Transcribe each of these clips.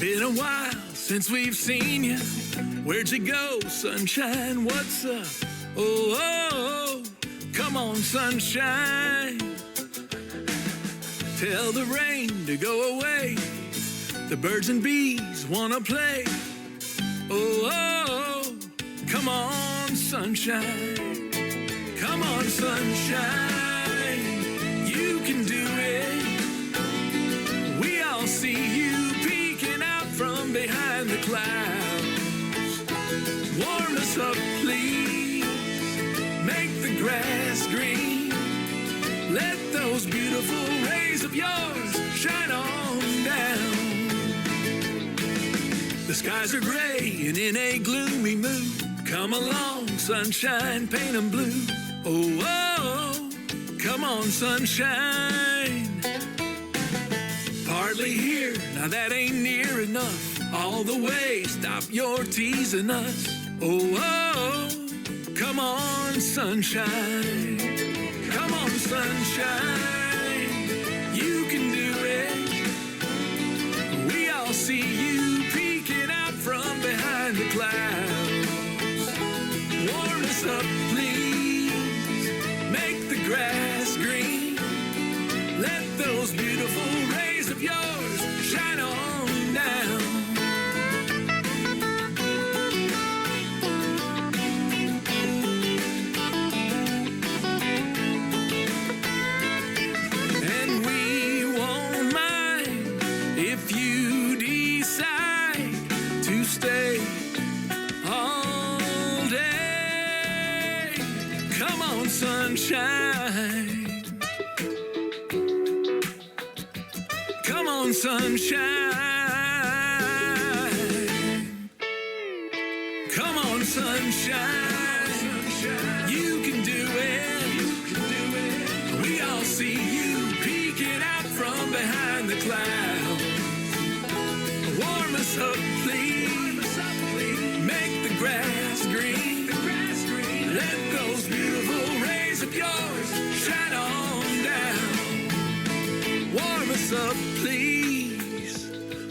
Been a while since we've seen you. Where'd you go, sunshine? What's up? Oh, oh, oh, come on, sunshine. Tell the rain to go away. The birds and bees wanna play. Oh, oh, oh, come on, sunshine. Come on, sunshine. You can do it. We all see you peeking out from behind the clouds. Warm us up, please. Make the grass green. Let those beautiful rays of yours shine on down. The skies are gray and in a gloomy mood. Come along, sunshine, paint 'em blue. Oh, oh, come on, sunshine. Partly here, now that ain't near enough. All the way, stop your teasing us. Oh, oh, come on, sunshine. Come on, sunshine. You can do it. We all see you peeking out from behind the clouds. Warm us up, please. Make the grass green. Let those beautiful rays of yours shine on down. And we won't mind if you decide to stay all day. Come on, sunshine. Come on, sunshine. Come on, sunshine. You can do it. We all see you peeking out from behind the clouds. Warm us up, please. Make the grass green. Let those beautiful rays of yours shine on down. Warm us up, please.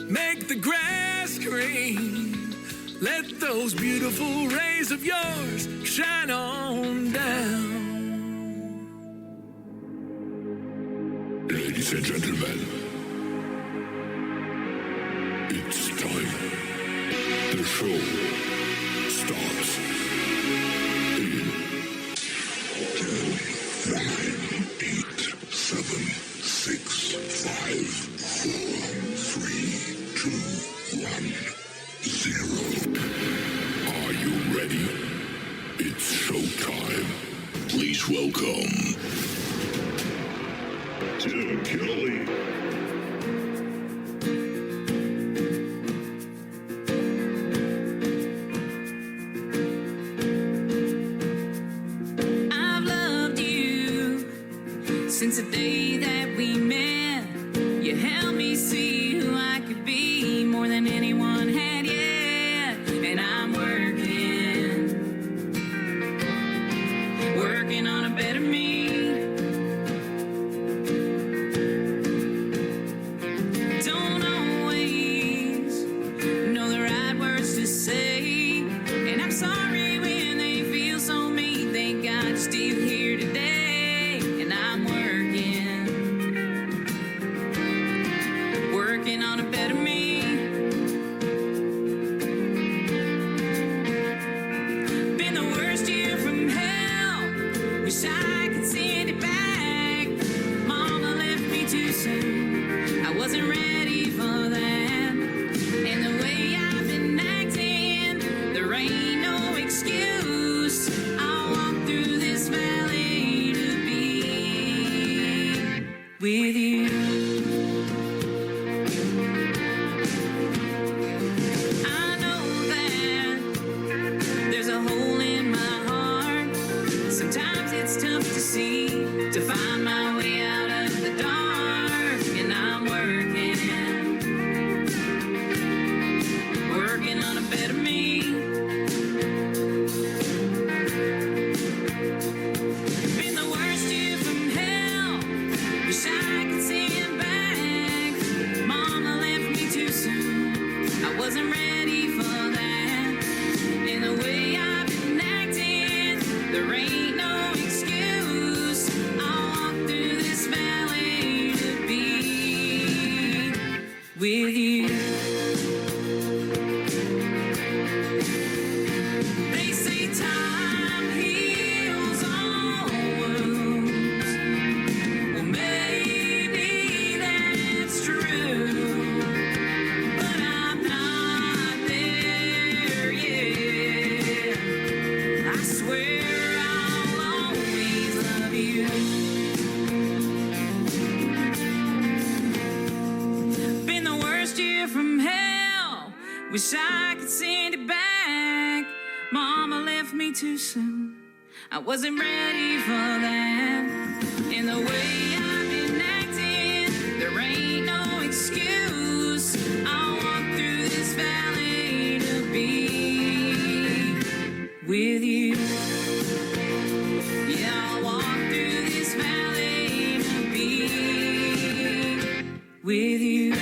Make the grass green. Let those beautiful rays of yours shine on down. Ladies and gentlemen, it's time. The show starts in 10, 9, 8, 7, 6, 5, 4, 3, 2, 1, 0. Are you ready? It's showtime. Please welcome Tim Kelly. I've loved you since the day that we met. You helped me see who I could be more than anyone had yet. And I'm working on a better me. Don't always know the right words to say, and I'm sorry when they feel so mean. Thank God you're still here today, and I'm working on a better me. Been the worst year from hell. Wish I could send it back. Mama left me too soon. I wasn't ready for that. And the way I've been acting, there ain't no excuse. I'll walk through this valley to be with you. I know that there's a hole in my heart. Sometimes it's tough to see, to find my way out of the dark. And I'm working with you. They say time heals all wounds. Well, maybe that's true, but I'm not there yet. I swear I'll always love you. Been the worst year from hell. Wish I could send it back. Mama left me too soon. I wasn't ready for that. And the way I've been acting, there ain't no excuse. I'll walk through this valley to be with you. Yeah, I'll walk through this valley to be with you.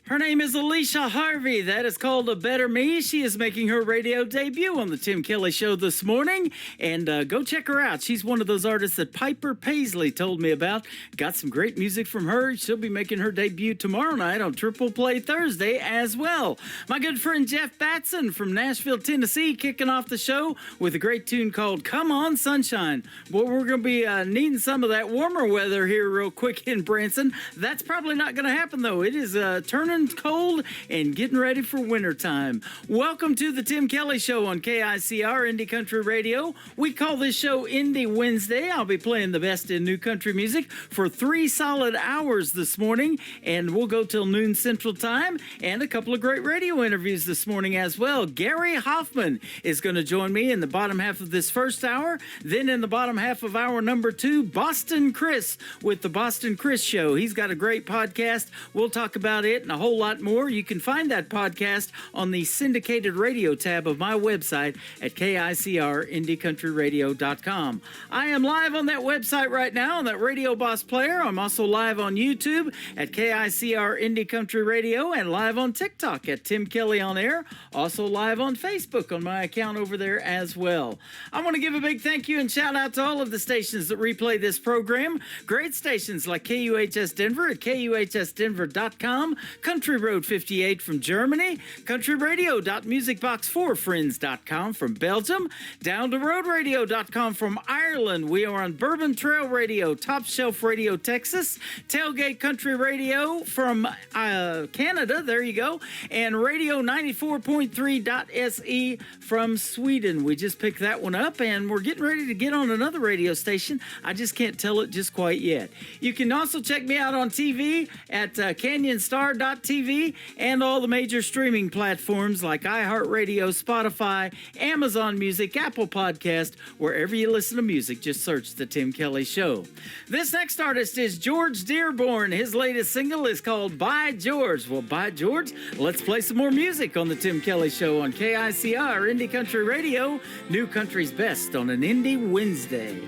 Her name is Alicia Harvey. That is called A Better Me. She is making her radio debut on the Tim Kelly Show this morning. And go check her out. She's one of those artists that Piper Paisley told me about. Got some great music from her. She'll be making her debut tomorrow night on Triple Play Thursday as well. My good friend Jeff Batson from Nashville, Tennessee, kicking off the show with a great tune called Come On Sunshine. Boy, we're going to be needing some of that warmer weather here real quick in Branson. That's probably not going to happen, though. It is turning cold and getting ready for wintertime. Welcome to the Tim Kelly Show on KICR Indie Country Radio. We call this show Indie Wednesday. I'll be playing the best in new country music for 3 solid hours this morning, and we'll go till noon Central Time, and a couple of great radio interviews this morning as well. Gary Hoffman is going to join me in the bottom half of this first hour. Then in the bottom half of hour number 2, Boston Chris with the Boston Chris Show. He's got a great podcast. We'll talk about it and a whole lot more. You can find that podcast on the syndicated radio tab of my website at KICRIndieCountryRadio.com. I am live on that website right now on that Radio Boss player. I'm also live on YouTube at KICR Indie Country Radio and live on TikTok at Tim Kelly On Air. Also live on Facebook on my account over there as well. I want to give a big thank you and shout out to all of the stations that replay this program. Great stations like KUHS Denver at KUHSdenver.com, Country Road 58 from Germany, countryradio.musicbox4friends.com from Belgium, down-to-road-radio.com from Ireland. We are on Bourbon Trail Radio, Top Shelf Radio, Texas, Tailgate Country Radio from Canada, there you go, and Radio 94.3.se from Sweden. We just picked that one up, and we're getting ready to get on another radio station. I just can't tell it just quite yet. You can also check me out on TV at canyonstar.tv and all the major streaming platforms like iHeartRadio, Spotify, Amazon Music, Apple Podcast, wherever you listen to music, just search The Tim Kelly Show. This next artist is George Dearborn. His latest single is called By George. Well, by George, let's play some more music on The Tim Kelly Show on KICR Indie Country Radio, New Country's Best on an Indie Wednesday.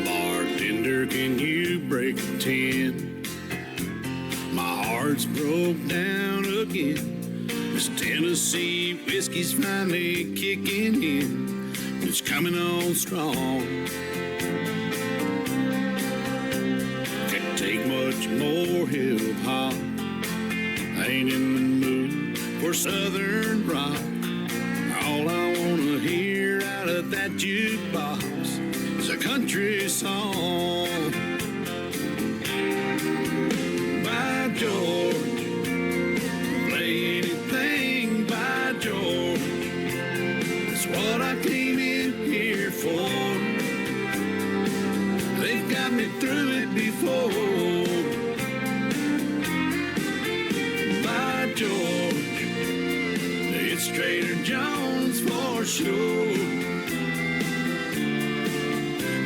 Bartender, can you break a 10? My heart's broke down again. This Tennessee whiskey's finally kicking in. It's coming on strong. Can't take much more hip hop. I ain't in the mood for southern rock. All I wanna hear out of that jukebox is a country song. By George, play anything by George. That's what I came in here for. They've got me through it before. By George, it's Trader Joe's for sure.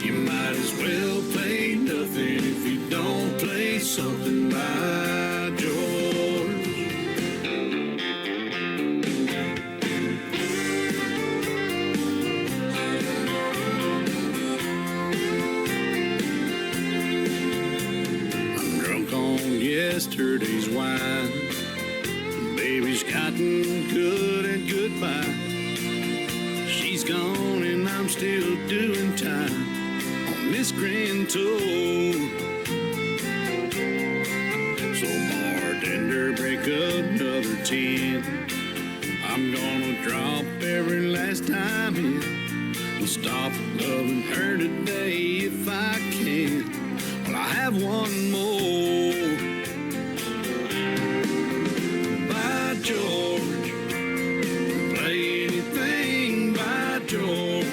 You might as well play nothing if you don't play something by George. I'm drunk on yesterday's wine. Baby's gotten good and goodbye. She's gone and I'm still doing time on this grand tour. So bartender, break another 10. I'm gonna drop every last time in. We'll stop loving her today if I can. Well, I have one more. By George, play anything by George.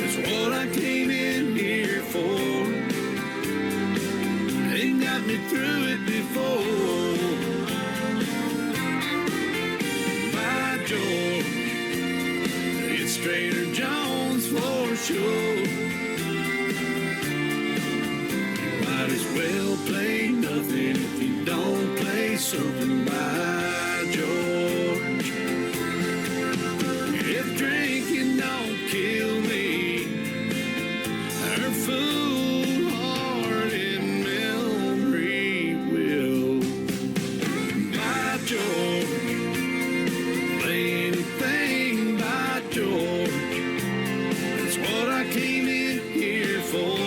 That's what I came in here for. Ain't got me through it before. By George, it's Trader Jones for sure. Might as well play nothing if you don't play something by George. If drinking don't kill me, her foolhardy memory will. By George, play anything by George. That's what I came in here for.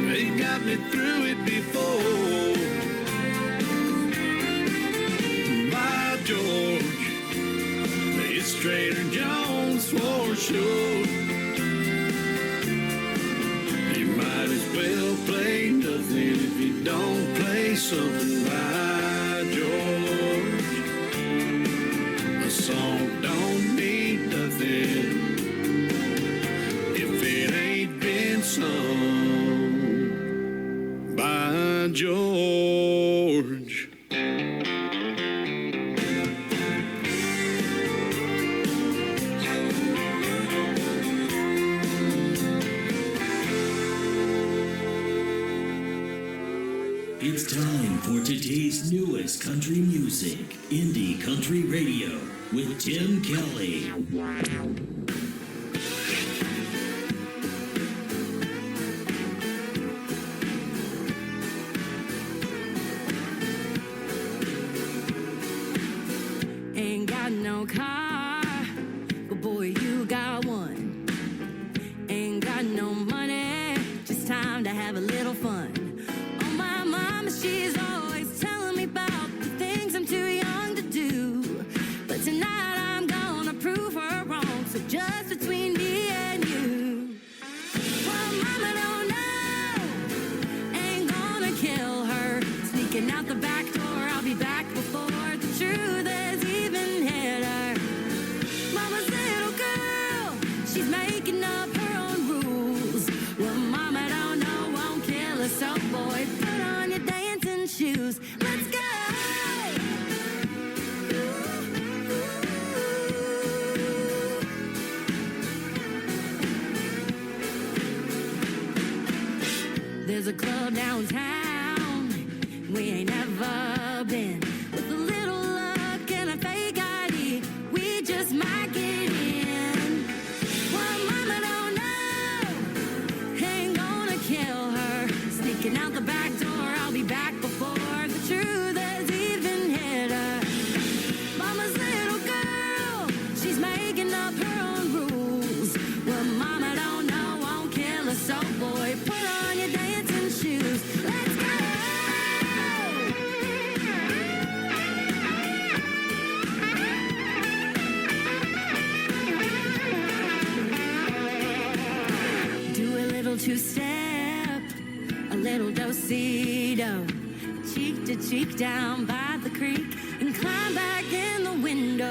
They got me through it before. By George, it's Trader Jones for sure. You might as well play nothing if you don't play something by George. A song don't mean nothing if it ain't been sung by George. It's time for today's newest country music, Indie Country Radio, with Tim Kelly. Ain't got no car, but boy, you got one. Ain't got no money, just time to have a little fun. Oh, my mama, she's always telling me about the things I'm too young to do. But tonight I'm gonna prove her wrong, so just between me and you. Well, mama don't know, ain't gonna kill her. Sneaking out the back door, I'll be back before the truth has even hit her. Mama's little girl, she's making up her own rules. Well, mama don't know, won't kill her, so boy, put on your dancing shoes. Let's go! There's a club downtown we ain't never been. With a little luck and a fake ID, we just might get in. Well, mama don't know, ain't gonna kill her. Sneaking out the back door, I'll be back before the truth has even hit her. Mama's little girl, she's making up her own rules. Well, mama don't know, won't kill her, so boy, put on your dancing shoes. Let's go! Do a little two-step, a little do-si-do, cheek to cheek down by the creek, and climb back in the window.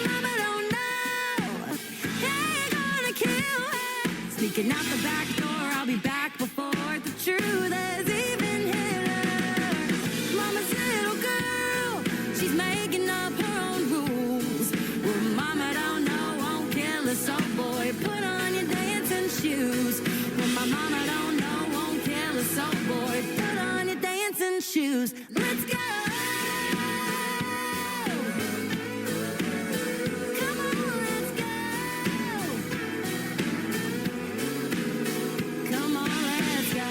Mama don't know, ain't gonna kill her. Sneaking out the back door, I'll be back before the truth has even hit her. Mama's little girl, she's making up her own rules. Well, mama don't know, won't kill her, so boy, put on your dancing shoes. Well, my mama don't know, won't kill her, so boy, put on your dancing shoes. Let's go! Come on, let's go! Come on, let's go!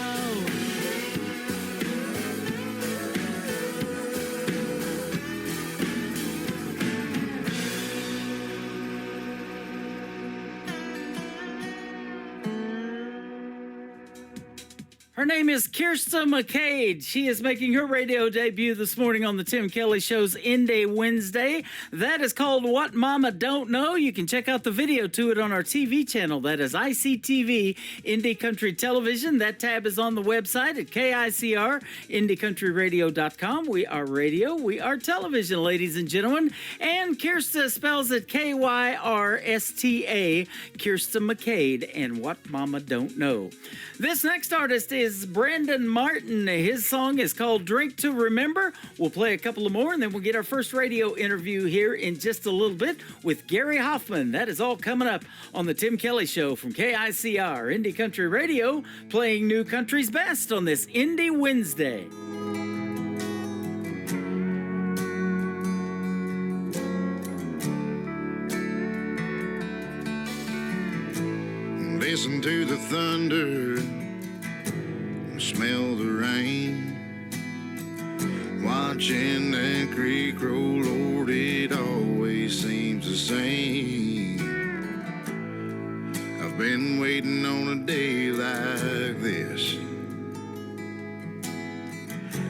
Her name is Kirsta McCade. She is making her radio debut this morning on the Tim Kelly Show's Indie Wednesday. That is called What Mama Don't Know. You can check out the video to it on our TV channel. That is ICTV Indie Country Television. That tab is on the website at KICR, IndieCountryRadio.com. We are radio. We are television, ladies and gentlemen. And Kirsta spells it Kyrsta, Kirsta McCade, and What Mama Don't Know. This next artist is Brandon Martin. His song is called Drink to Remember. We'll play a couple of more, and then we'll get our first radio interview here in just a little bit with Gary Hoffman. That is all coming up on the Tim Kelly Show from KICR, Indie Country Radio, playing new country's best on this Indie Wednesday. Listen to the thunder, smell the rain, watching that creek roll, Lord, it always seems the same. I've been waiting on a day like this,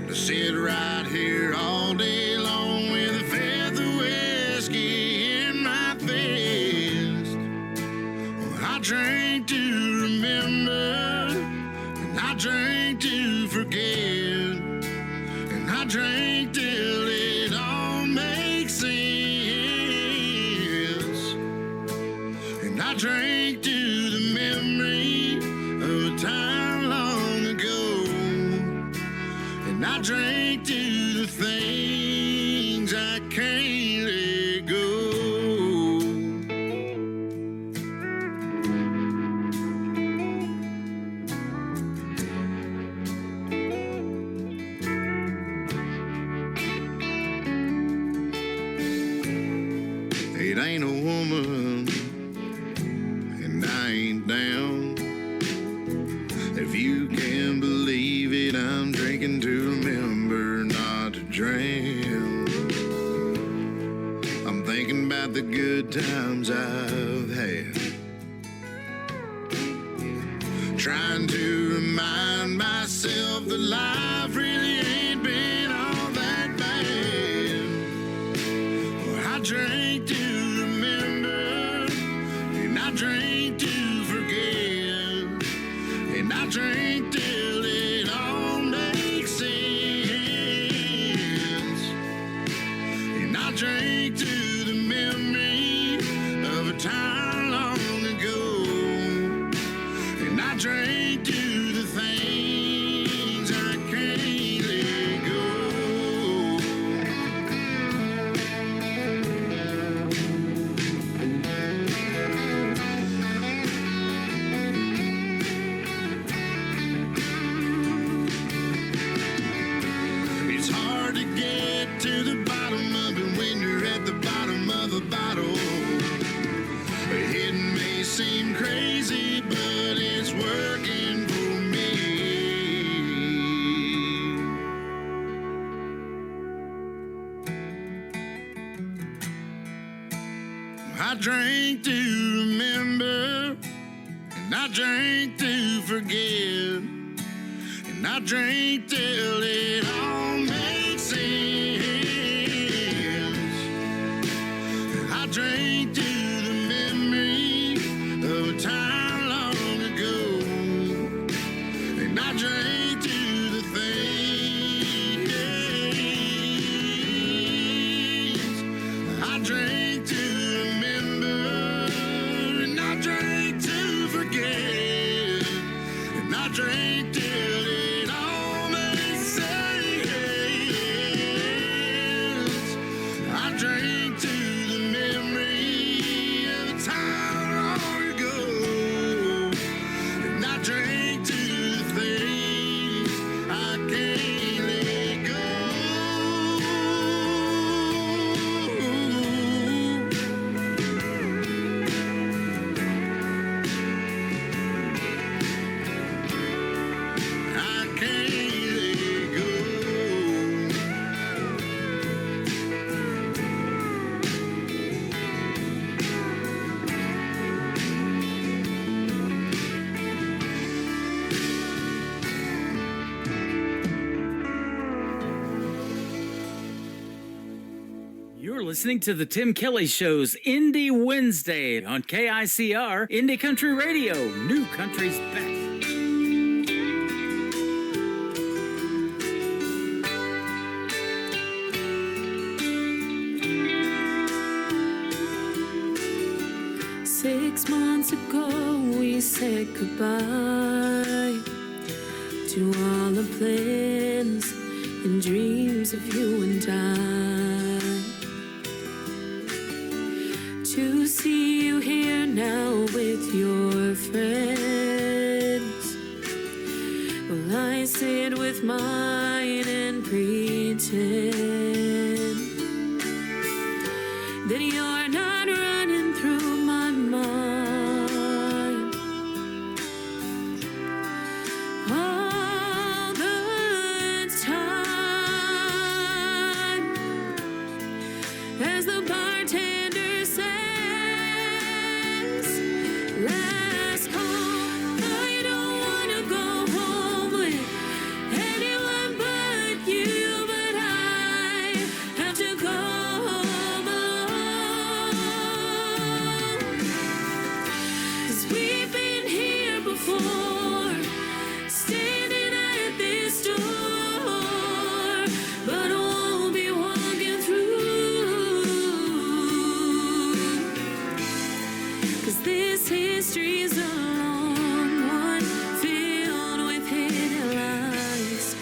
to sit right here all day long with a fifth of whiskey in my fist. I drink to remember, and I drink to forget, and I drink till it all makes sense, and I drink to the memory of a time long ago, and I drink to the things I can't let go. It ain't a woman, and I ain't down. If you can believe it, I'm drinking to remember, not to drown. I'm thinking about the good times I've had, trying to remind myself that life really ain't been all that bad. I drink to remember, and I drink to forget, and I drink till it all makes sense, and I drink to the memory of a time long ago, and I drink to the things I can't let go. It's hard to get to the bottom of it when you're at the bottom of a bottle. It may seem crazy, but it's working for me. I drink to remember, and I drink to forget, and I drink till it all makes sense. I drink to the memory of a time long ago, and I drink to the things I drink to remember, and I drink to forget, and I drink till it all makes sense. I drink to the memory of a time long ago, and I drink to the things I can't let go. I can't let go. listening to the Tim Kelly Show's Indie Wednesday on KICR, Indie Country Radio, New Country's Best. 6 months ago we said goodbye to all the plans and dreams of you and I. To see you here now with your friends, well, I sit with mine and pretend that you're not running through my mind all the time. As the bartender says, last call, I don't wanna go home with anyone but you, but I have to go home alone. 'Cause we've been here before, standing at this door, but I won't be walking through. 'Cause this history's a long one, filled with hidden lies,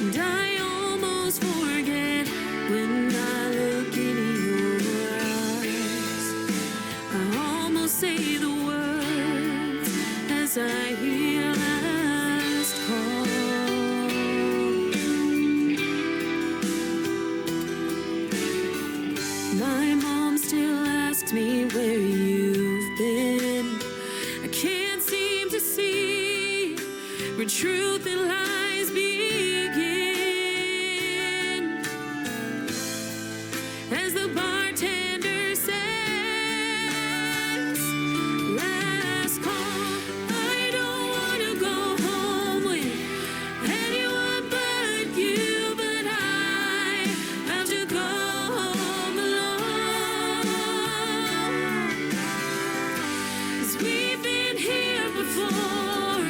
and I almost forget when I look in your eyes. I almost say the words as I hear last call. My mom still asks me where you've been. I can't seem to see where truth and lies begin. As the bartender says, last call, I don't wanna go home with anyone but you, but I have to go home alone. 'Cause we've been here before,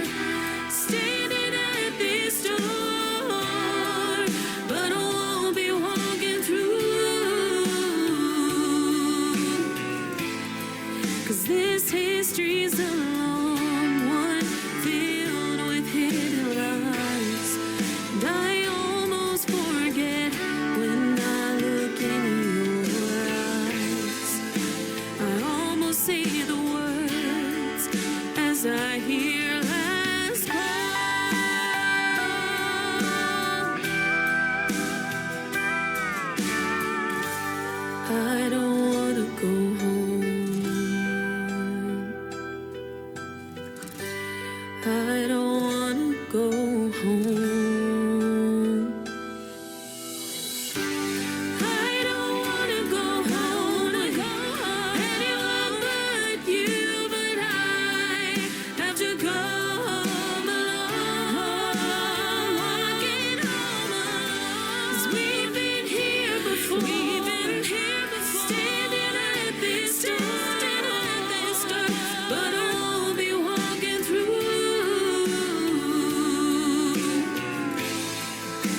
standing at this door, but I won't be walking through. 'Cause this history's a long one, filled with hidden lies, and I almost forget when I look in your eyes. I almost say the words as I hear last call. I don't wanna go home. I don't wanna go home. I don't wanna go home with anyone but you, but I have to go home alone, walking home alone. 'Cause we've been here before, standing at this door, but I won't be walking through.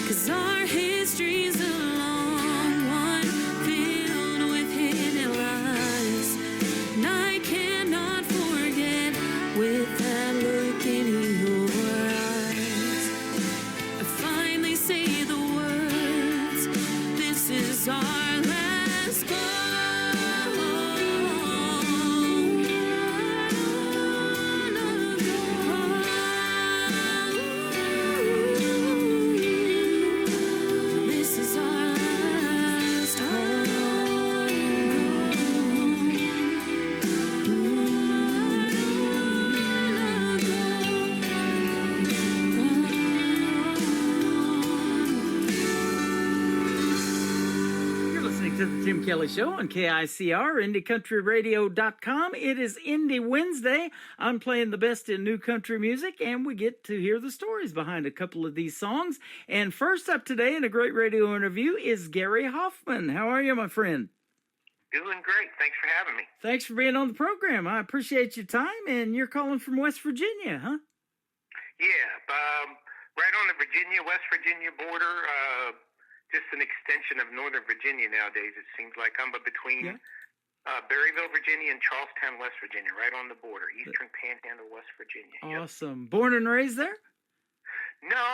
'Cause our history's a long one, filled with hidden lies, and I cannot forget with that look in your eyes. I finally say the words, this is our last call. This is our last You're listening to the Tim Kelly Show on KICR, IndieCountryRadio.com. It is Indie Wednesday. I'm playing the best in new country music, and we get to hear the stories behind a couple of these songs. And first up today in a great radio interview is Gary Hoffman. How are you, my friend? Doing great. Thanks for having me. Thanks for being on the program. I appreciate your time, and you're calling from West Virginia, huh? Yeah, right on the West Virginia border. Just an extension of Northern Virginia nowadays. It seems like I'm between Berryville, Virginia, and Charlestown, West Virginia, right on the border, Eastern Panhandle, West Virginia. Awesome. Yep. Born and raised there? No,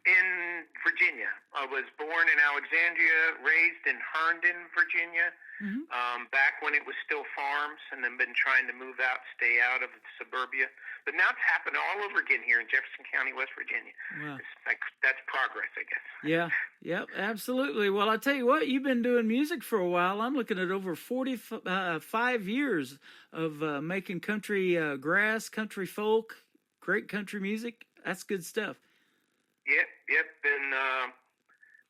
in Virginia. I was born in Alexandria, raised in Herndon, Virginia, back when it was still farms, and then been trying to move out, stay out of suburbia. But now it's happened all over again here in Jefferson County, West Virginia. Wow. That's progress, I guess. Yeah, yep, absolutely. Well, I'll tell you what, you've been doing music for a while. I'm looking at over 45 years of making country grass, country folk, great country music. That's good stuff. Yep. Been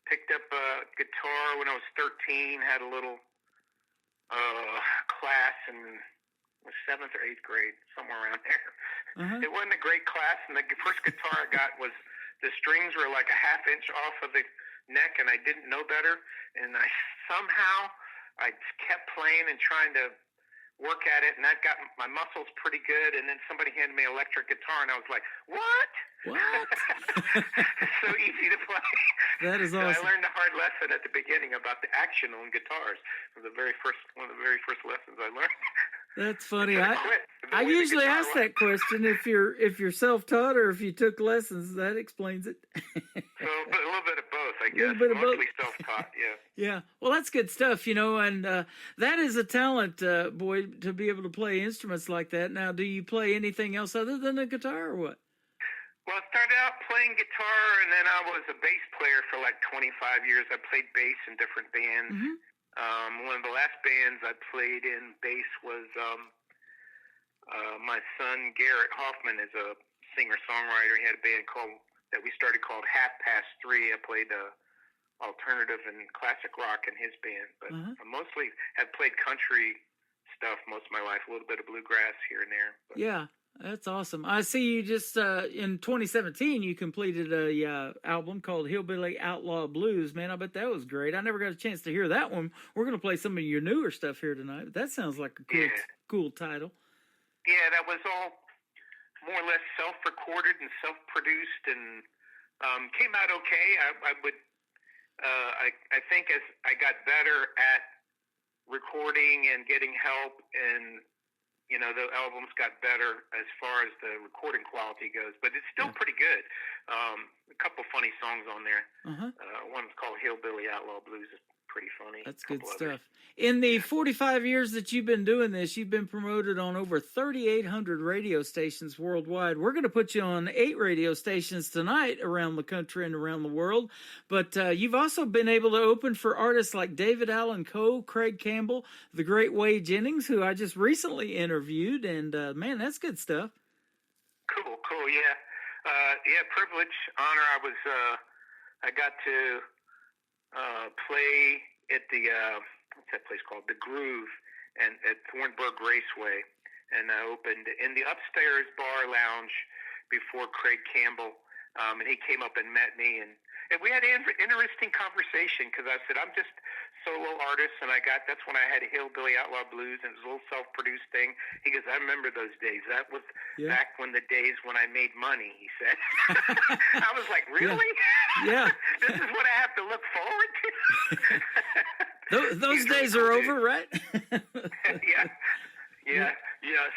picked up a guitar when I was 13. Had a little class in the 7th or 8th grade, somewhere around there. It wasn't a great class, and the first guitar I got was the strings were like a half inch off of the neck, and I didn't know better. And I kept playing and trying to work at it, and that got my muscles pretty good. And then somebody handed me an electric guitar, and I was like, "What? So easy to play." That is awesome. So I learned a hard lesson at the beginning about the action on guitars. It was one of the very first lessons I learned. That's funny. I usually ask that question if you're self-taught or if you took lessons. That explains it. So a little bit of both, I guess. Mostly self-taught, yeah. Yeah. Well, that's good stuff, and that is a talent, boy, to be able to play instruments like that. Now, do you play anything else other than the guitar or what? Well, I started out playing guitar, and then I was a bass player for like 25 years. I played bass in different bands. One of the last bands I played in bass was my son Garrett Hoffman is a singer-songwriter. He had a band that we started called Half Past Three. I played alternative and classic rock in his band, but I mostly have played country stuff most of my life, a little bit of bluegrass here and there. But. Yeah. That's awesome. I see you just in 2017 you completed a album called Hillbilly Outlaw Blues. Man, I bet that was great. I never got a chance to hear that one. We're going to play some of your newer stuff here tonight. But that sounds like a cool title. Yeah, that was all more or less self-recorded and self-produced, and came out okay. I think as I got better at recording and getting help, and the albums got better as far as the recording quality goes, but it's still pretty good. A couple funny songs on there. One's called Hillbilly Outlaw Blues. It's pretty funny. That's good stuff. In the 45 years that you've been doing this, you've been promoted on over 3,800 radio stations worldwide. We're going to put you on 8 radio stations tonight around the country and around the world. But you've also been able to open for artists like David Allan Coe, Craig Campbell, the great Waylon Jennings, who I just recently interviewed. And, man, that's good stuff. Cool, yeah. Privilege, honor. I got to play at the what's that place called? The Groove, and at Thornburg Raceway, and I opened in the upstairs bar lounge before Craig Campbell, and he came up and met me, and we had an interesting conversation because I said I'm just solo artist, and that's when I had Hillbilly Outlaw Blues, and it was a little self-produced thing. He goes, I remember those days. That was back when the days when I made money, he said. I was like, really? Yeah. This is what I have to look forward to? Those days are over, right? Yes.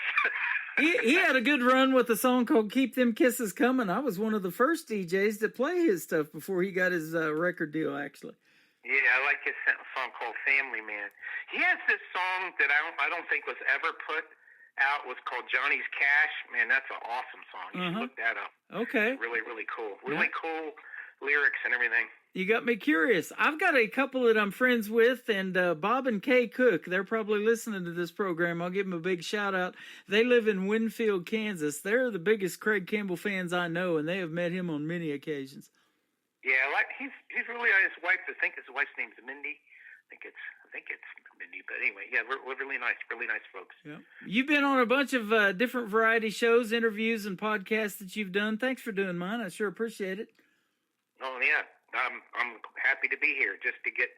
He had a good run with a song called Keep Them Kisses Coming. I was one of the first DJs to play his stuff before he got his record deal, actually. Yeah, I like his song called Family Man. He has this song that I don't think was ever put out, was called Johnny's Cash. Man, that's an awesome song. You should look that up. Okay. Really, really cool. Really cool lyrics and everything. You got me curious. I've got a couple that I'm friends with, and Bob and Kay Cook, they're probably listening to this program. I'll give them a big shout out. They live in Winfield, Kansas. They're the biggest Craig Campbell fans I know, and they have met him on many occasions. Yeah, he's really his wife. I think his wife's name's Mindy. I think it's Mindy, but anyway, yeah, we're really nice folks. Yeah. You've been on a bunch of different variety shows, interviews, and podcasts that you've done. Thanks for doing mine. I sure appreciate it. Oh yeah, I'm happy to be here just to get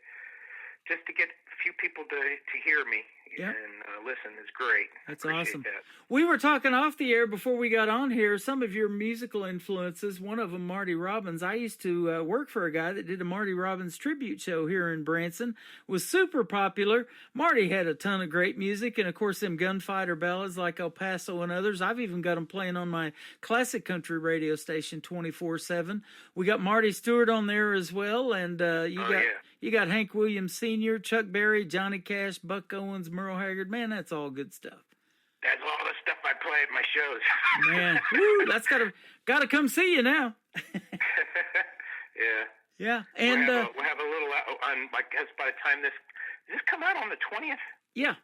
a few people to hear me Yep. and listen is great. That's Appreciate awesome. That. We were talking off the air before we got on here. Some of your musical influences, one of them, Marty Robbins. I used to work for a guy that did a Marty Robbins tribute show here in Branson. Was super popular. Marty had a ton of great music, and of course, them gunfighter ballads like El Paso and others. I've even got them playing on my classic country radio station 24/7. We got Marty Stewart on there as well, and you got Hank Williams Sr., Chuck Berry, Johnny Cash, Buck Owens, Merle Haggard. Man, that's all good stuff. That's all the stuff I play at my shows. Man, woo, that's gotta come see you now. Yeah. Yeah, and we'll have a little on. I guess by the time this come out on the 20th. yeah,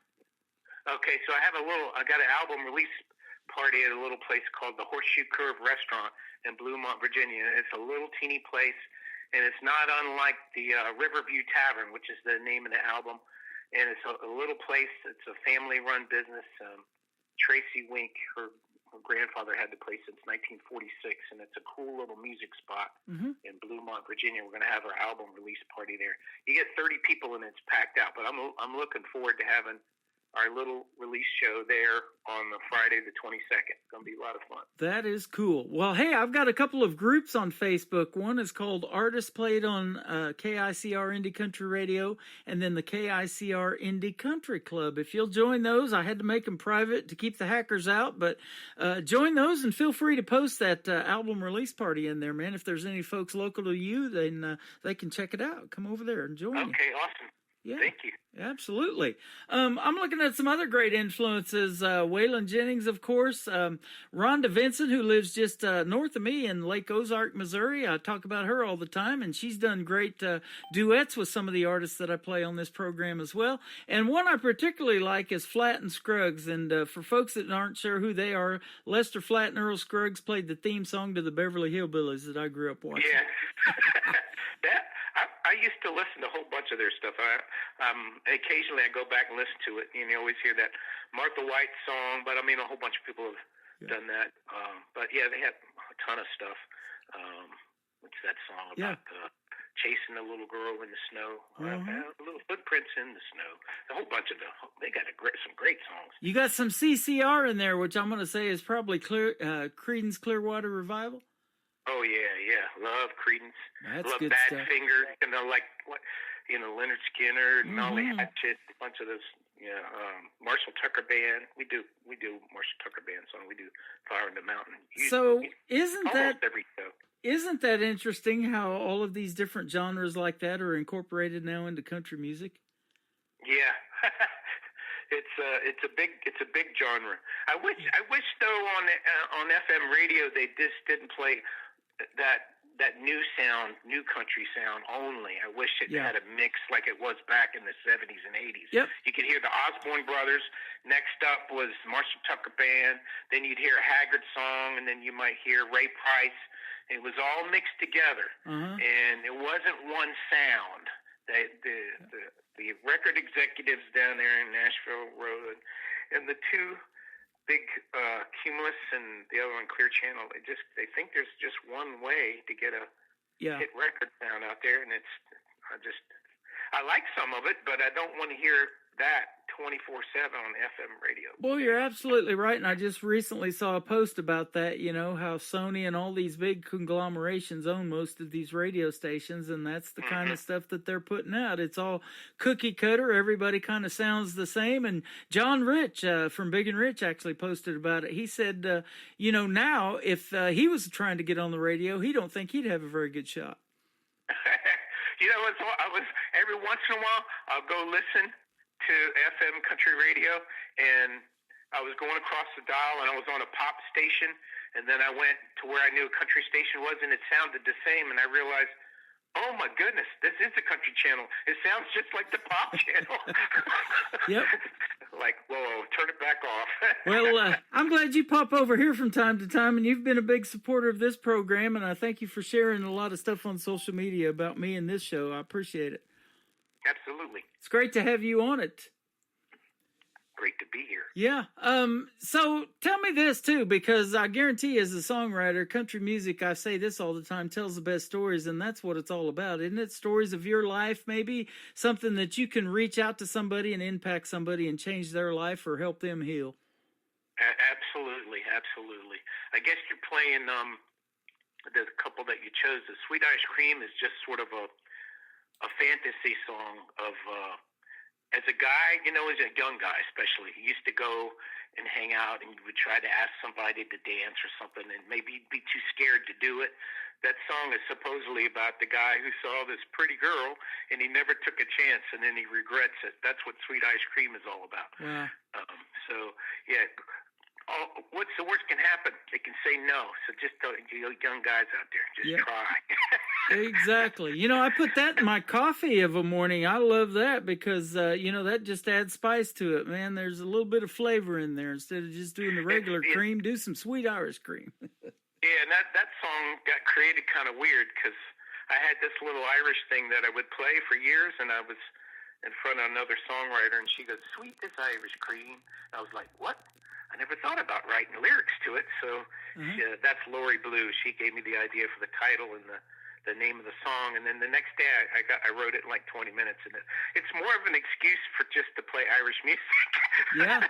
Okay, so I got an album release party at a little place called the Horseshoe Curve Restaurant in Bluemont, Virginia. It's a little teeny place, and it's not unlike the Riverview Tavern, which is the name of the album. And it's a little place. It's a family-run business. Tracy Wink, her grandfather had the place since 1946, and it's a cool little music spot in Bluemont, Virginia. We're going to have our album release party there. You get 30 people, and it's packed out. But I'm looking forward to having our little release show there on the Friday the 22nd. It's going to be a lot of fun. that is cool. Well, hey, I've got a couple of groups on Facebook. One is called Artists Played on KICR Indie Country Radio, and then the KICR Indie Country Club. If you'll join those, I had to make them private to keep the hackers out, but join those and feel free to post that album release party in there, man. If there's any folks local to you, then they can check it out. Come over there and join you. Okay, awesome. Yeah. Thank you. Absolutely. I'm looking at some other great influences. Waylon Jennings, of course. Rhonda Vincent, who lives just north of me in Lake Ozark, Missouri. I talk about her all the time, and she's done great duets with some of the artists that I play on this program as well. And one I particularly like is Flatt and Scruggs. And for folks that aren't sure who they are, Lester Flatt and Earl Scruggs played the theme song to the Beverly Hillbillies that I grew up watching. Yeah. I used to listen to a whole bunch of their stuff. Occasionally I go back and listen to it, and you always hear that Martha White song, but I mean, a whole bunch of people have done that. But yeah, they have a ton of stuff. What's that song about? Chasing a little girl in the snow, little footprints in the snow. A whole bunch of them. They got some great songs. You got some CCR in there, which I'm going to say is probably Creedence Clearwater Revival. Oh yeah. Love Creedence. That's love good stuff. Badfinger. Like Leonard Skinner and Molly Hatchet. A bunch of those. Yeah. Marshall Tucker Band. We do Marshall Tucker Band song. We do Fire in the Mountain. Isn't that interesting how all of these different genres like that are incorporated now into country music? Yeah. It's a big genre. I wish though on FM radio they just didn't play that new country sound only. I wish it had a mix like it was back in the 70s and 80s. Yep. You could hear the Osborne Brothers. Next up was Marshall Tucker Band. Then you'd hear a Haggard song, and then you might hear Ray Price. It was all mixed together, and it wasn't one sound. The record executives down there in Nashville Road, and the two big Cumulus and the other one Clear Channel, they think there's just one way to get a hit record sound out there, and I like some of it, but I don't want to hear that 24/7 on FM radio. Well, you're absolutely right, and I just recently saw a post about that, how Sony and all these big conglomerations own most of these radio stations, and that's the kind of stuff that they're putting out. It's all cookie cutter. Everybody kind of sounds the same, and John Rich from Big and Rich actually posted about it. He said, now if he was trying to get on the radio, he don't think he'd have a very good shot. Every once in a while, I'll go listen to FM country radio, and I was going across the dial, and I was on a pop station, and then I went to where I knew a country station was, and it sounded the same, and I realized, oh my goodness, this is the country channel. It sounds just like the pop channel. Yep. Like, whoa, turn it back off. Well, I'm glad you pop over here from time to time, and you've been a big supporter of this program, and I thank you for sharing a lot of stuff on social media about me and this show. I appreciate it. Absolutely. It's great to have you on it. great to be here. Yeah. So tell me this too, because I guarantee as a songwriter, country music, I say this all the time, tells the best stories, and that's what it's all about, isn't it? Stories of your life, maybe something that you can reach out to somebody and impact somebody and change their life or help them heal. Absolutely. I guess you're playing the couple that you chose. The Sweet Ice Cream is just sort of a fantasy song of as a guy, as a young guy especially, he used to go and hang out and would try to ask somebody to dance or something, and maybe he'd be too scared to do it. That song is supposedly about the guy who saw this pretty girl and he never took a chance, and then he regrets it. That's what Sweet Ice Cream is all about. Yeah. What's the worst can happen? They can say no. So just you young guys out there, just try. Exactly. I put that in my coffee of a morning. I love that because, that just adds spice to it, man. There's a little bit of flavor in there. Instead of just doing the regular cream, do some Sweet Irish Cream. Yeah, and that song got created kind of weird because I had this little Irish thing that I would play for years, and I was in front of another songwriter, and she goes, "Sweet as Irish cream." I was like, "What?" I never thought about writing lyrics to it, so that's Lori Blue. She gave me the idea for the title and the name of the song, and then the next day I wrote it in like 20 minutes, and it's more of an excuse for just to play Irish music. Yeah.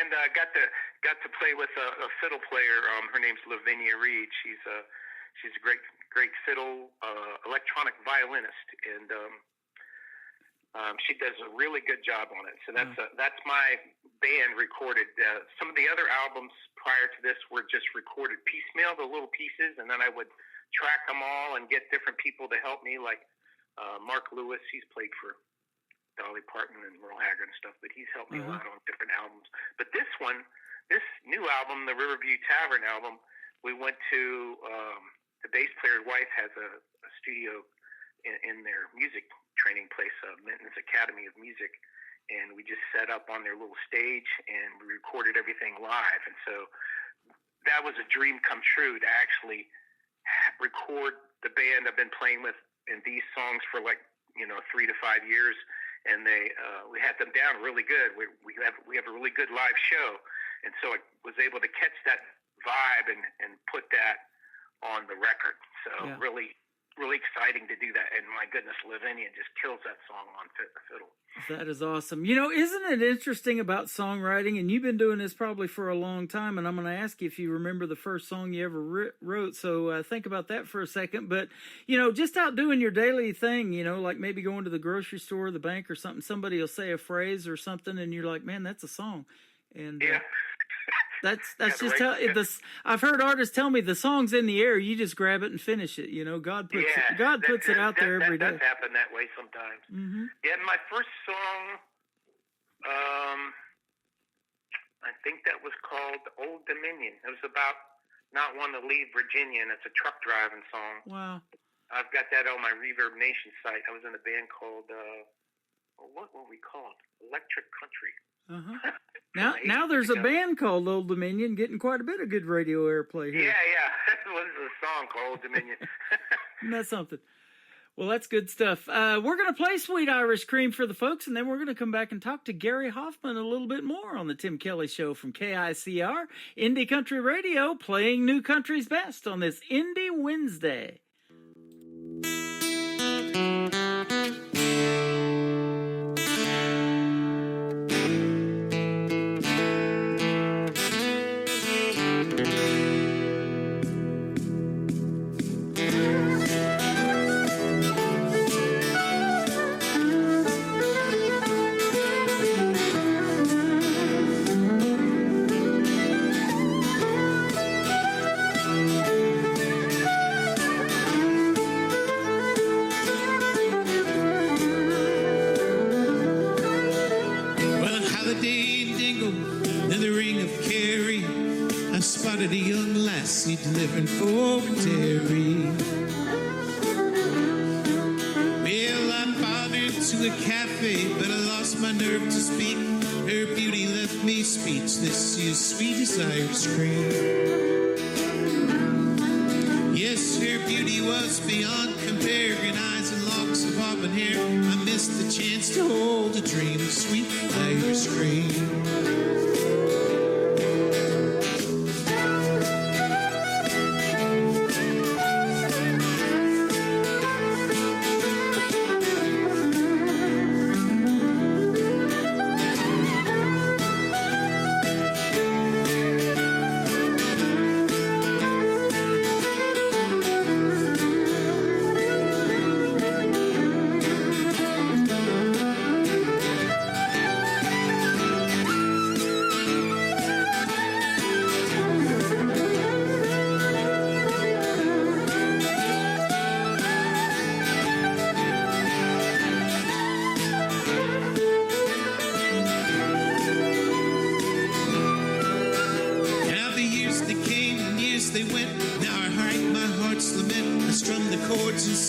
And got to play with a fiddle player. Her name's Lavinia Reed. She's a great fiddle electronic violinist, and she does a really good job on it. So that's my band recorded. Some of the other albums prior to this were just recorded piecemeal, the little pieces, and then I would track them all and get different people to help me, like Mark Lewis. He's played for Dolly Parton and Merle Haggard and stuff, but he's helped me a lot on different albums. But this new album, the Riverview Tavern album, we went to the bass player's wife has a studio in their music training place, Minton's Academy of Music, and we just set up on their little stage and we recorded everything live. And so that was a dream come true to actually record the band I've been playing with in these songs for 3 to 5 years, and we had them down really good. We have a really good live show, and so I was able to catch that vibe and put that on the record. So really exciting to do that, and my goodness, Lavinia just kills that song on fiddle. That is awesome. Isn't it interesting about songwriting? And you've been doing this probably for a long time, and I'm going to ask you if you remember the first song you ever wrote, so think about that for a second. But, just out doing your daily thing, like maybe going to the grocery store, the bank or something, somebody will say a phrase or something, and you're like, man, that's a song. And that's just I've heard artists tell me the song's in the air. You just grab it and finish it. God puts it out there every day. That does happen that way sometimes. Mm-hmm. Yeah, my first song, I think that was called Old Dominion. It was about not wanting to leave Virginia, and it's a truck driving song. Wow. I've got that on my Reverb Nation site. I was in a band called what were we called? Electric Country. Uh-huh. Now there's a band called Old Dominion getting quite a bit of good radio airplay here. Yeah. That was a song called Old Dominion. Isn't that something? Well, that's good stuff. We're going to play Sweet Irish Cream for the folks, and then we're going to come back and talk to Gary Hoffman a little bit more on the Tim Kelly Show from KICR, Indie Country Radio, playing new country's best on this Indie Wednesday. Delivering for Terry. Well, I bothered to a cafe, but I lost my nerve to speak. Her beauty left me speechless. She's sweet as Irish cream. Yes, her beauty was beyond compare. Green eyes and locks of auburn hair. I missed the chance to hold a dream of sweet Irish cream.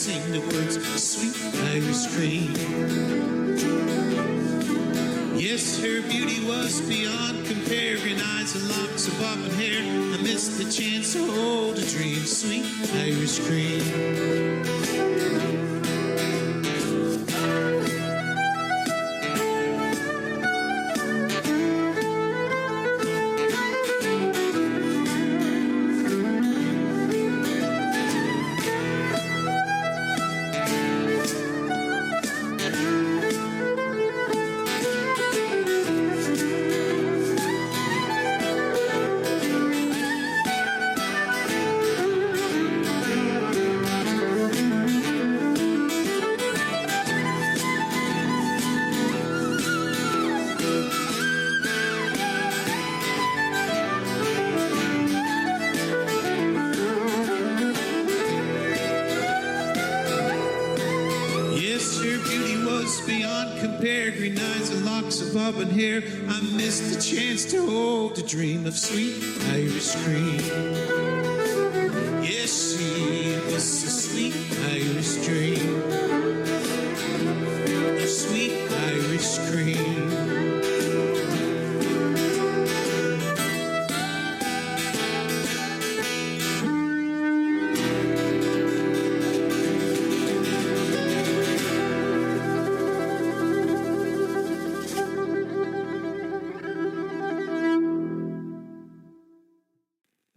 sing the words, sweet Irish cream. Yes, her beauty was beyond compare, and eyes and locks of auburn hair. I missed the chance to hold a dream, sweet Irish cream. Auburn hair, I missed the chance to hold the dream of sweet Irish cream. Yes, she was a sweet Irish dream, a sweet Irish cream.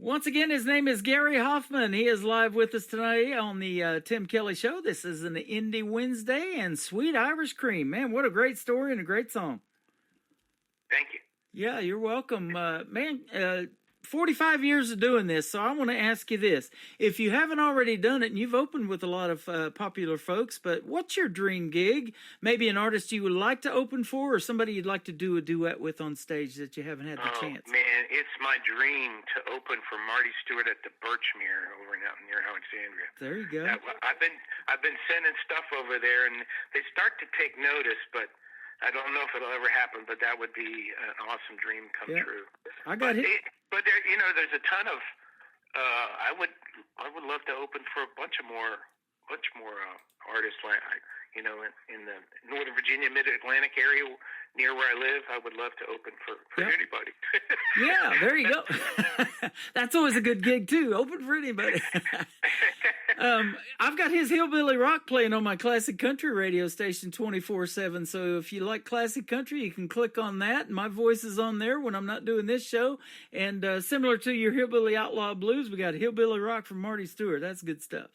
Once again, his name is Gary Hoffman. He is live with us tonight on the Tim Kelly Show. This is an Indie Wednesday and Sweet Irish Cream. Man, what a great story and a great song. Thank you. Yeah, you're welcome. 45 years of doing this, so I want to ask you this. If you haven't already done it, and you've opened with a lot of popular folks, but what's your dream gig? Maybe an artist you would like to open for, or somebody you'd like to do a duet with on stage that you haven't had the chance? Man, it's my dream to open for Marty Stewart at the Birchmere over near Alexandria. There you go. I've been sending stuff over there, and they start to take notice, but I don't know if it'll ever happen, but that would be an awesome dream come true. I got it. But there, there's a ton of. I would love to open for a bunch more artists, like in the Northern Virginia, Mid-Atlantic area near where I live. I would love to open for anybody. Yeah, there you go. That's always a good gig too. Open for anybody. I've got his Hillbilly Rock playing on my classic country radio station 24/7. So if you like classic country, you can click on that. My voice is on there when I'm not doing this show. And similar to your Hillbilly Outlaw Blues, we got Hillbilly Rock from Marty Stewart. That's good stuff.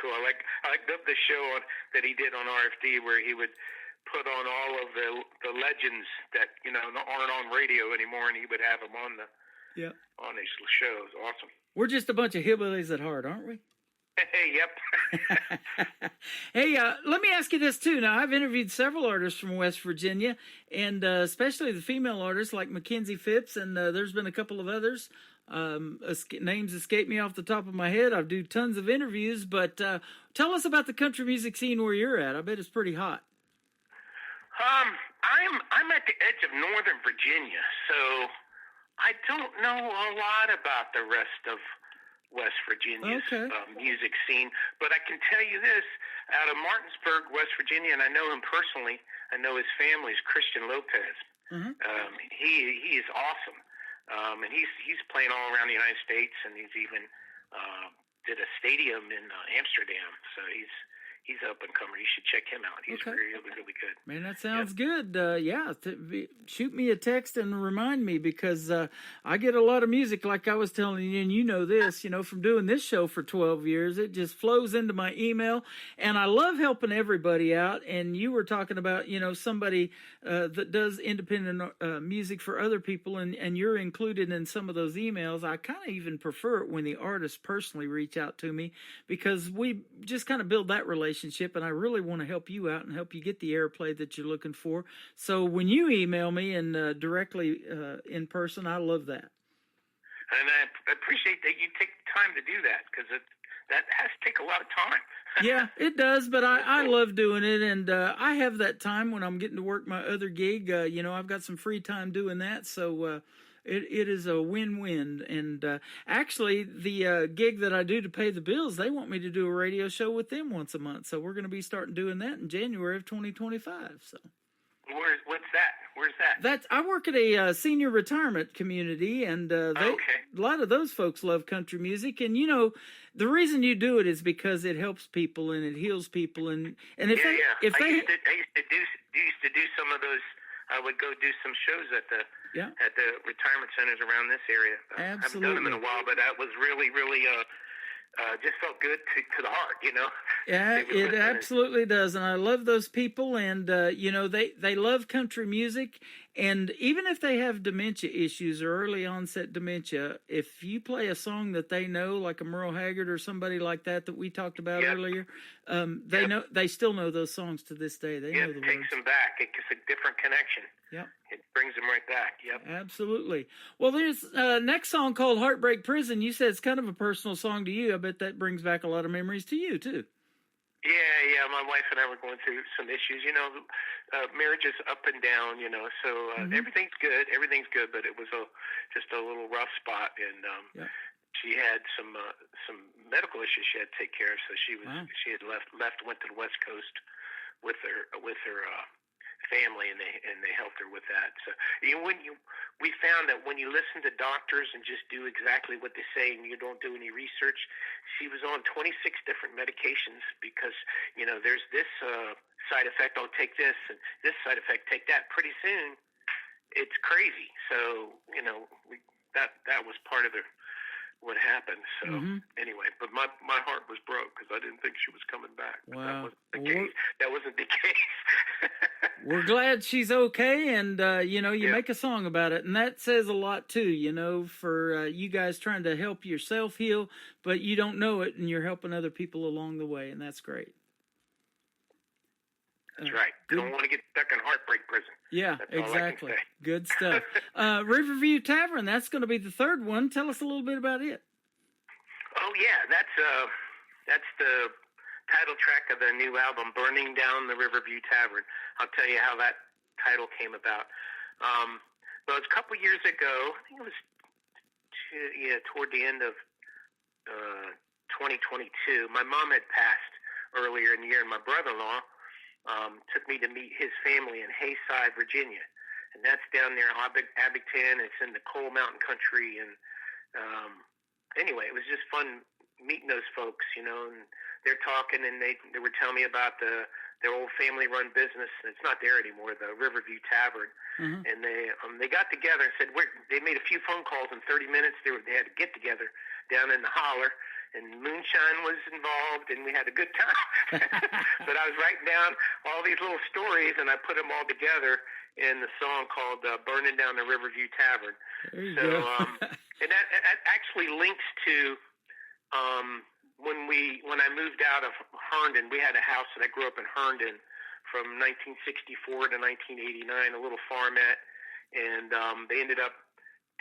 Cool. I like the show that he did on RFD where he would put on all of the legends that aren't on radio anymore, and he would have them on his shows. Awesome. We're just a bunch of hillbillies at heart, aren't we? Yep. Hey, let me ask you this too. Now, I've interviewed several artists from West Virginia, and especially the female artists like Mackenzie Phipps, and there's been a couple of others. Names escape me off the top of my head. I do tons of interviews, but tell us about the country music scene where you're at. I bet it's pretty hot. I'm at the edge of Northern Virginia, so I don't know a lot about the rest of West Virginia's music scene, but I can tell you this: out of Martinsburg, West Virginia, and I know him personally. I know his family is Christian Lopez. Mm-hmm. He is awesome, and he's playing all around the United States, and he's even did a stadium in Amsterdam. So he's up and comer. You should check him out. He's really good. Man, that sounds good. Shoot me a text and remind me, because I get a lot of music, like I was telling you, and you know this, from doing this show for 12 years. It just flows into my email, and I love helping everybody out. And you were talking about, somebody that does independent music for other people, and you're included in some of those emails. I kind of even prefer it when the artists personally reach out to me, because we just kind of build that relationship, and I really want to help you out and help you get the airplay that you're looking for. So when you email me and directly in person, I love that. And I appreciate that you take time to do that, because that has to take a lot of time. Yeah, it does, but I love doing it, and I have that time when I'm getting to work my other gig. I've got some free time doing that, so It is a win-win. And actually, the gig that I do to pay the bills, they want me to do a radio show with them once a month. So we're going to be starting doing that in January of 2025. So. What's that? Where's that? I work at a senior retirement community, and a lot of those folks love country music. And the reason you do it is because it helps people and it heals people. And if I used they to do some of those. I would go do some shows at the retirement centers around this area. Absolutely. I haven't done them in a while, but that was really, really just felt good to the heart, Yeah, it absolutely does, and I love those people, and they love country music, and even if they have dementia issues or early onset dementia, if you play a song that they know, like a Merle Haggard or somebody like that we talked about earlier, they still know those songs to this day. They know the words. It takes them back. It's a different connection. Yep. It brings them right back. Yep. Absolutely. Well, there's next song called Heartbreak Prison. You said it's kind of a personal song to you. I bet that brings back a lot of memories to you, too. Yeah. My wife and I were going through some issues. Marriage is up and down, so everything's good. Everything's good, but it was just a little rough spot. And she had some medical issues she had to take care of, so she had went to the West Coast with her family, and they helped her with that. So we found that when you listen to doctors and just do exactly what they say and you don't do any research, she was on 26 different medications because there's this side effect, I'll take this, and this side effect, take that. Pretty soon it's crazy. So that was part of what happened. So anyway, but my heart was broke because I didn't think she was coming back. Wow. That wasn't the case. We're glad she's okay, and you make a song about it, and that says a lot too. For you guys trying to help yourself heal, but you don't know it, and you're helping other people along the way, and that's great. That's right. Don't want to get stuck in heartbreak prison. Yeah, that's exactly. All I can say. Good stuff. Riverview Tavern, that's going to be the third one. Tell us a little bit about it. Oh yeah, that's the title track of the new album, Burning Down the Riverview Tavern. I'll tell you how that title came about. Well, it was a couple years ago. I think it was toward the end of 2022. My mom had passed earlier in the year, and my brother-in-law took me to meet his family in Hayside, Virginia, and that's down near Abington. It's in the Coal Mountain country, and anyway, it was just fun meeting those folks, and they're talking, and they were telling me about their old family-run business, and it's not there anymore, the Riverview Tavern. And they got together and said they made a few phone calls in 30 minutes. They had to get together down in the holler, and moonshine was involved, and we had a good time. But I was writing down all these little stories, and I put them all together in the song called Burning Down the Riverview Tavern. There you go. And that actually links to when I moved out of Herndon. We had a house that I grew up in Herndon from 1964 to 1989, a little farmette, and they ended up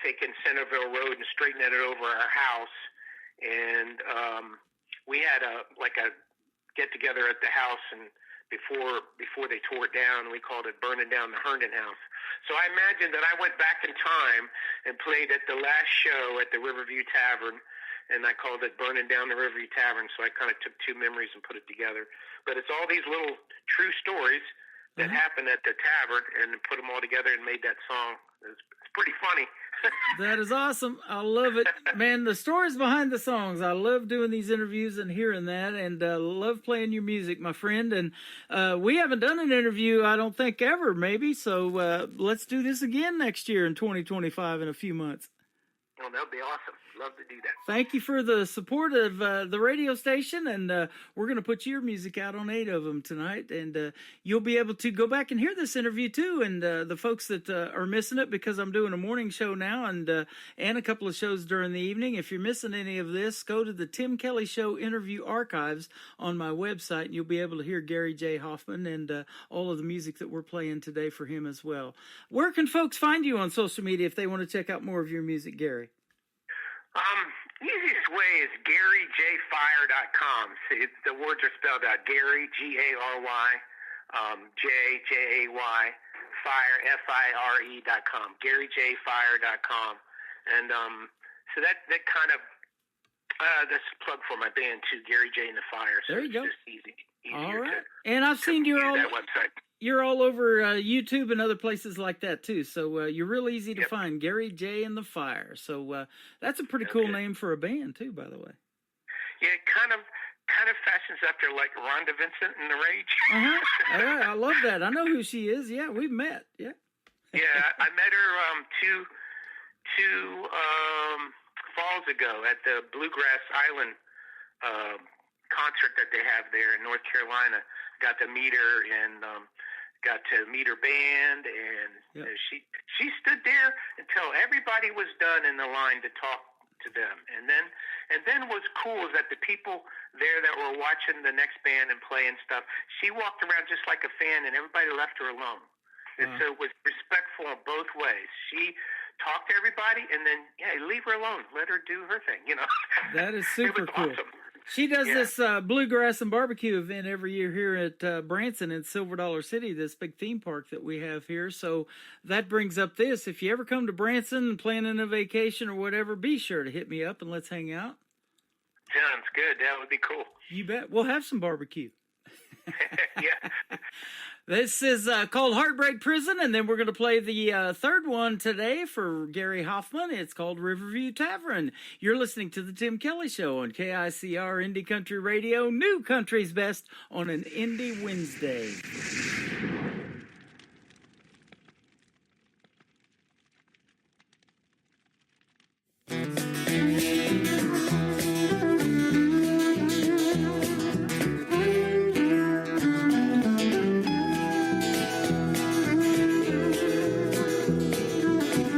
taking Centerville Road and straightening it over our house. And we had a get together at the house, and before they tore it down, we called it Burning Down the Herndon House. So I imagined that I went back in time and played at the last show at the Riverview Tavern, and I called it Burning Down the Riverview Tavern. So I kind of took two memories and put it together. But it's all these little true stories that happened at the tavern, and put them all together and made that song. It's pretty funny. That is awesome. I love it. Man, the stories behind the songs. I love doing these interviews and hearing that, and love playing your music, my friend. And we haven't done an interview, I don't think, ever, maybe. So let's do this again next year in 2025 in a few months. Well, that would be awesome. Love to do that. Thank you for the support of the radio station, and we're going to put your music out on 8 of them tonight, and you'll be able to go back and hear this interview too, and the folks that are missing it, because I'm doing a morning show now and a couple of shows during the evening. If you're missing any of this, go to the Tim Kelly Show interview archives on my website, and you'll be able to hear Gary J. Hoffman and all of the music that we're playing today for him as well. Where can folks find you on social media if they want to check out more of your music, Gary? Easiest way is GaryJFire.com. See, the words are spelled out. Gary, Gary, Jay, Fire, FIRE.com, GaryJFire.com. And so that kind of, that's a plug for my band too, Gary J and the Fire. So There you go. It's just easier All right. to And I've seen use you're all that website. you're all over YouTube and other places like that too. So you're real easy to Yep. find, Gary J and the Fire. So that's a pretty cool Okay. name for a band too, by the way. Yeah, it kind of fashions after like Rhonda Vincent and the Rage. All right, I love that. I know who she is. Yeah, we've met. Yeah. Yeah, I met her two falls ago at the Bluegrass Island concert that they have there in North Carolina. Got to meet her and got to meet her band, and Yep. she stood there until everybody was done in the line to talk to them. And then what's cool is that the people there that were watching the next band and playing stuff, she walked around just like a fan, and everybody left her alone. And so it was respectful in both ways. She talked to everybody, and then leave her alone, let her do her thing. That is It super was cool. awesome. She does Yeah. this bluegrass and barbecue event every year here at Branson in Silver Dollar City, this big theme park that we have here. So that brings up this. If you ever come to Branson planning a vacation or whatever, be sure to hit me up and let's hang out. Sounds good. That would be cool. You bet. We'll have some barbecue. Yeah. This is called Heartbreak Prison, and then we're going to play the third one today for Gary Hoffman. It's called Riverview Tavern. You're listening to The Tim Kelly Show on KICR Indie Country Radio, New Country's Best on an Indie Wednesday.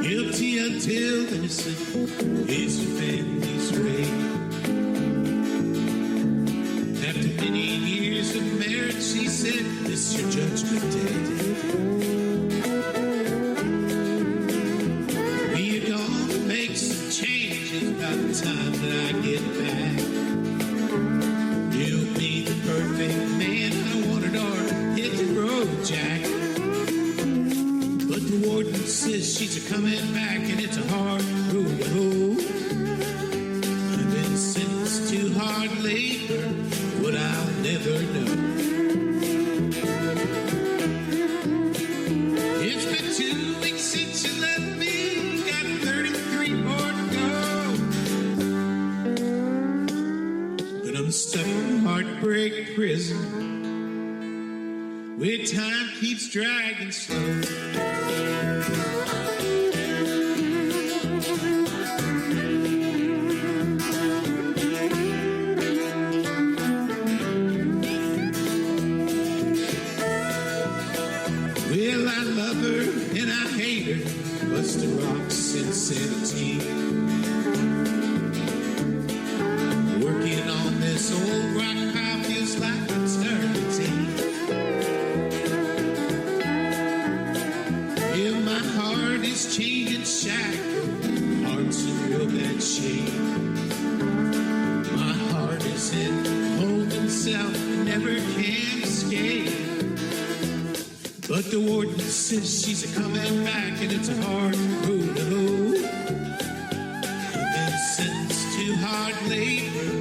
Guilty until innocent is your family's raid. After many years of marriage, she said, "This your judgment day." We are gonna make some changes by the time that I get back. You'll be the perfect man I wanted, or hit the road, Jack. But the warden says she's a coming back, and it's a hard road to hoe. I've been sentenced to hard labor, what I'll never know. It's been 2 weeks since you left me, got 33 more to go. But I'm stuck in heartbreak prison, where time keeps dragging slow. Well, I love her and I hate her, bust the rocks and 17. Working on this old rock pile feels like eternity. Yeah, my heart is chained and shackled, heart's in real bad shape. My heart is in holding self, never can escape. But the warden says she's a coming back, and it's a hard road to hoe. I've been sentenced to hard labor,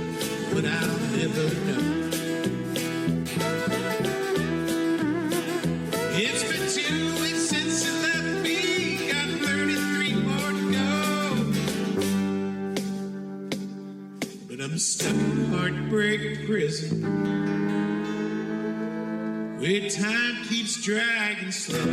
but I'll never know. It's been 2 weeks since you left me, got 33 more to go. But I'm stuck in heartbreak prison, where time keeps dragging slow.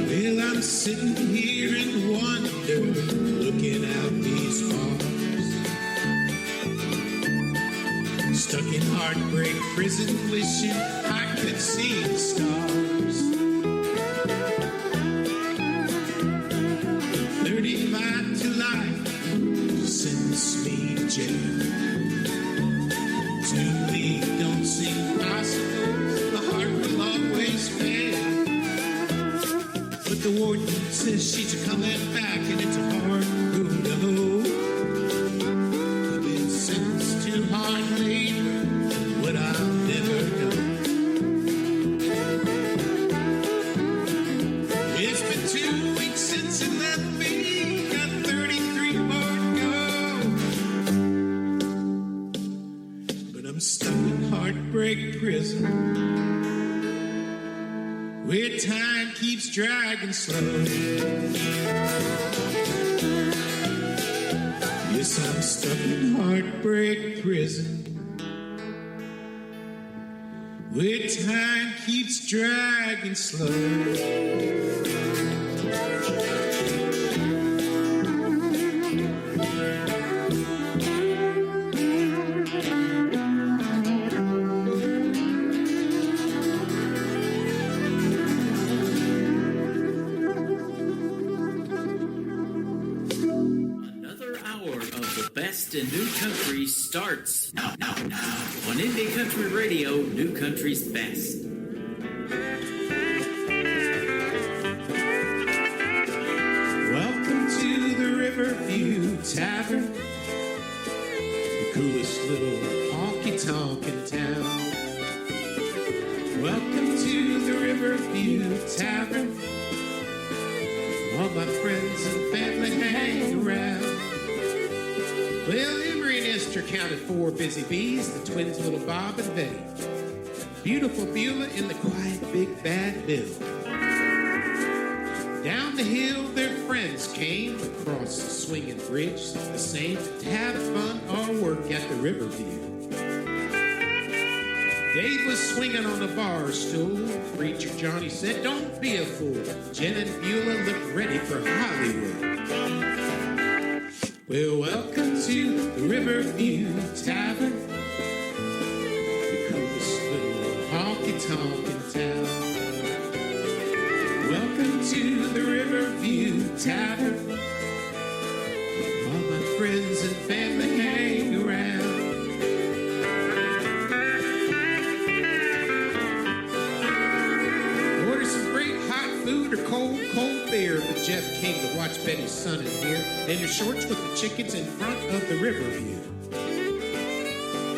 Well, I'm sitting here in wonder, looking out these bars. Stuck in heartbreak prison, wishing I could see the stars. 35 to life, sentence me to jail. To leave don't seem possible, the heart will always fail. But the warden got 33 more to go. But I'm stuck in heartbreak prison, where time keeps dragging slow. Yes, I'm stuck in heartbreak prison, where time keeps dragging slow. Another hour of the best in new country starts now on Indie Country Radio, New Country's Best. Welcome to the Riverview Tavern, the coolest little honky-tonk in town. Welcome to the Riverview Tavern, all my friends and family hang around. Well, Emery and Esther counted 4 busy bees, the twins little Bob and Betty, beautiful Beulah, and the quiet big bad Bill. Down the hill their friends came across the swinging bridge, the same to have fun or work at the Riverview. Dave was swinging on the bar stool. Preacher Johnny said, "Don't be a fool." Jen and Beulah looked ready for Hollywood. Well, welcome to the Riverview Tavern, the coolest little honky-tonk in town. Welcome to the Riverview Tavern, all my friends and family hang around. Order some great hot food or cold beer, but Jeff came to watch Betty's son in here in her shorts with the chickens in front of the Riverview.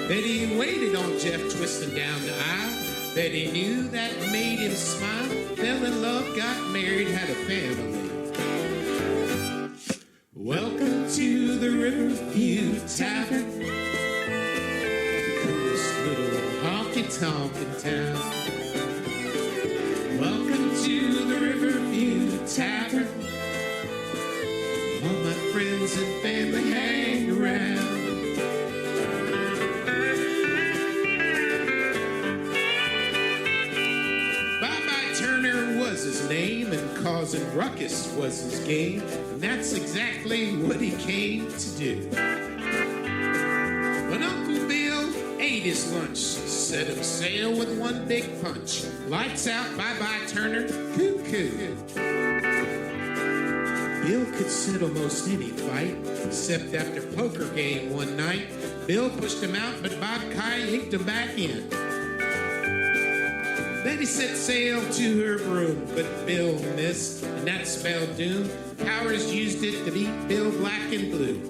Betty waited on Jeff twisting down the aisle. Betty knew that made him smile. Fell in love, got married, had a family. Welcome to the Riverview Tavern, the coolest little honky-tonk in town. Welcome to the Riverview Tavern, all my friends and family hang around. Bye-Bye Turner was his name, and causing ruckus was his game, and that's exactly what he came to do. When Uncle Bill ate his lunch, set him sail with one big punch. Lights out, bye-bye Turner, cuckoo. Bill could settle most any fight, except after poker game one night. Bill pushed him out, but Bob kayaked him back in. Then he set sail to her broom, but Bill missed, and that spelled doom. Powers used it to beat Bill black and blue.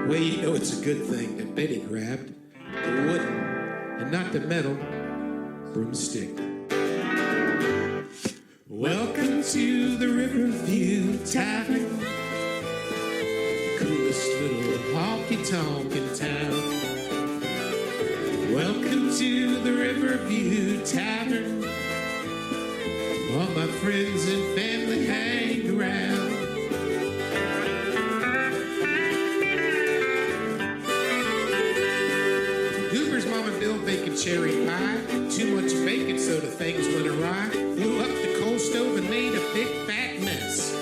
Well, you know it's a good thing that Betty grabbed the wooden and not the metal broomstick. Welcome to the Riverview Tavern, the coolest little honky-tonk in town. Welcome to the Riverview Tavern, all my friends and family hang around. Goober's mom and Bill baking cherry pie. Too much bacon so the things went awry. Blew up the coal stove and made a big fat mess.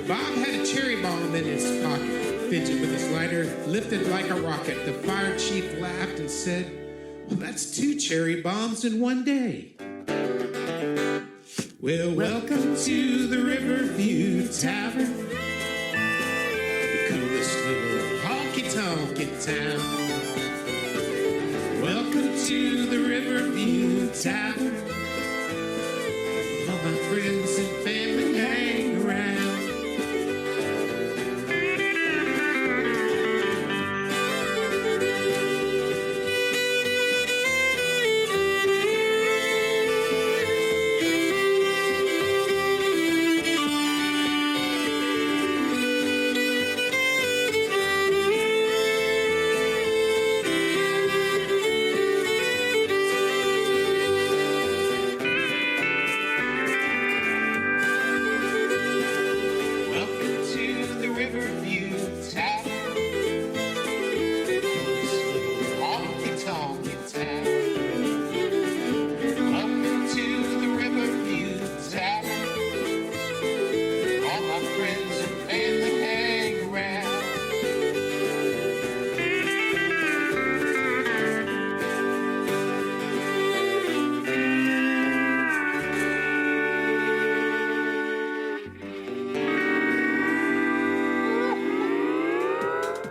Bob had a cherry bomb in his pocket. Fidget with his lighter, lifted like a rocket. The fire chief laughed and said, "Well, that's 2 cherry bombs in one day." Well, welcome to the Riverview Tavern, the coolest little honky-tonk in town. Welcome to the Riverview Tavern, all my friends and family hang around.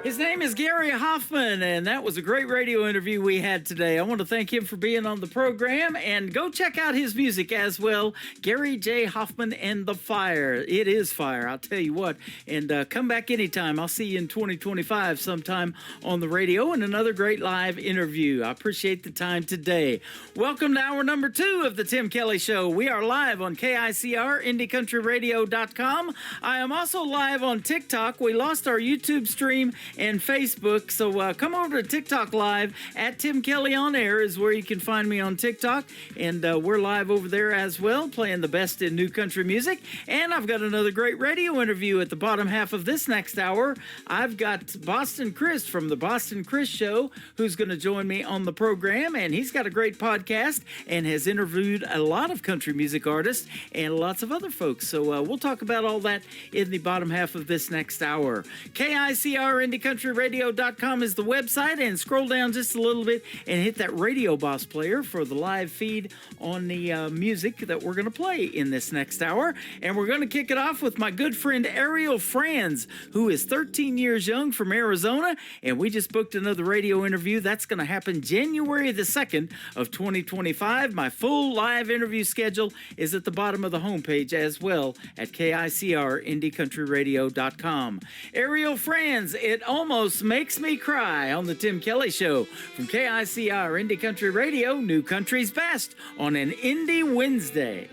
His name is Gary Hoffman, and that was a great radio interview we had today. I want to thank him for being on the program, and go check out his music as well. Gary J. Hoffman and the Fire. It is fire, I'll tell you what. And come back anytime. I'll see you in 2025 sometime on the radio and another great live interview. I appreciate the time today. Welcome to hour number 2 of the Tim Kelly Show. We are live on KICR, IndieCountryRadio.com. I am also live on TikTok. We lost our YouTube stream and Facebook, so come over to TikTok Live at Tim Kelly On Air is where you can find me on TikTok, and we're live over there as well, playing the best in new country music. And I've got another great radio interview at the bottom half of this next hour. I've got Boston Chris from the Boston Chris Show, who's going to join me on the program, and he's got a great podcast and has interviewed a lot of country music artists and lots of other folks. So we'll talk about all that in the bottom half of this next hour. KICR IndieCountryRadio.com is the website, and scroll down just a little bit and hit that Radio Boss player for the live feed on the music that we're going to play in this next hour. And we're going to kick it off with my good friend Ariel Franz, who is 13 years young from Arizona, and we just booked another radio interview. That's going to happen January the 2nd of 2025. My full live interview schedule is at the bottom of the homepage as well at KICR IndieCountryRadio.com. Ariel Franz, It Almost Makes Me Cry on the Tim Kelly Show from KICR Indie Country Radio, New Country's Best on an Indie Wednesday.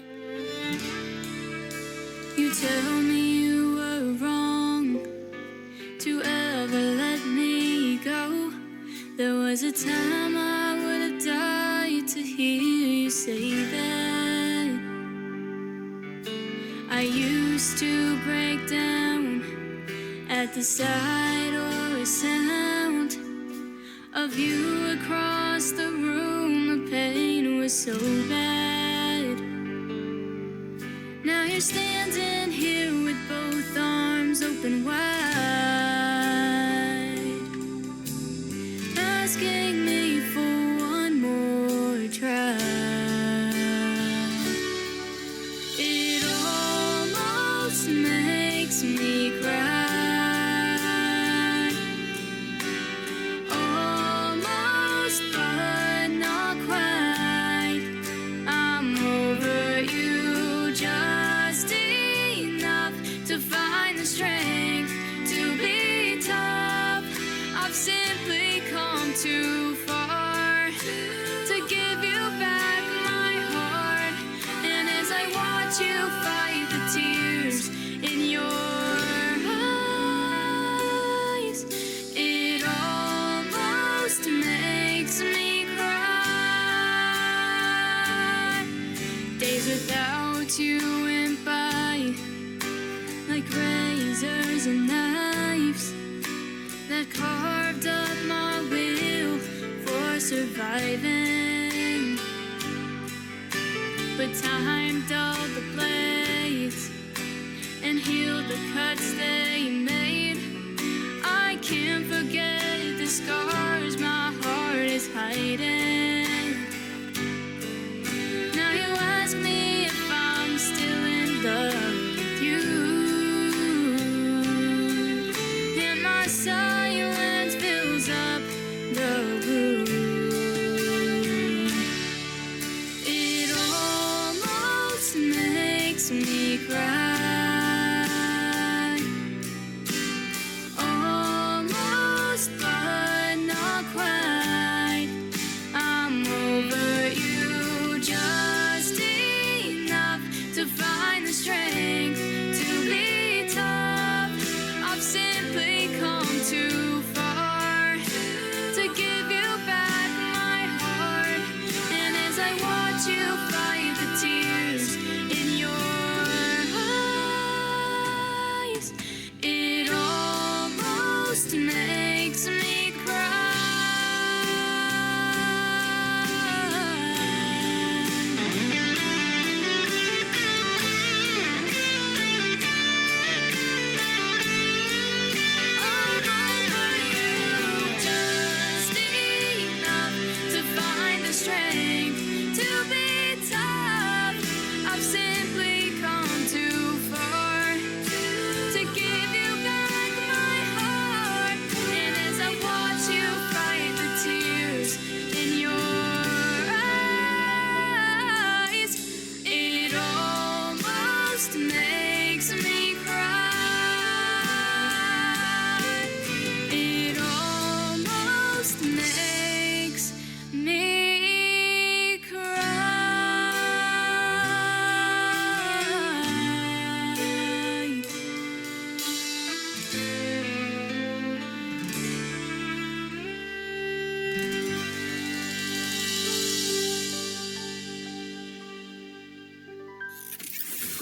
You tell me you were wrong to ever let me go. There was a time I would have died to hear you say that. I used to break down at the sight or sound of you across the room. The pain was so bad. Now you're standing here with both arms open wide, asking me for one more try. It almost makes me cry, almost but not quite. I'm over you just enough to find the strength to be tough. I've simply come too far to give you back my heart. And as I watch you fight the tears in your eyes, it almost makes me cry. Days without you went by like razors and knives that carved up my will for surviving. But time dulled the blades and healed the cuts they made. I can't forget the scars my heart is hiding. Now you ask me if I'm still in love with you, and my silence fills up the room. It almost makes me cry.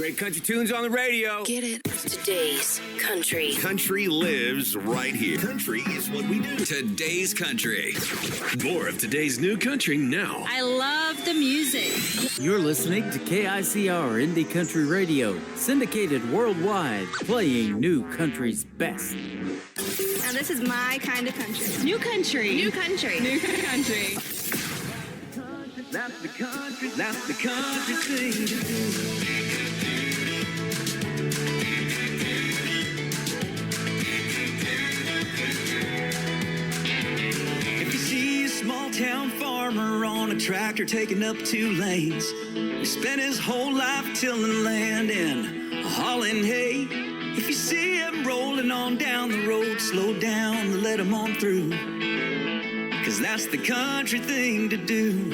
Great country tunes on the radio. Get it? Today's country. Country lives right here. Country is what we do. Today's country. More of today's new country now. I love the music. You're listening to KICR Indie Country Radio, syndicated worldwide, playing new country's best. Now this is my kind of country. New country. New country. New country. That's the country thing to do. If you see a small town farmer on a tractor taking up 2 lanes, he spent his whole life tilling land and hauling hay. If you see him rolling on down the road, slow down and let him on through, 'cause that's the country thing to do.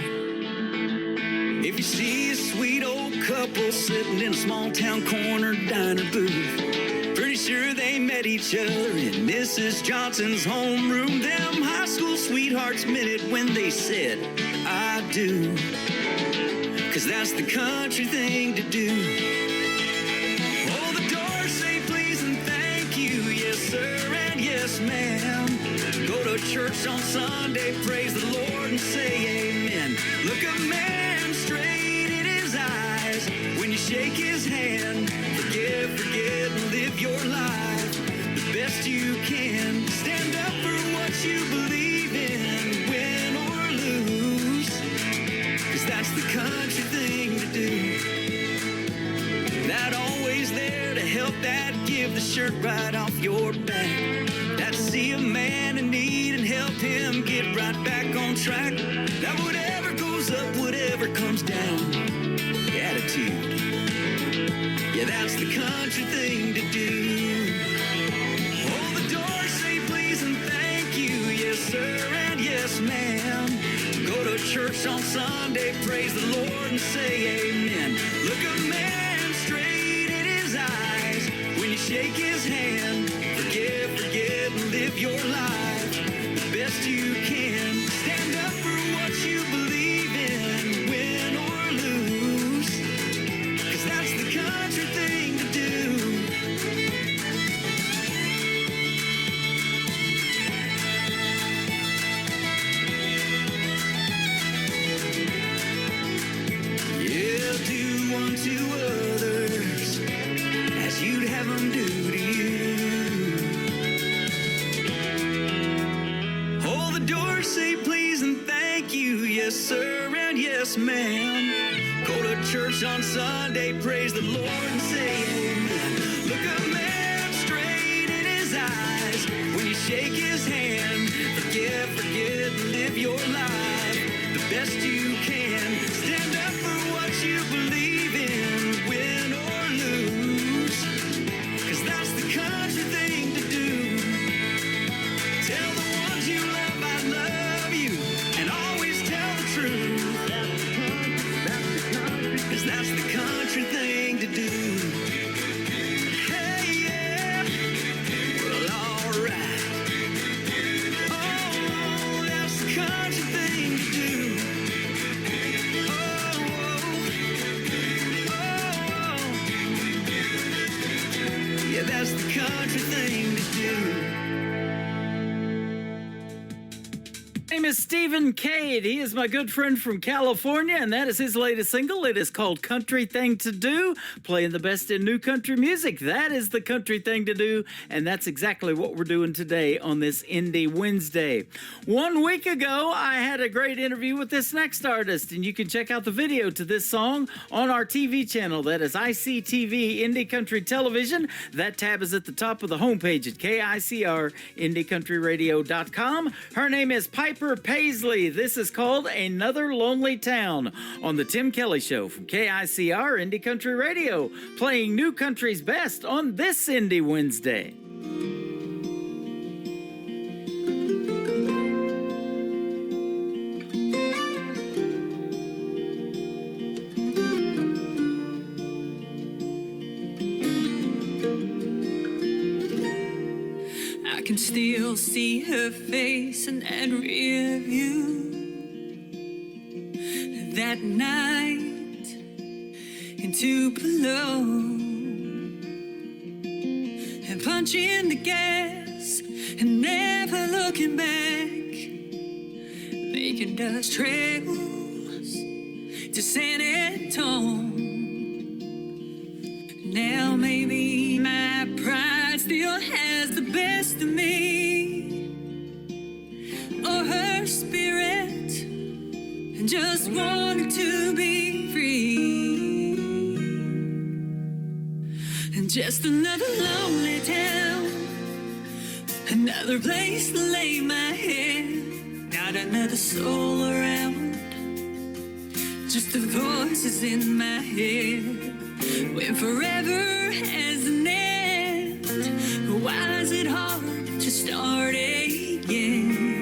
If you see a sweet old couple sitting in a small town corner diner booth, pretty sure they met each other in Mrs. Johnson's homeroom. Them high school sweethearts meant it when they said, I do, 'cause that's the country thing to do. Oh, the doors say please and thank you, yes sir and yes ma'am. Go to church on Sunday, praise the Lord and say amen. Look a man straight in his eyes when you shake his hand. Forgive, forget, and live your life the best you can. Stand up for what you believe in, win or lose, 'cause that's the country thing to do. That always there to help, that give the shirt right off your back. That see a man in need and help him get right back on track. That whatever goes up, whatever comes down, attitude. Yeah, that's the country thing to do. Oh, the doors say please and thank you, yes sir and yes ma'am. Go to church on Sunday, praise the Lord and say amen. Look a man straight in his eyes when you shake his hand. Forgive, forget, and live your life the best you can. Stand up for what you believe in, win or lose, 'cause that's the country thing to do. Yeah, do unto others as you'd have them do to you. Oh, the doors say please and thank you, yes sir and yes ma'am. Go to church on Sunday, praise the Lord and say amen. Look a man straight in his eyes when you shake his hand. Forgive, forget, and live your life the best you can. Stand up for what you believe in, win or lose, 'cause that's the country thing to do. Tell the ones you love I love you, and always tell the truth. Cause that's the country thing to do. Hey, yeah. Well, alright. Oh, that's the country thing to do. Oh. Yeah, that's the country thing to do. Name is Stephen Cade. He is my good friend from California, and that is his latest single. It is called Country Thing to Do, playing the best in new country music. That is the country thing to do, and that's exactly what we're doing today on this Indie Wednesday. 1 week ago, I had a great interview with this next artist, and you can check out the video to this song on our TV channel. That is ICTV Indie Country Television. That tab is at the top of the homepage at KICR-IndieCountryRadio.com. Her name is Piper Paisley. This is called Another Lonely Town on the Tim Kelly Show from KICR Indie Country Radio, playing new country's best on this Indie Wednesday. I can still see her face in that rear view. That night in Tupelo and punching the gas and never looking back, making dust trails to San Antonio. Now maybe my pride still has the best of me, or her spirit and just wanted to be free. And just another lonely town, another place to lay my head, not another soul around, just the voices in my head. When forever has an end, why is it hard to start again?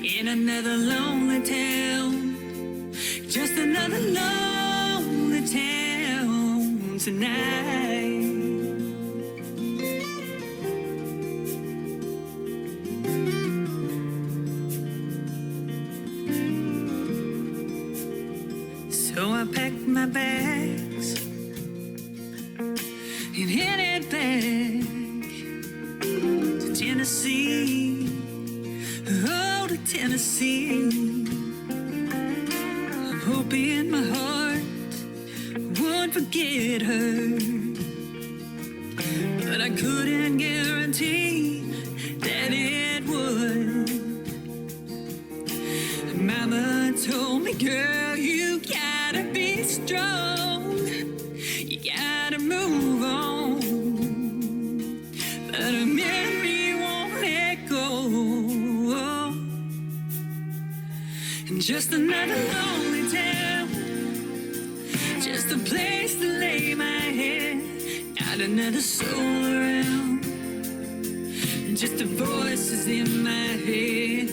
In another lonely town, just another lonely town tonight. So I packed my bags and headed back to Tennessee. Oh, to Tennessee. I'm hoping my heart won't forget her, but I couldn't guarantee that it would. Mama told me, girl, you gotta be strong, you gotta move on, but a memory won't let go. And just another lonely town, just a place to lay my head, not another soul around, just the voices in my head.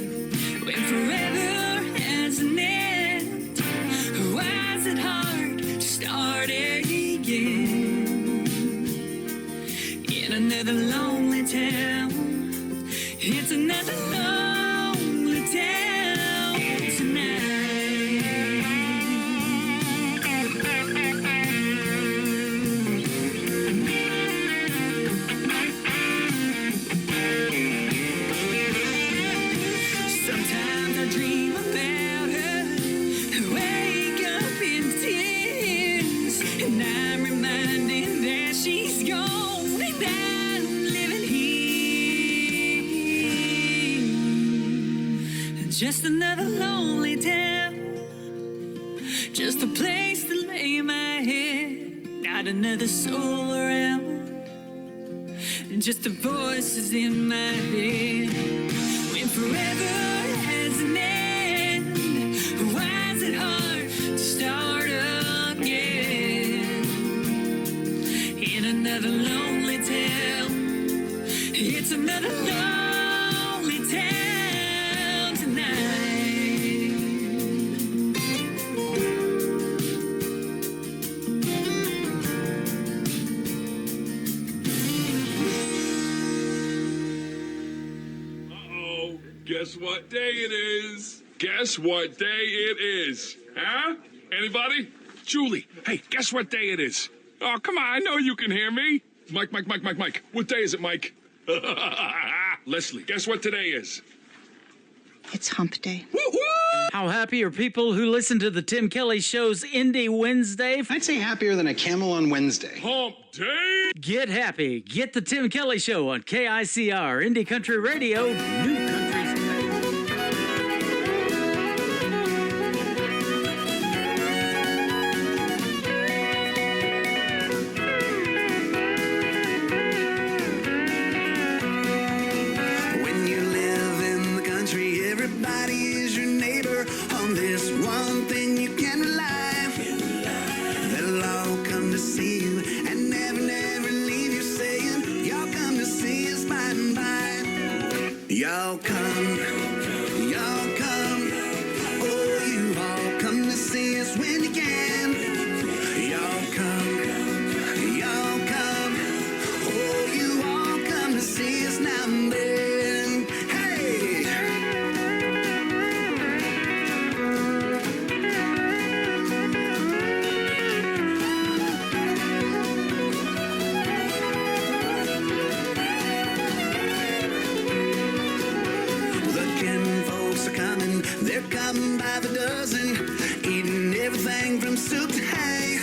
When forever has an end, why is it hard to start again? In another lonely town, it's another lonely town tonight. Sometimes I dream about her, wake up in tears, and I'm reminded that she's gone and I'm living here. Just another lonely town, just a place to lay my head, not another soul around, just the voices in my head. When forever has an end, why is it hard to start again? In another lonely town, it's another lonely town tonight. Uh-oh. Guess what day it is? Guess what day it is? Huh? Anybody? Julie, hey, guess what day it is? Oh, come on, I know you can hear me. Mike. What day is it, Mike? Leslie, guess what today is? It's hump day. Woo-hoo! How happy are people who listen to the Tim Kelly Show's Indie Wednesday? I'd say happier than a camel on Wednesday. Hump day! Get happy. Get the Tim Kelly Show on KICR, Indie Country Radio, New Country Station. When you live in the country, everybody is your neighbor. On this one thing you can rely. They'll all come to see you and never leave you, saying, y'all come to see us by and by. Y'all come. Oh, you all come to see us when you can. Y'all come. Oh, you all come to see us now and then. Hey! out by the dozen, eating everything from soup to hay.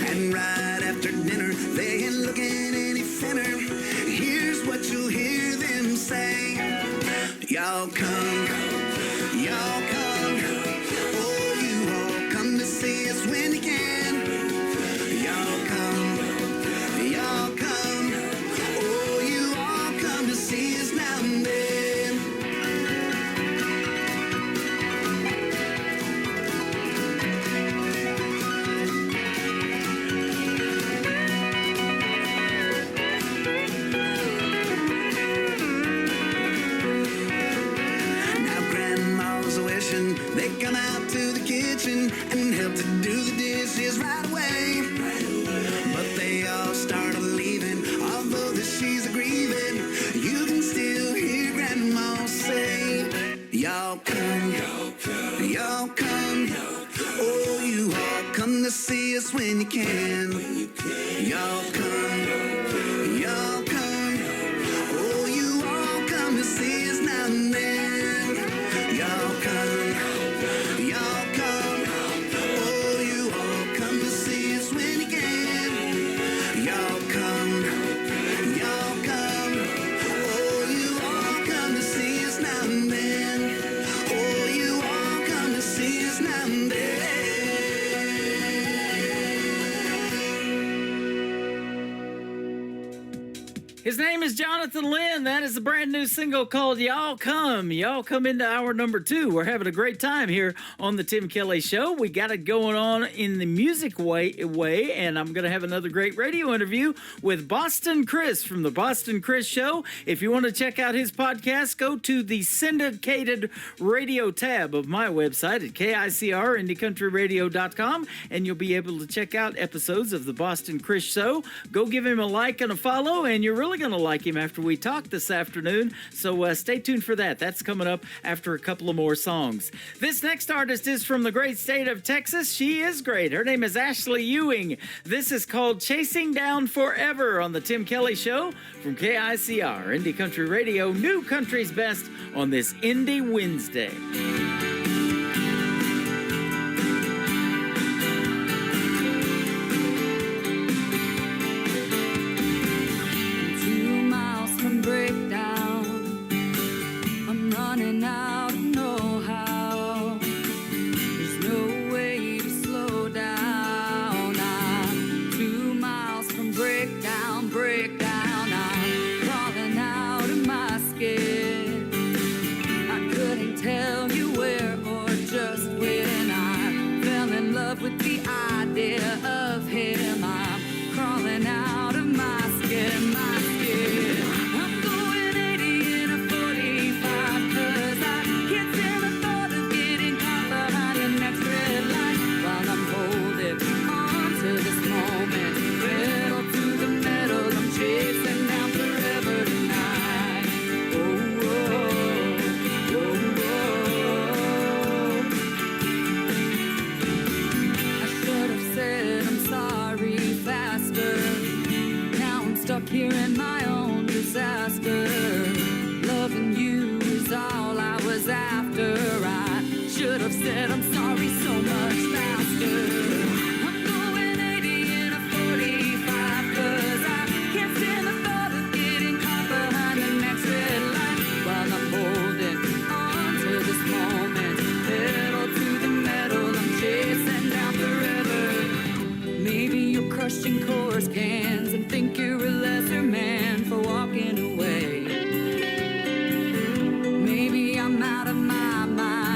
And right after dinner, they ain't looking any thinner. Here's what you'll hear them say. Y'all come, y'all come. Oh, you all come to see us when you can. Y'all come, y'all come. Oh, you all come to see us now and then. They come out to the kitchen and help to do the dishes right away. But they all started leaving, although that she's grieving. You can still hear Grandma say, y'all come, y'all come. Oh, you all come to see us when you can. Y'all come, y'all come. Oh, you all come to see us now and then. Y'all come, y'all come. Oh, you all come to see us when you can. Y'all come, y'all come. Oh, you all come to see us now and then. Oh, you all come to see us now and then. His name is Jonathan Lynn. That is a brand new single called Y'all Come. Y'all come into hour number 2. We're having a great time here on the Tim Kelly Show. We got it going on in the music way, and I'm going to have another great radio interview with Boston Chris from the Boston Chris Show. If you want to check out his podcast, go to the syndicated radio tab of my website at KICR, IndieCountryRadio.com, and you'll be able to check out episodes of the Boston Chris Show. Go give him a like and a follow, and you're really going to like him after we talk this afternoon, so stay tuned for that. That's coming up after a couple of more songs. This next artist is from the great state of Texas. She is great. Her name is Ashley Ewing. This is called Chasing Down Forever on the Tim Kelly Show from KICR, Indie Country Radio, New Country's Best on this Indie Wednesday. Breakdown, I'm running out of know-how. There's no way to slow down. I'm 2 miles from breakdown. I'm crawling out of my skin. I couldn't tell you where or just when. I fell in love with the idea of him. I'm crawling out of my skin, chasing down forever tonight. Oh, oh, oh, oh. I should have said I'm sorry faster. Now I'm stuck here in my own disaster. Loving you is all I was after. I should have said I'm sorry so much faster. Crushing course cans and think you're a lesser man for walking away. Maybe I'm out of my mind.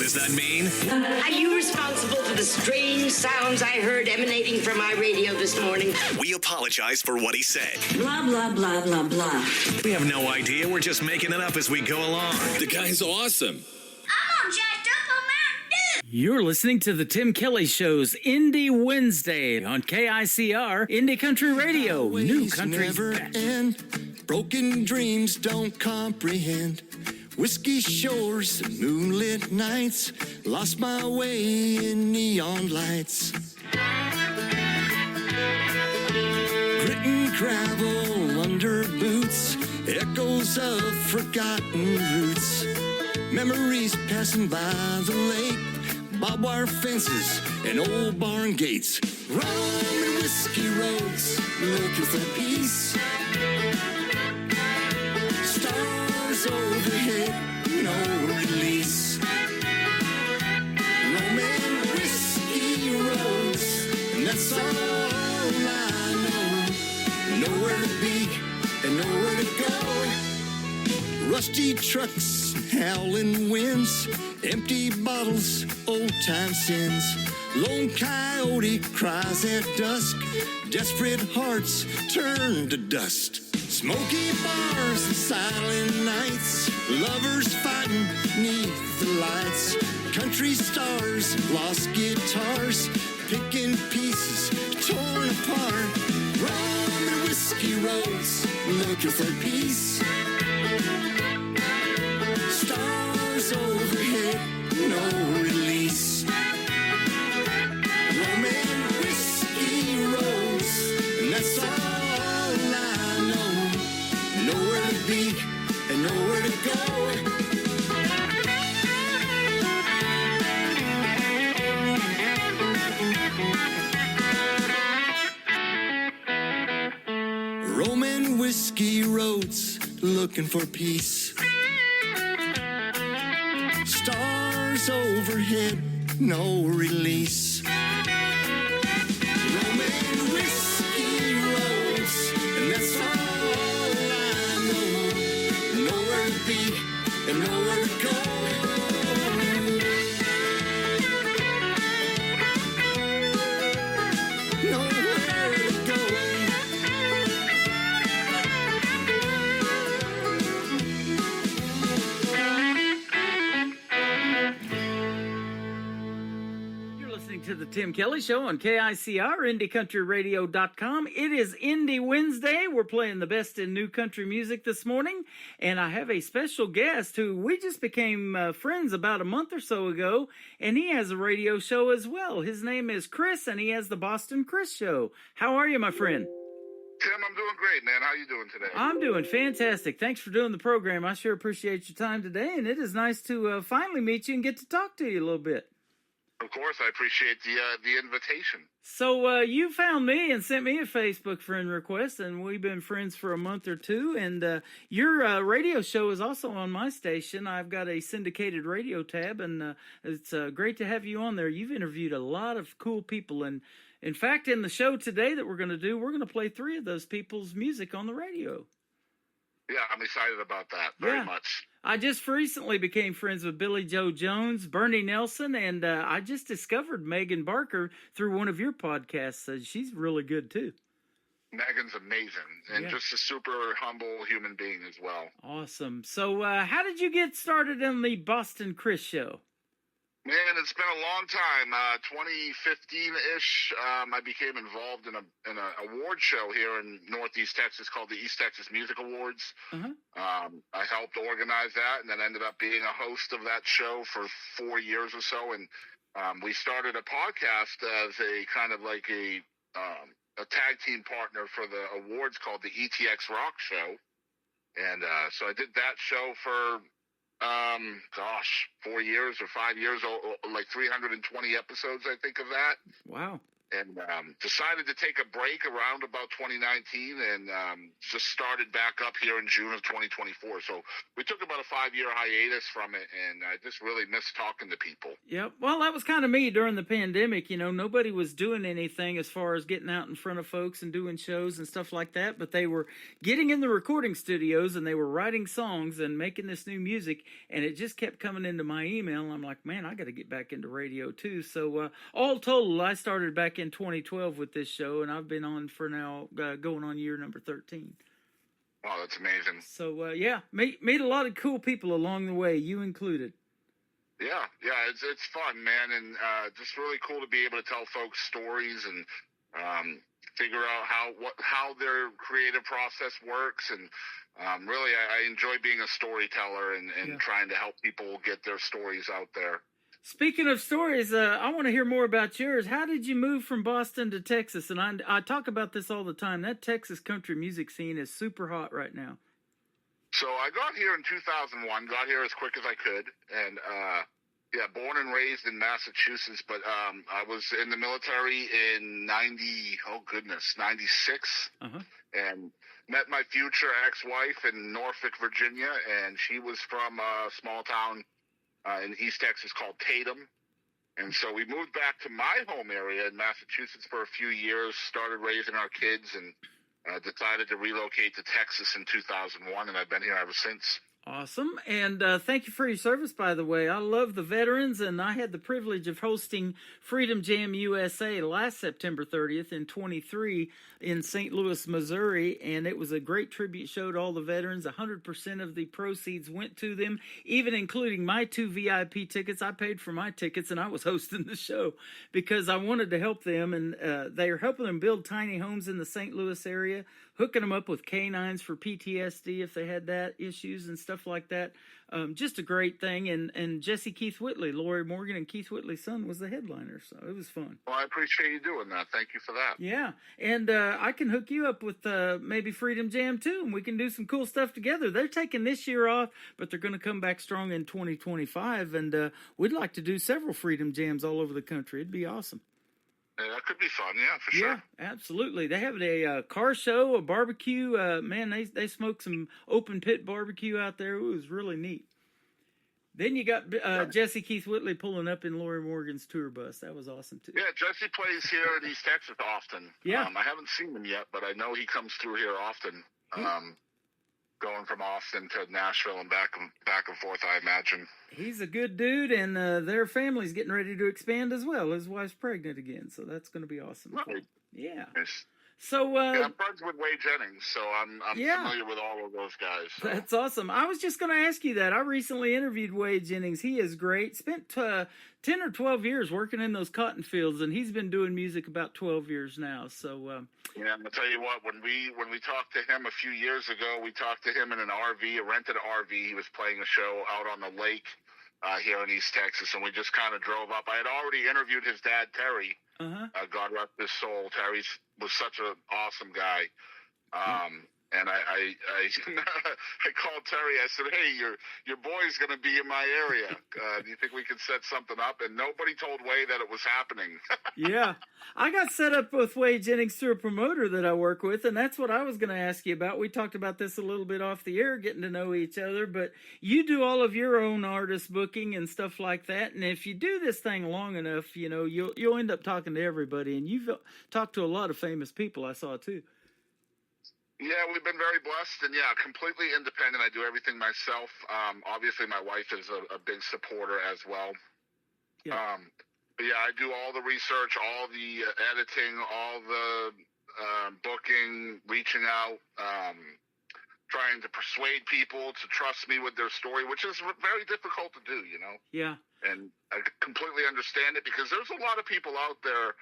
does that mean? Are you responsible for the strange sounds I heard emanating from my radio this morning? We apologize for what he said. Blah, blah, blah, blah, blah. We have no idea. We're just making it up as we go along. The guy's awesome. I'm all jacked up on Mountain Dew. You're listening to the Tim Kelly Show's Indie Wednesday on KICR Indie Country Radio. New country's never best. end. Broken dreams don't comprehend. Whiskey shores and moonlit nights. Lost my way in neon lights. Grit and gravel under boots. Echoes of forgotten roots. Memories passing by the lake. Barbed wire fences and old barn gates. Rum and whiskey roads, looking for peace. Stars overhead, no release. Rum and whiskey roads, and that's all I know. Nowhere to be and nowhere to go. Rusty trucks, howling winds, empty bottles, old time sins. Lone coyote cries at dusk. Desperate hearts turn to dust. Smoky bars and silent nights. Lovers fighting neath the lights. Country stars, lost guitars. Picking pieces torn apart. Rum and whiskey roads, looking for peace. Stars overhead, no release. Rum and whiskey roads, and that's all I know. Nowhere to be and nowhere to go. Rum and whiskey roads, looking for peace. Stars overhead, no release. Rum and whiskey roads, and that's all I know. Nowhere to be and nowhere to go. Nowhere to go. To the Tim Kelly Show on KICR, IndieCountryRadio.com. It is Indie Wednesday. We're playing the best in new country music this morning, and I have a special guest who we just became friends about a month or so ago, and he has a radio show as well. His name is Chris, and he has the Boston Chris Show. How are you, my friend? Tim, I'm doing great, man. How you doing today? I'm doing fantastic. Thanks for doing the program. I sure appreciate your time today, and it is nice to finally meet you and get to talk to you a little bit. Of course, I appreciate the invitation. So you found me and sent me a Facebook friend request, and we've been friends for a month or two. And your radio show is also on my station. I've got a syndicated radio tab, and it's great to have you on there. You've interviewed a lot of cool people, and in fact, in the show today that we're going to do, we're going to play 3 of those people's music on the radio. Yeah, I'm excited about that very much. I just recently became friends with Billy Joe Jones, Bernie Nelson, and I just discovered Megan Barker through one of your podcasts. She's really good, too. Megan's amazing, and just a super humble human being as well. Awesome. So how did you get started on the Boston Chris Show? Man, it's been a long time. 2015-ish, I became involved in an award show here in Northeast Texas called the East Texas Music Awards. I helped organize that, and then ended up being a host of that show for 4 years or so. And we started a podcast as a kind of like a tag team partner for the awards called the ETX Rock Show. And so I did that show for 4 years or 5 years, like 320 episodes, I think, of that. Wow. and decided to take a break around about 2019 and just started back up here in June of 2024. So we took about a 5-year hiatus from it, and I just really miss talking to people. Yep. Well, that was kind of me during the pandemic. You know, nobody was doing anything as far as getting out in front of folks and doing shows and stuff like that, but they were getting in the recording studios and they were writing songs and making this new music, and it just kept coming into my email. And I'm like, man, I got to get back into radio too. So all total, I started back in 2012 with this show, and I've been on for now going on year number 13. Oh, that's amazing. So yeah, meet a lot of cool people along the way, you included. Yeah, it's fun, man, and just really cool to be able to tell folks stories and figure out how their creative process works, and really I enjoy being a storyteller and trying to help people get their stories out there. Speaking of stories, I want to hear more about yours. How did you move from Boston to Texas? And I talk about this all the time. That Texas country music scene is super hot right now. So I got here in 2001, got here as quick as I could, and born and raised in Massachusetts, but I was in the military in 96, and met my future ex-wife in Norfolk, Virginia, and she was from a small town in East Texas called Tatum. And so we moved back to my home area in Massachusetts for a few years, started raising our kids, and decided to relocate to Texas in 2001, and I've been here ever since. Awesome. And thank you for your service, by the way. I love the veterans, and I had the privilege of hosting Freedom Jam USA last September 30th in 23 in St. Louis, Missouri, and it was a great tribute show to all the veterans. 100% of the proceeds went to them, even including my 2 VIP tickets. I paid for my tickets, and I was hosting the show because I wanted to help them, and they are helping them build tiny homes in the St. Louis area, hooking them up with canines for PTSD if they had that issues and stuff like that. Just a great thing. And Jesse Keith Whitley, Lori Morgan and Keith Whitley's son, was the headliner, so it was fun. Well, I appreciate you doing that. Thank you for that. Yeah, and I can hook you up with maybe Freedom Jam too, and we can do some cool stuff together. They're taking this year off, but they're going to come back strong in 2025, and we'd like to do several Freedom Jams all over the country. It'd be awesome. Yeah, that could be fun, yeah, for sure. Yeah, absolutely. They have a car show, a barbecue. Man, they smoked some open pit barbecue out there. It was really neat. Then you got Jesse Keith Whitley pulling up in Lori Morgan's tour bus. That was awesome, too. Yeah, Jesse plays here in East Texas often. Yeah. I haven't seen him yet, but I know he comes through here often. Going from Austin to Nashville and back and forth, I imagine. He's a good dude, and their family's getting ready to expand as well. His wife's pregnant again, so that's going to be awesome. Right. Yeah. Yes. So I'm friends with Wade Jennings, so I'm familiar with all of those guys. So. That's awesome. I was just going to ask you that. I recently interviewed Wade Jennings. He is great. Spent 10 or 12 years working in those cotton fields, and he's been doing music about 12 years now. So yeah, I'm gonna tell you what. When we talked to him a few years ago, we talked to him in an RV, a rented RV. He was playing a show out on the lake here in East Texas, and we just kind of drove up. I had already interviewed his dad, Terry. God rest his soul. Terry was such an awesome guy. And I I called Terry. I said, "Hey, your boy's going to be in my area. Do you think we can set something up?" And nobody told Wade that it was happening. Yeah, I got set up with Wade Jennings through a promoter that I work with, and that's what I was going to ask you about. We talked about this a little bit off the air, getting to know each other, but you do all of your own artist booking and stuff like that. And if you do this thing long enough, you know, you'll end up talking to everybody, and you've talked to a lot of famous people. I saw too. Yeah, we've been very blessed, and yeah, completely independent. I do everything myself. Obviously, my wife is a big supporter as well. Yeah. But yeah, I do all the research, all the editing, all the booking, reaching out, trying to persuade people to trust me with their story, which is very difficult to do, you know? Yeah. And I completely understand it because there's a lot of people out there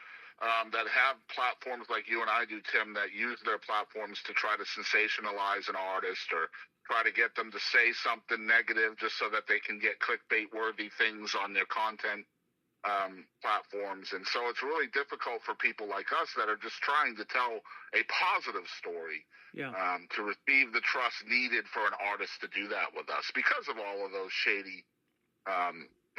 that have platforms like you and I do, Tim, that use their platforms to try to sensationalize an artist or try to get them to say something negative just so that they can get clickbait-worthy things on their content platforms. And so it's really difficult for people like us that are just trying to tell a positive story to receive the trust needed for an artist to do that with us because of all of those shady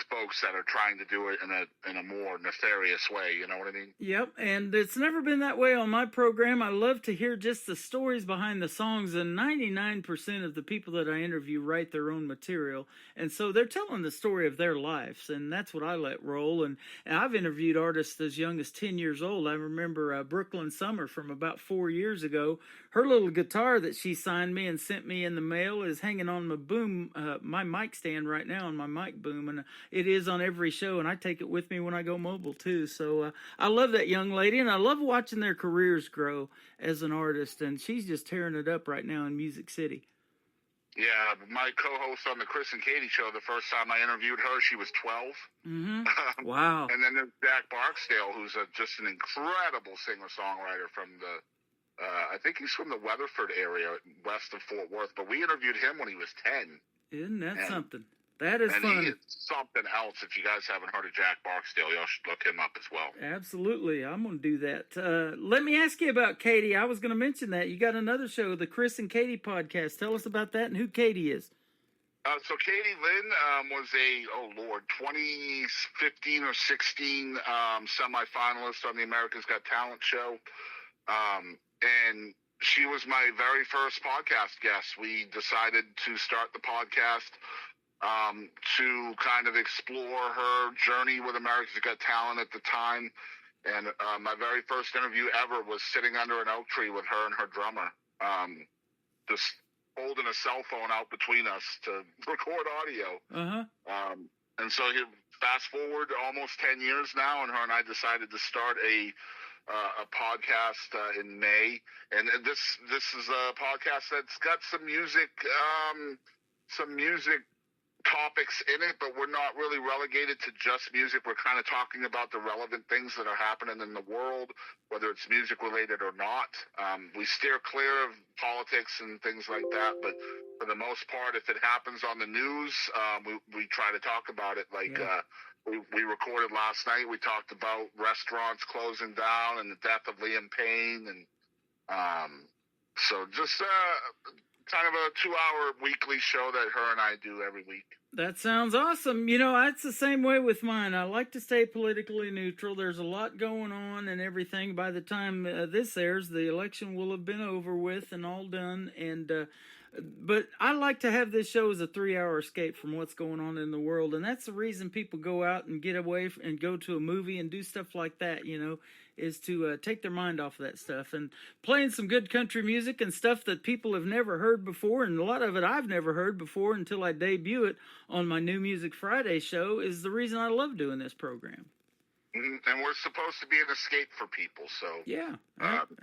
folks that are trying to do it in a more nefarious way. You know what I mean? Yep, and it's never been that way on my program. I love to hear just the stories behind the songs, and 99% of the people that I interview write their own material, and so they're telling the story of their lives, and that's what I let roll. And I've interviewed artists as young as 10 years old. I remember Brooklyn Summer from about 4 years ago. Her little guitar that she signed me and sent me in the mail is hanging on my boom, my mic stand right now on my mic boom, and it is on every show, and I take it with me when I go mobile too. So I love that young lady, and I love watching their careers grow as an artist, and she's just tearing it up right now in Music City. Yeah, my co-host on the Chris and Katie show, the first time I interviewed her, she was 12. Mm-hmm. Wow. And then there's Jack Barksdale, who's just an incredible singer-songwriter from the, I think he's from the Weatherford area, west of Fort Worth. But we interviewed him when he was 10. Isn't that something? That is and fun. He is something else. If you guys haven't heard of Jack Barksdale, y'all should look him up as well. Absolutely. I'm going to do that. Let me ask you about Katie. I was going to mention that. You got another show, the Chris and Katie podcast. Tell us about that and who Katie is. So Katie Lynn was a, 2015 or 16 semifinalist on the America's Got Talent show. And she was my very first podcast guest. We decided to start the podcast to kind of explore her journey with America's Got Talent at the time. And my very first interview ever was sitting under an oak tree with her and her drummer, just holding a cell phone out between us to record audio. Uh-huh. And so fast forward almost 10 years now, and her and I decided to start a podcast in May. And this is a podcast that's got some music topics in it, but we're not really relegated to just music. We're kind of talking about the relevant things that are happening in the world, whether it's music related or not. We steer clear of politics and things like that, but for the most part, if it happens on the news, we try to talk about it. Like we recorded last night, we talked about restaurants closing down and the death of Liam Payne, and so just kind of a 2-hour weekly show that her and I do every week. That sounds awesome. You know, it's the same way with mine. I like to stay politically neutral. There's a lot going on and everything. By the time this airs, the election will have been over with and all done. And but I like to have this show as a 3-hour escape from what's going on in the world. And that's the reason people go out and get away and go to a movie and do stuff like that, you know, is to take their mind off of that stuff. And playing some good country music and stuff that people have never heard before, and a lot of it I've never heard before until I debut it on my New Music Friday show, is the reason I love doing this program. And we're supposed to be an escape for people, so yeah,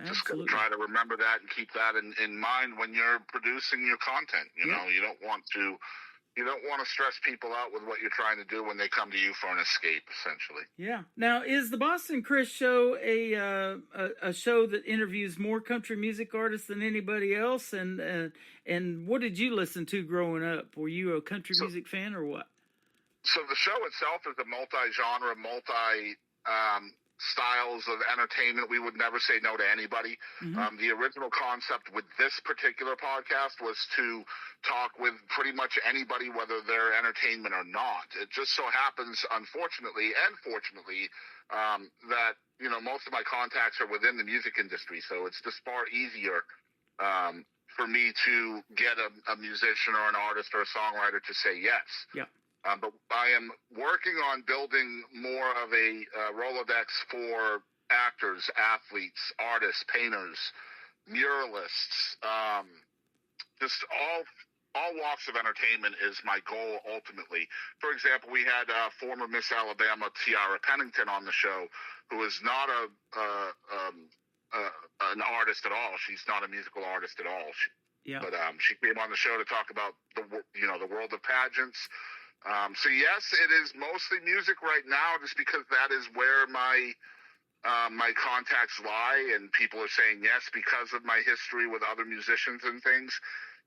just try to remember that and keep that in mind when you're producing your content. You know, you don't want to stress people out with what you're trying to do when they come to you for an escape, essentially. Yeah. Now, is the Boston Chris Show a show that interviews more country music artists than anybody else? And what did you listen to growing up? Were you a country music fan or what? So the show itself is a multi-genre, styles of entertainment. We would never say no to anybody. The original concept with this particular podcast was to talk with pretty much anybody, whether they're entertainment or not. It just so happens, unfortunately and fortunately, that, you know, most of my contacts are within the music industry. So it's just far easier for me to get a musician or an artist or a songwriter to say yes. Yeah. But I am working on building more of a Rolodex for actors, athletes, artists, painters, muralists, just all walks of entertainment is my goal ultimately. For example, we had former Miss Alabama Tiara Pennington on the show, who is not an artist at all. She's not a musical artist at all. But she came on the show to talk about the world of pageants. So yes, it is mostly music right now, just because that is where my contacts lie, and people are saying yes because of my history with other musicians and things.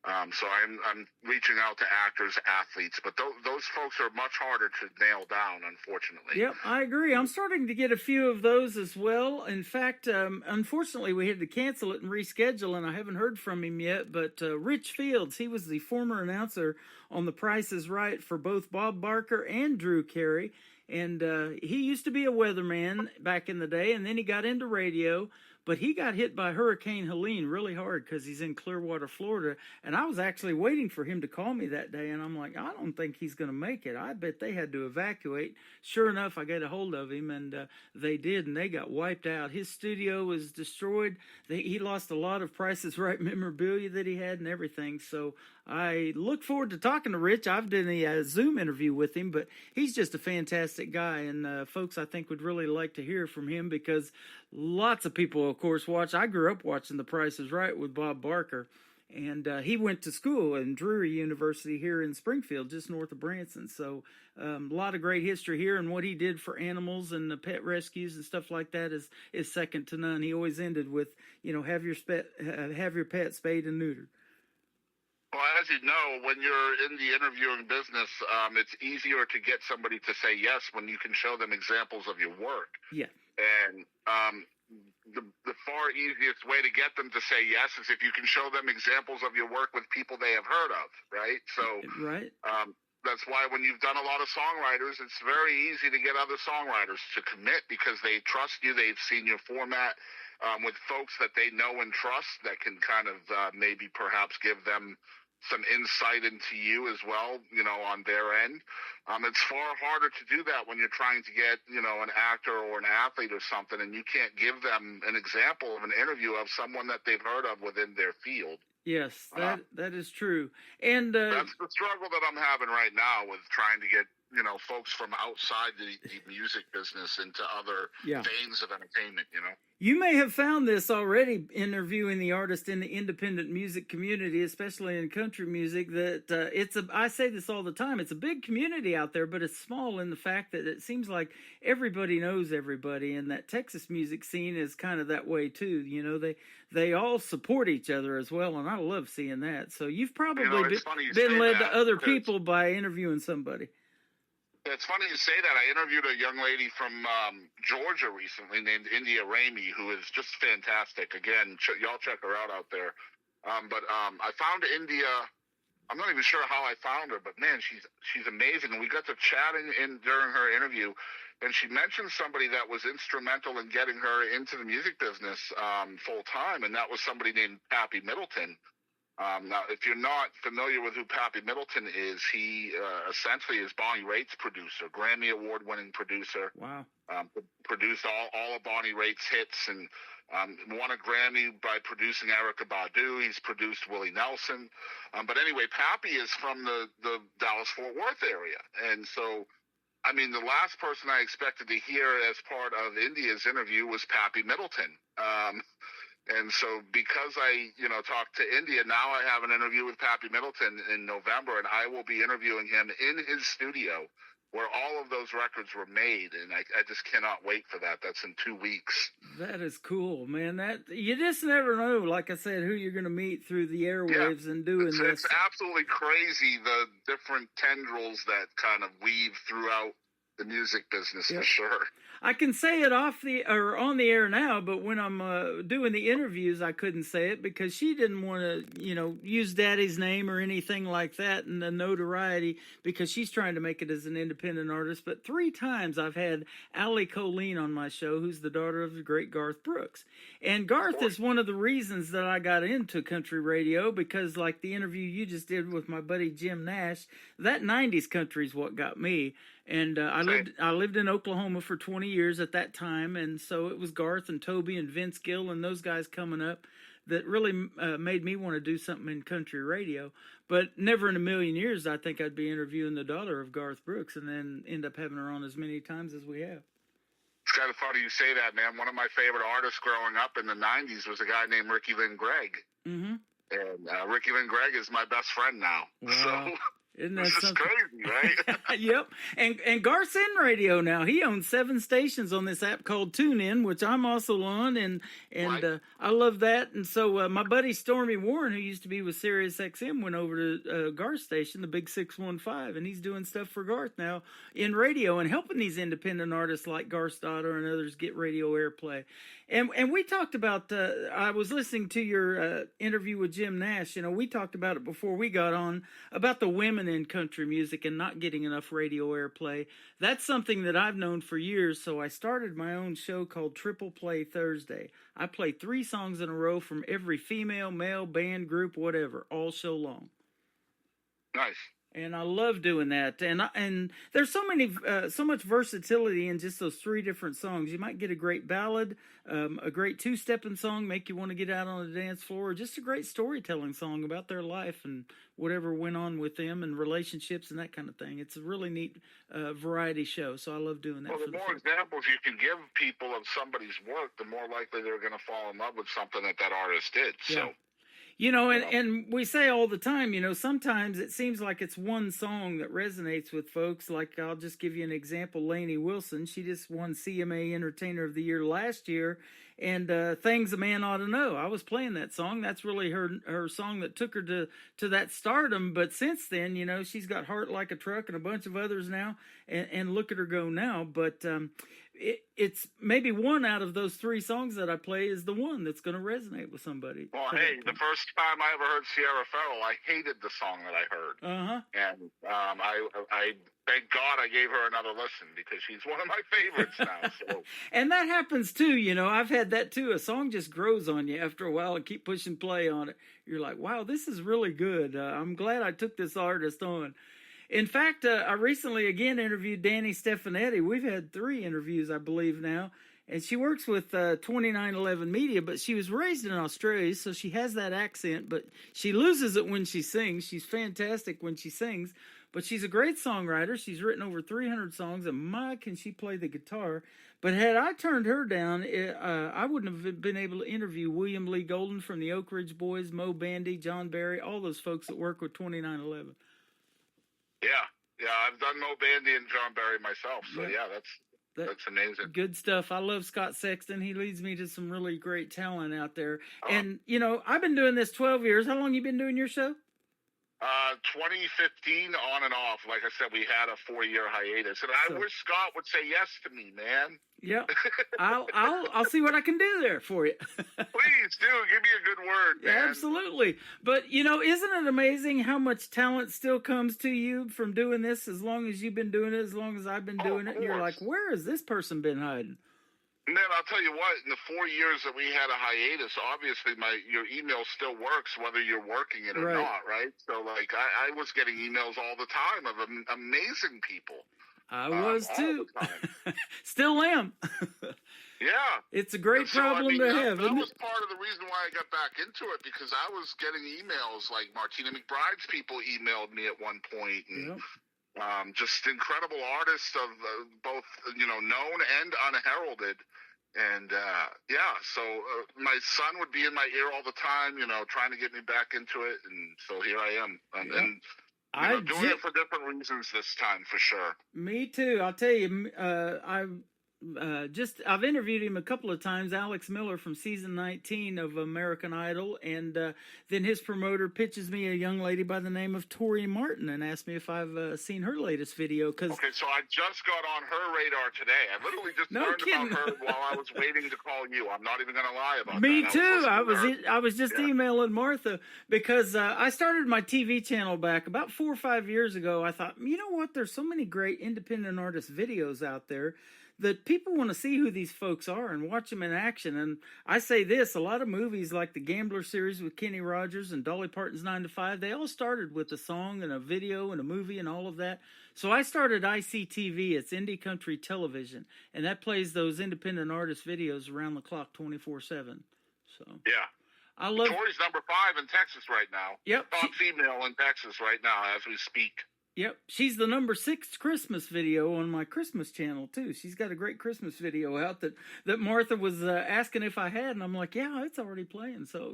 So I'm reaching out to actors, athletes, but those folks are much harder to nail down, unfortunately. Yep, I agree. I'm starting to get a few of those as well. In fact, unfortunately, we had to cancel it and reschedule, and I haven't heard from him yet. But Rich Fields, he was the former announcer on The Price is Right for both Bob Barker and Drew Carey. And he used to be a weatherman back in the day, and then he got into radio. But he got hit by Hurricane Helene really hard because he's in Clearwater, Florida. And I was actually waiting for him to call me that day. And I'm like, I don't think he's going to make it. I bet they had to evacuate. Sure enough, I got a hold of him, and they did, and they got wiped out. His studio was destroyed. He lost a lot of Price is Right memorabilia that he had and everything. So I look forward to talking to Rich. I've done a Zoom interview with him, but he's just a fantastic guy. And folks, I think, would really like to hear from him because lots of people, of course, watch. I grew up watching The Price is Right with Bob Barker. And he went to school in Drury University here in Springfield, just north of Branson. So a lot of great history here, and what he did for animals and the pet rescues and stuff like that is second to none. He always ended with, have your pet spayed and neutered. Well, as you know, when you're in the interviewing business, it's easier to get somebody to say yes when you can show them examples of your work. Yeah. And the far easiest way to get them to say yes is if you can show them examples of your work with people they have heard of, right? So right. That's why when you've done a lot of songwriters, it's very easy to get other songwriters to commit because they trust you. They've seen your format with folks that they know and trust that can kind of maybe perhaps give them some insight into you as well, on their end. It's far harder to do that when you're trying to get, an actor or an athlete or something, and you can't give them an example of an interview of someone that they've heard of within their field. Yes, that is true. And that's the struggle that I'm having right now with trying to get, folks from outside the music business into other veins of entertainment, You may have found this already interviewing the artist in the independent music community, especially in country music, that I say this all the time, it's a big community out there, but it's small in the fact that it seems like everybody knows everybody, and that Texas music scene is kind of that way too. They all support each other as well, and I love seeing that. So you've probably been led to other people by interviewing somebody. It's funny you say that. I interviewed a young lady from Georgia recently named India Ramey, who is just fantastic. Again, y'all check her out there. But I found India. I'm not even sure how I found her, but man, she's amazing. And we got to chatting during her interview, and she mentioned somebody that was instrumental in getting her into the music business full time, and that was somebody named Pappy Middleton. Now, if you're not familiar with who Pappy Middleton is, he essentially is Bonnie Raitt's producer, Grammy Award-winning producer. Wow. Produced all of Bonnie Raitt's hits and won a Grammy by producing Erykah Badu. He's produced Willie Nelson. But anyway, Pappy is from the Dallas-Fort Worth area. And so, the last person I expected to hear as part of India's interview was Pappy Middleton. And so because I, talked to India, now I have an interview with Pappy Middleton in November, and I will be interviewing him in his studio where all of those records were made, and I just cannot wait for that. That's in 2 weeks. That is cool, man. You just never know, like I said, who you're going to meet through the airwaves and doing this. It's absolutely crazy, the different tendrils that kind of weave throughout the music business, for sure. I can say it on the air now, but when I'm doing the interviews, I couldn't say it because she didn't want to, use Daddy's name or anything like that and the notoriety because she's trying to make it as an independent artist. But 3 times I've had Allie Colleen on my show, who's the daughter of the great Garth Brooks. And Garth is one of the reasons that I got into country radio because, like the interview you just did with my buddy Jim Nash, that 90s country is what got me. And I lived in Oklahoma for 20 years at that time, and so it was Garth and Toby and Vince Gill and those guys coming up that really made me want to do something in country radio. But never in a million years I think I'd be interviewing the daughter of Garth Brooks and then end up having her on as many times as we have. It's kind of funny you say that, man. One of my favorite artists growing up in the 90s was a guy named Ricky Lynn Gregg. Mm-hmm. And Ricky Lynn Gregg is my best friend now. Wow. So... Isn't that something? Crazy, right? Yep. And Garth's in radio now. He owns 7 stations on this app called TuneIn, which I'm also on, and Right. I love that. And so my buddy Stormy Warren, who used to be with Sirius XM, went over to Garth's station, the Big 615, and he's doing stuff for Garth now in radio and helping these independent artists like Garth's daughter and others get radio airplay. And we talked about, I was listening to your interview with Jim Nash. You know, we talked about it before we got on, about the women in country music and not getting enough radio airplay. That's something that I've known for years, so I started my own show called Triple Play Thursday. I play 3 songs in a row from every female, male, band, group, whatever, all show long. Nice. And I love doing that. And there's so much versatility in just those 3 different songs. You might get a great ballad, a great 2-stepping song, make you want to get out on the dance floor, or just a great storytelling song about their life and whatever went on with them and relationships and that kind of thing. It's a really neat variety show, so I love doing that. Well, the more examples you can give people of somebody's work, the more likely they're going to fall in love with something that artist did. Yeah. So. You know, and we say all the time, you know, sometimes it seems like it's one song that resonates with folks. Like, I'll just give you an example. Lainey Wilson, she just won CMA Entertainer of the Year last year, and Things a Man Ought to Know. I was playing that song. That's really her song that took her to that stardom. But since then, you know, she's got Heart Like a Truck and a bunch of others now, and look at her go now. But it's maybe one out of those 3 songs that I play is the one that's going to resonate with somebody. Well, hey, the first time I ever heard Sierra Farrell, I hated the song that I heard. Uh-huh. And I thank God I gave her another listen, because she's one of my favorites now. So. And that happens too, you know. I've had that too. A song just grows on you after a while and keep pushing play on it. You're like, wow, this is really good. I'm glad I took this artist on. In fact, I recently again interviewed Danny Stefanetti. We've had 3 interviews, I believe, now. And she works with 2911 Media, but she was raised in Australia, so she has that accent, but she loses it when she sings. She's fantastic when she sings, but she's a great songwriter. She's written over 300 songs, and my, can she play the guitar. But had I turned her down, I wouldn't have been able to interview William Lee Golden from the Oak Ridge Boys, Mo Bandy, John Barry, all those folks that work with 2911. Yeah, I've done Mo Bandy and John Barry myself, so yeah, that's amazing. Good stuff. I love Scott Sexton. He leads me to some really great talent out there. And, you know, I've been doing this 12 years. How long you been doing your show? 2015 on and off. Like I said, we had a 4-year hiatus, and I wish Scott would say yes to me, man. Yep. I'll see what I can do there for you. Please do. Give me a good word, man. Yeah, absolutely. But, you know, isn't it amazing how much talent still comes to you from doing this? As long as you've been doing it, as long as I've been doing it, and you're like, where has this person been hiding? And then I'll tell you what, in the 4 years that we had a hiatus, obviously your email still works whether you're working it or not, right? So, like, I was getting emails all the time of amazing people. I was too. Still am. Yeah. It's a great problem to have. That was part of the reason why I got back into it, because I was getting emails, like Martina McBride's people emailed me at one point, and just incredible artists of both, you know, known and unheralded. And, so my son would be in my ear all the time, you know, trying to get me back into it. And so here I am. And you know, doing it for different reasons this time, for sure. Me too. I'll tell you, I've interviewed him a couple of times, Alex Miller from season 19 of American Idol, and then his promoter pitches me a young lady by the name of Tori Martin and asked me if I've seen her latest video. Okay, so I just got on her radar today. I literally just learned about her while I was waiting to call you. I'm not even going to lie about me that. too. I was just emailing Martha because I started my TV channel back about 4 or 5 years ago. I thought, you know what? There's so many great independent artist videos out there that people want to see who these folks are and watch them in action. And I say this, a lot of movies like the Gambler series with Kenny Rogers and Dolly Parton's 9 to 5, they all started with a song and a video and a movie and all of that. So I started ICTV, it's Indie Country Television, and that plays those independent artist videos around the clock 24/7. So yeah. I love Tori's number 5 in Texas right now. Yep. Top female in Texas right now as we speak. Yep, she's the number 6 Christmas video on my Christmas channel too. She's got a great Christmas video out that Martha was asking if I had, and I'm like, yeah, it's already playing. So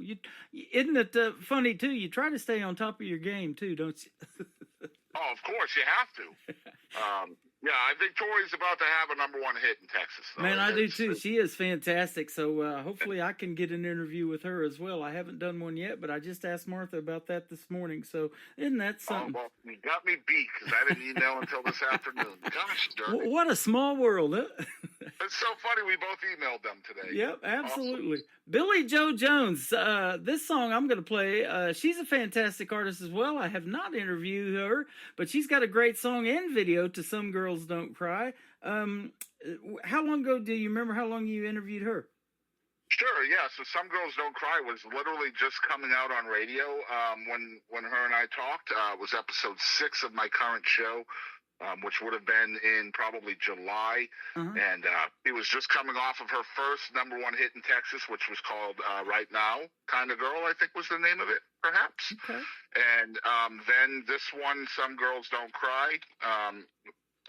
isn't it funny too? You try to stay on top of your game too, don't you? Oh, of course you have to. Yeah, I think Tori's about to have a #1 hit in Texas. So Man, I do too. She is fantastic. So hopefully I can get an interview with her as well. I haven't done one yet, but I just asked Martha about that this morning. So isn't that something? Oh, well, you got me beat because I didn't email until this afternoon. Gosh darn it. What a small world, huh? It's so funny. We both emailed them today. Yep, absolutely. Awesome. Billy Joe Jones. This song I'm going to play. She's a fantastic artist as well. I have not interviewed her, but she's got a great song and video to Some Girls Don't Cry. How long ago do you remember how long you interviewed her? Sure, yeah. So Some Girls Don't Cry was literally just coming out on radio when her and I talked. It was episode 6 of my current show, which would have been in probably July. And he was just coming off of her first #1 hit in Texas, which was called Right Now Kind of Girl, I think was the name of it, perhaps. Okay. And then this one, Some Girls Don't Cry,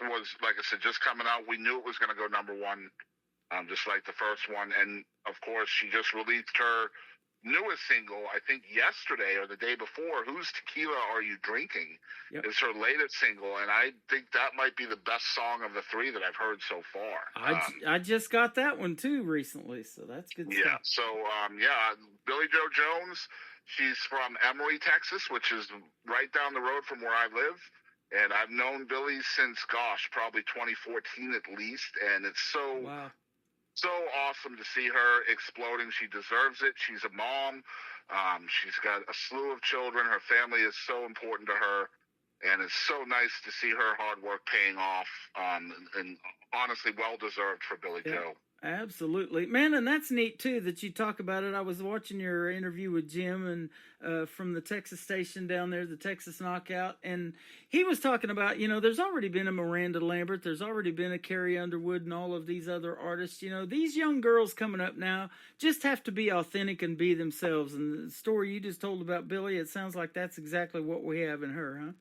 was, like I said, just coming out. We knew it was going to go #1, just like the first one. And, of course, she just released her newest single, I think yesterday or the day before, Whose Tequila Are You Drinking? Yep. Is her latest single, and I think that might be the best song of the 3 that I've heard so far. I just got that one too recently, so that's good Yeah, stuff. so Billy Joe Jones, she's from Emory, Texas, which is right down the road from where I live. And I've known Billy since, probably 2014 at least, and it's so awesome to see her exploding. She deserves it. She's a mom. She's got a slew of children. Her family is so important to her, and it's so nice to see her hard work paying off, and honestly well-deserved for Billy Joe. Absolutely, man, and that's neat too that you talk about it. I was watching your interview with Jim and from the Texas station down there, the Texas Knockout, and he was talking about, there's already been a Miranda Lambert, there's already been a Carrie Underwood, and all of these other artists. These young girls coming up now just have to be authentic and be themselves. And the story you just told about Billy, it sounds like that's exactly what we have in her, huh?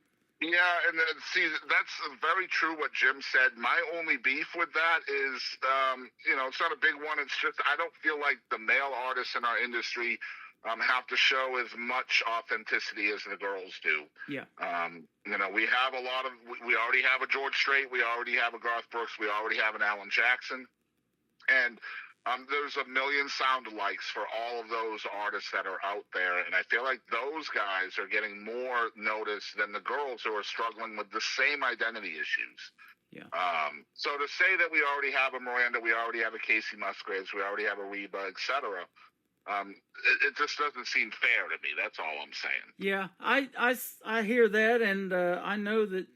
Yeah, and see, that's very true what Jim said. My only beef with that is, it's not a big one. It's just I don't feel like the male artists in our industry have to show as much authenticity as the girls do. Yeah. We have we already have a George Strait. We already have a Garth Brooks. We already have an Alan Jackson. And there's a million sound-alikes for all of those artists that are out there, and I feel like those guys are getting more notice than the girls who are struggling with the same identity issues. Yeah. So to say that we already have a Miranda, we already have a Casey Musgraves, we already have a Reba, etc., it just doesn't seem fair to me. That's all I'm saying. Yeah, I hear that, and I know that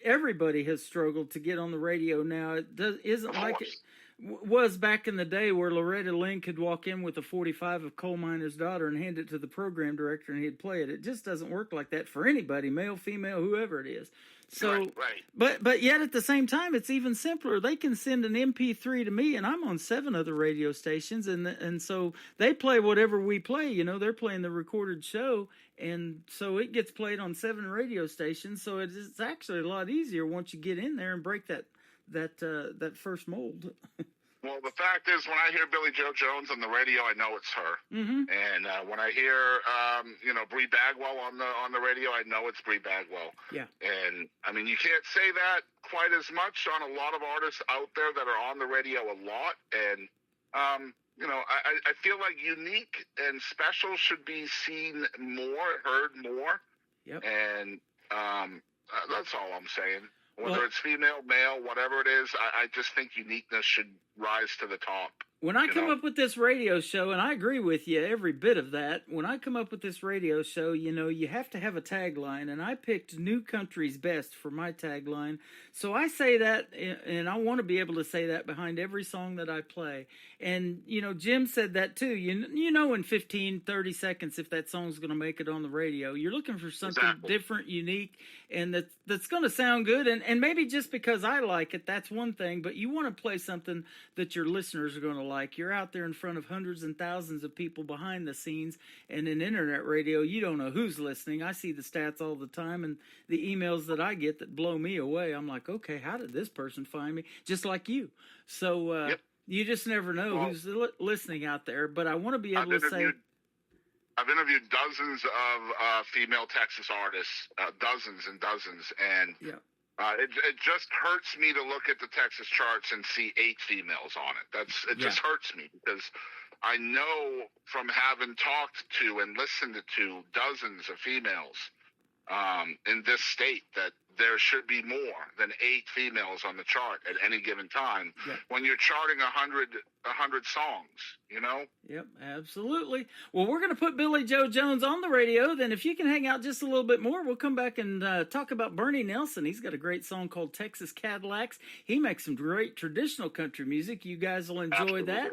everybody has struggled to get on the radio now. It isn't like it was back in the day where Loretta Lynn could walk in with a 45 of Coal Miner's Daughter and hand it to the program director and he'd play it. It just doesn't work like that for anybody, male, female, whoever it is. So, right. But yet at the same time, it's even simpler. They can send an MP3 to me, and I'm on 7 other radio stations, and so they play whatever we play. They're playing the recorded show, and so it gets played on 7 radio stations. So it's actually a lot easier once you get in there and break that first mold. Well, the fact is, when I hear Billy Joe Jones on the radio, I know it's her. Mm-hmm. And when I hear, Bree Bagwell on the radio, I know it's Bree Bagwell. Yeah. And I mean, you can't say that quite as much on a lot of artists out there that are on the radio a lot. And I feel like unique and special should be seen more, heard more. Yep. And that's all I'm saying. Whether it's female, male, whatever it is, I just think uniqueness should rise to the top. When I come up with this radio show, and I agree with you, every bit of that, when I come up with this radio show, you have to have a tagline, and I picked New Country's Best for my tagline. So I say that, and I want to be able to say that behind every song that I play. And, Jim said that too. In 15, 30 seconds if that song's going to make it on the radio. You're looking for something different, unique, and that's going to sound good. And maybe just because I like it, that's one thing, but you want to play something that your listeners are going to like. You're out there in front of hundreds and thousands of people behind the scenes, and in internet radio, you don't know who's listening. I see the stats all the time, and the emails that I get that blow me away. I'm like, okay, how did this person find me? Just like you. So you just never know who's listening out there, but I want to be able to say... I've interviewed dozens of female Texas artists, dozens and dozens, and It just hurts me to look at the Texas charts and see 8 females on it. Just hurts me because I know from having talked to and listened to dozens of females in this state that there should be more than 8 females on the chart at any given time when you're charting 100 songs, you know? Yep, absolutely. Well, we're going to put Billy Joe Jones on the radio. Then if you can hang out just a little bit more, we'll come back and talk about Bernie Nelson. He's got a great song called Texas Cadillacs. He makes some great traditional country music. You guys will enjoy that.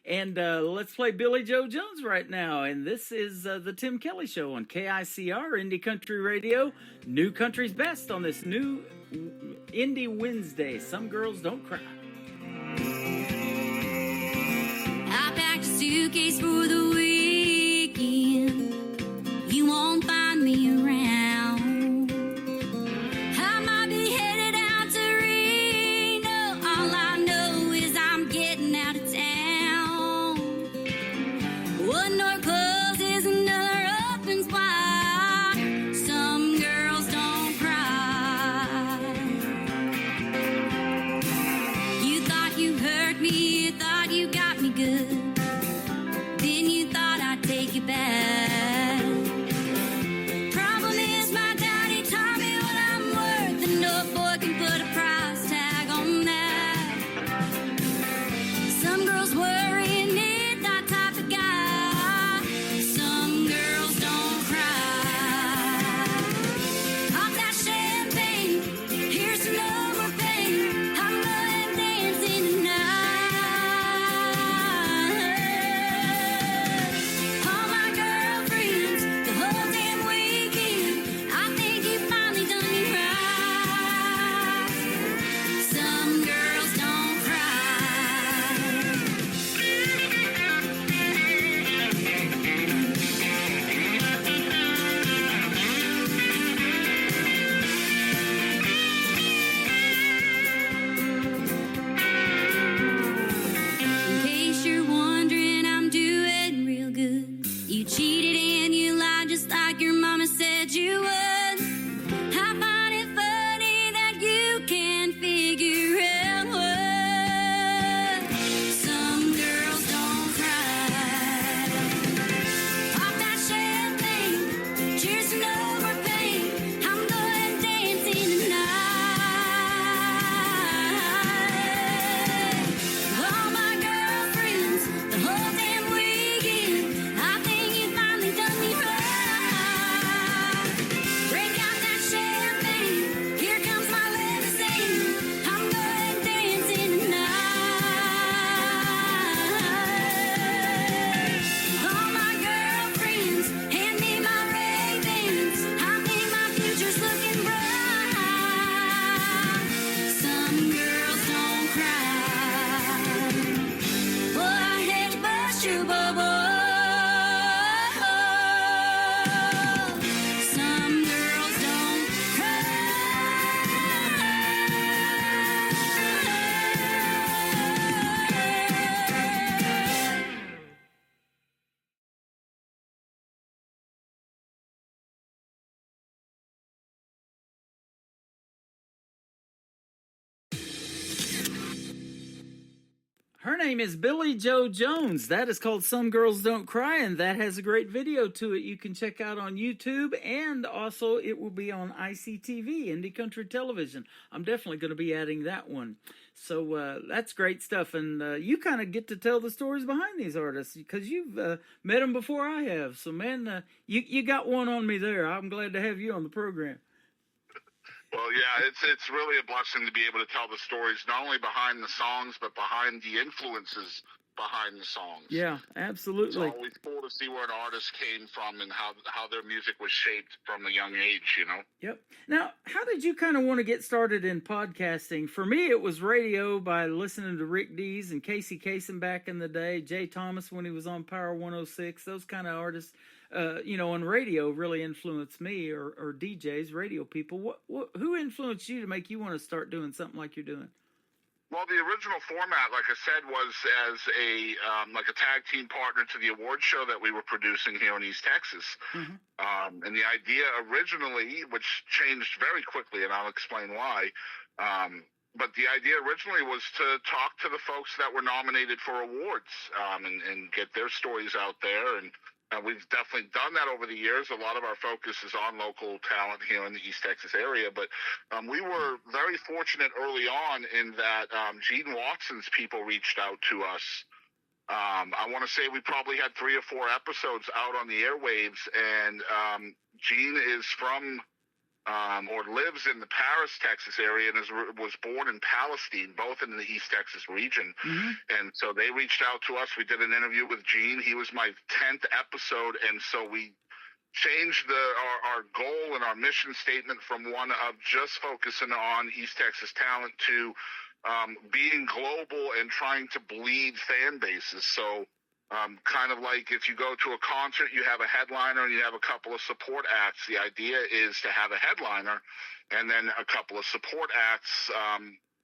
And let's play Billy Joe Jones right now. And this is the Tim Kelly Show on KICR, Indie Country Radio. New Country's Best on this new Indie Wednesday. Some Girls Don't Cry. I packed a suitcase for the weekend. You won't find me around. I might be headed out to Reno. All I know is I'm getting out of town. One door closes, another opens wide. Some girls don't cry. You thought you hurt me, you thought you got me good. Then you thought I'd take you back. Problem is my daddy taught me what I'm worth, and no boy can put a price tag on that. Some girls worry and need that type of guy. Some girls don't cry. Pop that champagne, here's some more pain. I'm going dancing tonight. All my girlfriends, the whole damn weekend, I think you finally done me right. Some girls don't cry. In case you're wondering, I'm doing real good. You cheated and you lied just like your mama said you would. I find it funny that you can't figure out what some girls don't cry. Pop that champagne, cheers to no more pain. I'm going dancing tonight. All my girlfriends, the whole damn weekend, I think you finally done me right. Break out that champagne, here comes my limousine. I'm going dancing tonight. All my girlfriends, hand me my Ray-Bans. I think my future's looking bright. Some girls don't cry. Boy, I hate to bust your bubble. Some girls don't cry. Her name is Billy Joe Jones. That is called Some Girls Don't Cry, and that has a great video to it you can check out on YouTube, and also it will be on ICTV, Indie Country Television. I'm definitely going to be adding that one. So that's great stuff, and you kind of get to tell the stories behind these artists because you've met them before I have. So, man, you got one on me there. I'm glad to have you on the program. Well, yeah, it's really a blessing to be able to tell the stories, not only behind the songs, but behind the influences behind the songs. Yeah, absolutely. It's always cool to see where an artist came from and how their music was shaped from a young age, you know? Yep. Now, how did you kind of want to get started in podcasting? For me, it was radio by listening to Rick Dees and Casey Kasem back in the day, Jay Thomas when he was on Power 106, those kind of artists. On radio really influenced me, or DJs, radio people. Who influenced you to make you want to start doing something like you're doing? Well, the original format, like I said, was as a like a tag team partner to the award show that we were producing here in East Texas. And the idea originally, which changed very quickly, and I'll explain why, but the idea originally was to talk to the folks that were nominated for awards and get their stories out there. And we've definitely done that over the years. A lot of our focus is on local talent here in the East Texas area. But we were very fortunate early on in that Gene Watson's people reached out to us. I want to say we probably had 3 or 4 episodes out on the airwaves. And Gene is from or lives in the Paris, Texas area and was born in Palestine, both in the East Texas region. And so they reached out to us. We did an interview with Gene. He was my 10th episode. And so we changed our goal and our mission statement from one of just focusing on East Texas talent to being global and trying to bleed fan bases. So kind of like if you go to a concert, you have a headliner and you have a couple of support acts. The idea is to have a headliner and then a couple of support acts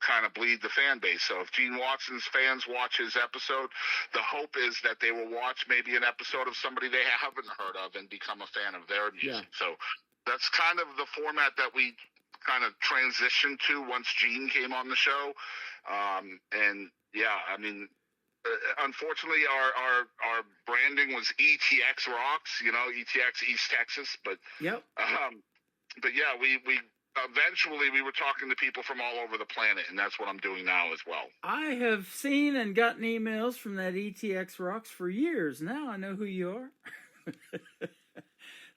kind of bleed the fan base. So if Gene Watson's fans watch his episode, the hope is that they will watch maybe an episode of somebody they haven't heard of and become a fan of their music. So that's kind of the format that we kind of transitioned to once Gene came on the show. And yeah, I mean, unfortunately, our branding was ETX Rocks, ETX East Texas. But but yeah, we eventually we were talking to people from all over the planet, and that's what I'm doing now as well. I have seen and gotten emails from that ETX Rocks for years. Now I know who you are.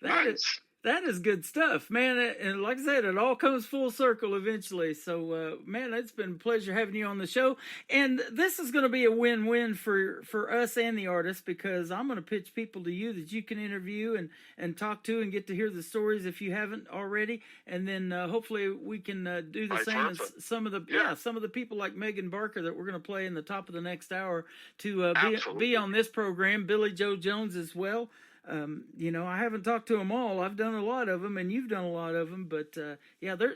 Nice. That is good stuff, man. And like I said, it all comes full circle eventually. So, man, it's been a pleasure having you on the show. And this is going to be a win-win for us and the artists, because I'm going to pitch people to you that you can interview and talk to and get to hear the stories if you haven't already. And then hopefully we can do the same as some of the people like Megan Barker that we're going to play in the top of the next hour to be on this program. Billy Joe Jones as well. I haven't talked to them all. I've done a lot of them, and you've done a lot of them. But,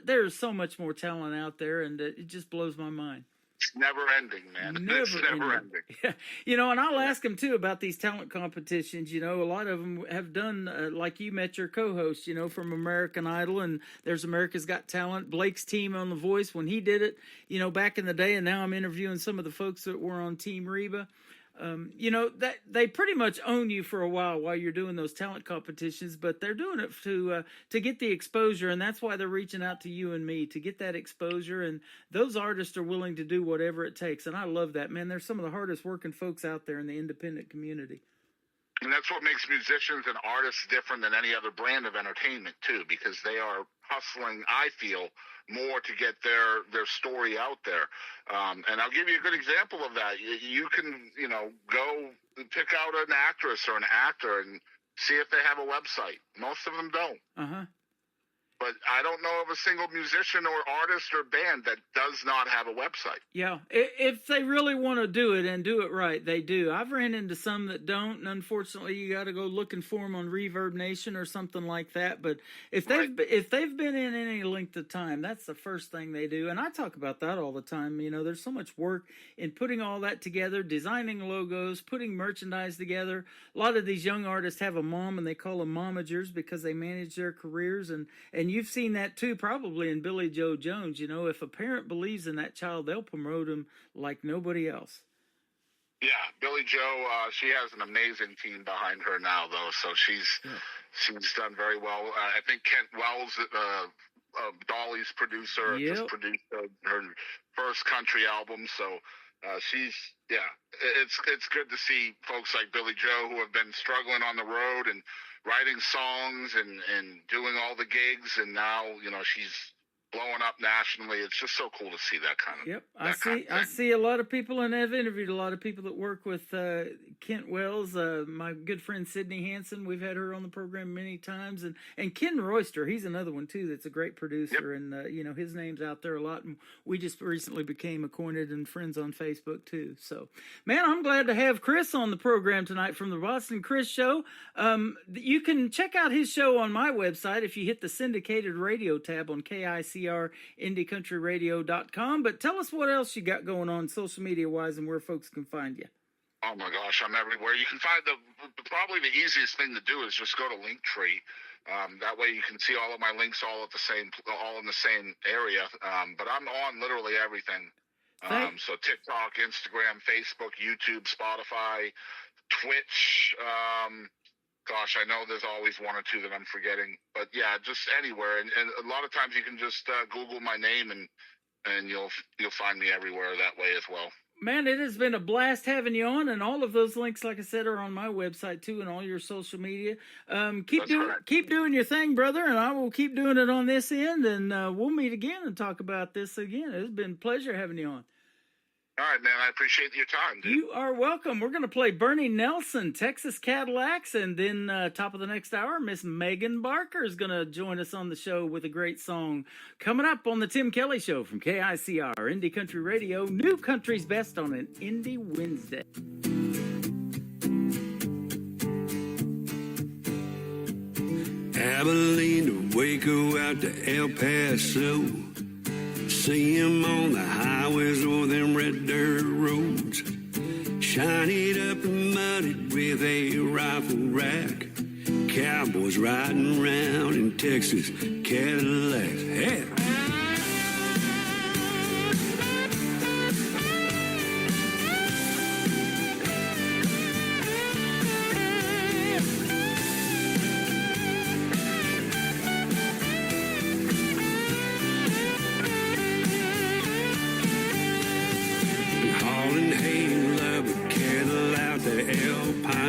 there's so much more talent out there, and it just blows my mind. It's never ending, man. It's never ending. Yeah. And I'll ask them, too, about these talent competitions. A lot of them have done, like you met your co-host, from American Idol, and there's America's Got Talent. Blake's team on The Voice when he did it, back in the day, and now I'm interviewing some of the folks that were on Team Reba. That they pretty much own you for a while you're doing those talent competitions, but they're doing it to get the exposure, and that's why they're reaching out to you and me to get that exposure. And those artists are willing to do whatever it takes, and I love that, man. They're some of the hardest working folks out there in the independent community. And that's what makes musicians and artists different than any other brand of entertainment too, because they are hustling, I feel, more to get their story out there. And I'll give you a good example of that. You can, go pick out an actress or an actor and see if they have a website. Most of them don't. But I don't know of a single musician or artist or band that does not have a website. Yeah, if they really want to do it and do it right, they do. I've ran into some that don't, and unfortunately, you got to go looking for them on Reverb Nation or something like that. But if they've been in any length of time, that's the first thing they do. And I talk about that all the time. There's so much work in putting all that together, designing logos, putting merchandise together. A lot of these young artists have a mom, and they call them momagers because they manage their careers, and you've seen that too, probably in Billy Joe Jones. If a parent believes in that child, they'll promote him like nobody else. Yeah, Billy Joe, she has an amazing team behind her now, though. So she's done very well. I think Kent Wells, Dolly's producer, just produced her first country album. So it's good to see folks like Billy Joe who have been struggling on the road and writing songs and doing all the gigs, and now she's blowing up nationally. It's just so cool to see that kind of. Yep, I see a lot of people, and I've interviewed a lot of people that work with Kent Wells. My good friend Sydney Hansen, we've had her on the program many times, and Ken Royster, he's another one too that's a great producer, and his name's out there a lot, and we just recently became acquainted and friends on Facebook too. So, man, I'm glad to have Chris on the program tonight from the Boston Chris Show. You can check out his show on my website if you hit the syndicated radio tab on KICI KICR, IndieCountryRadio.com. But tell us what else you got going on social media-wise and where folks can find you. Oh my gosh, I'm everywhere. You can find probably the easiest thing to do is just go to Linktree. That way you can see all of my links all in the same area. But I'm on literally everything. So TikTok, Instagram, Facebook, YouTube, Spotify, Twitch. Gosh, I know there's always one or two that I'm forgetting, but yeah, just anywhere. And a lot of times you can just Google my name and you'll find me everywhere that way as well. Man, it has been a blast having you on, and all of those links, like I said, are on my website too, and all your social media. Keep doing your thing, brother, and I will keep doing it on this end, and we'll meet again and talk about this again. It's been a pleasure having you on. All right, man. I appreciate your time, dude. You are welcome. We're going to play Bernie Nelson, Texas Cadillacs, and then top of the next hour, Miss Megan Barker is going to join us on the show with a great song. Coming up on the Tim Kelly Show from KICR, Indie Country Radio, New Country's Best on an Indie Wednesday. Abilene to Waco out to El Paso. See 'em on the highways or them red dirt roads. Shinied up and muddied with a rifle rack. Cowboys riding around in Texas Cadillacs. Hey.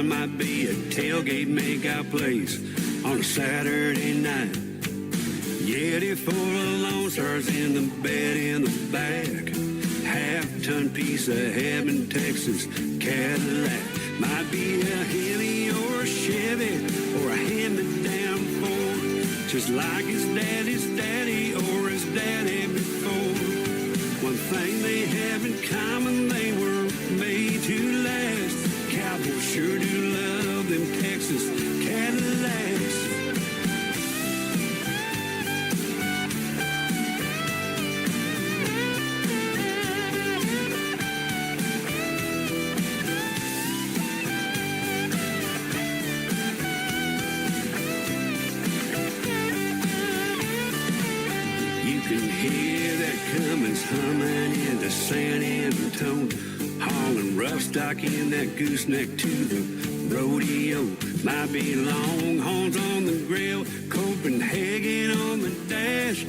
Might be a tailgate make-out place on a Saturday night. Yeti full of Lone Stars in the bed in the back. Half-ton piece of heaven, Texas Cadillac. Might be a Hemi or a Chevy or a hand-me-down Ford. Just like his daddy's daddy or his daddy before. One thing they have in common, they were made to last. Cowboys sure do love them Texas Cadillacs. You can hear that Cummins humming into San Antone. Hauling rough stock in that gooseneck to the rodeo. Might be Longhorns on the grill, Copenhagen on the dash.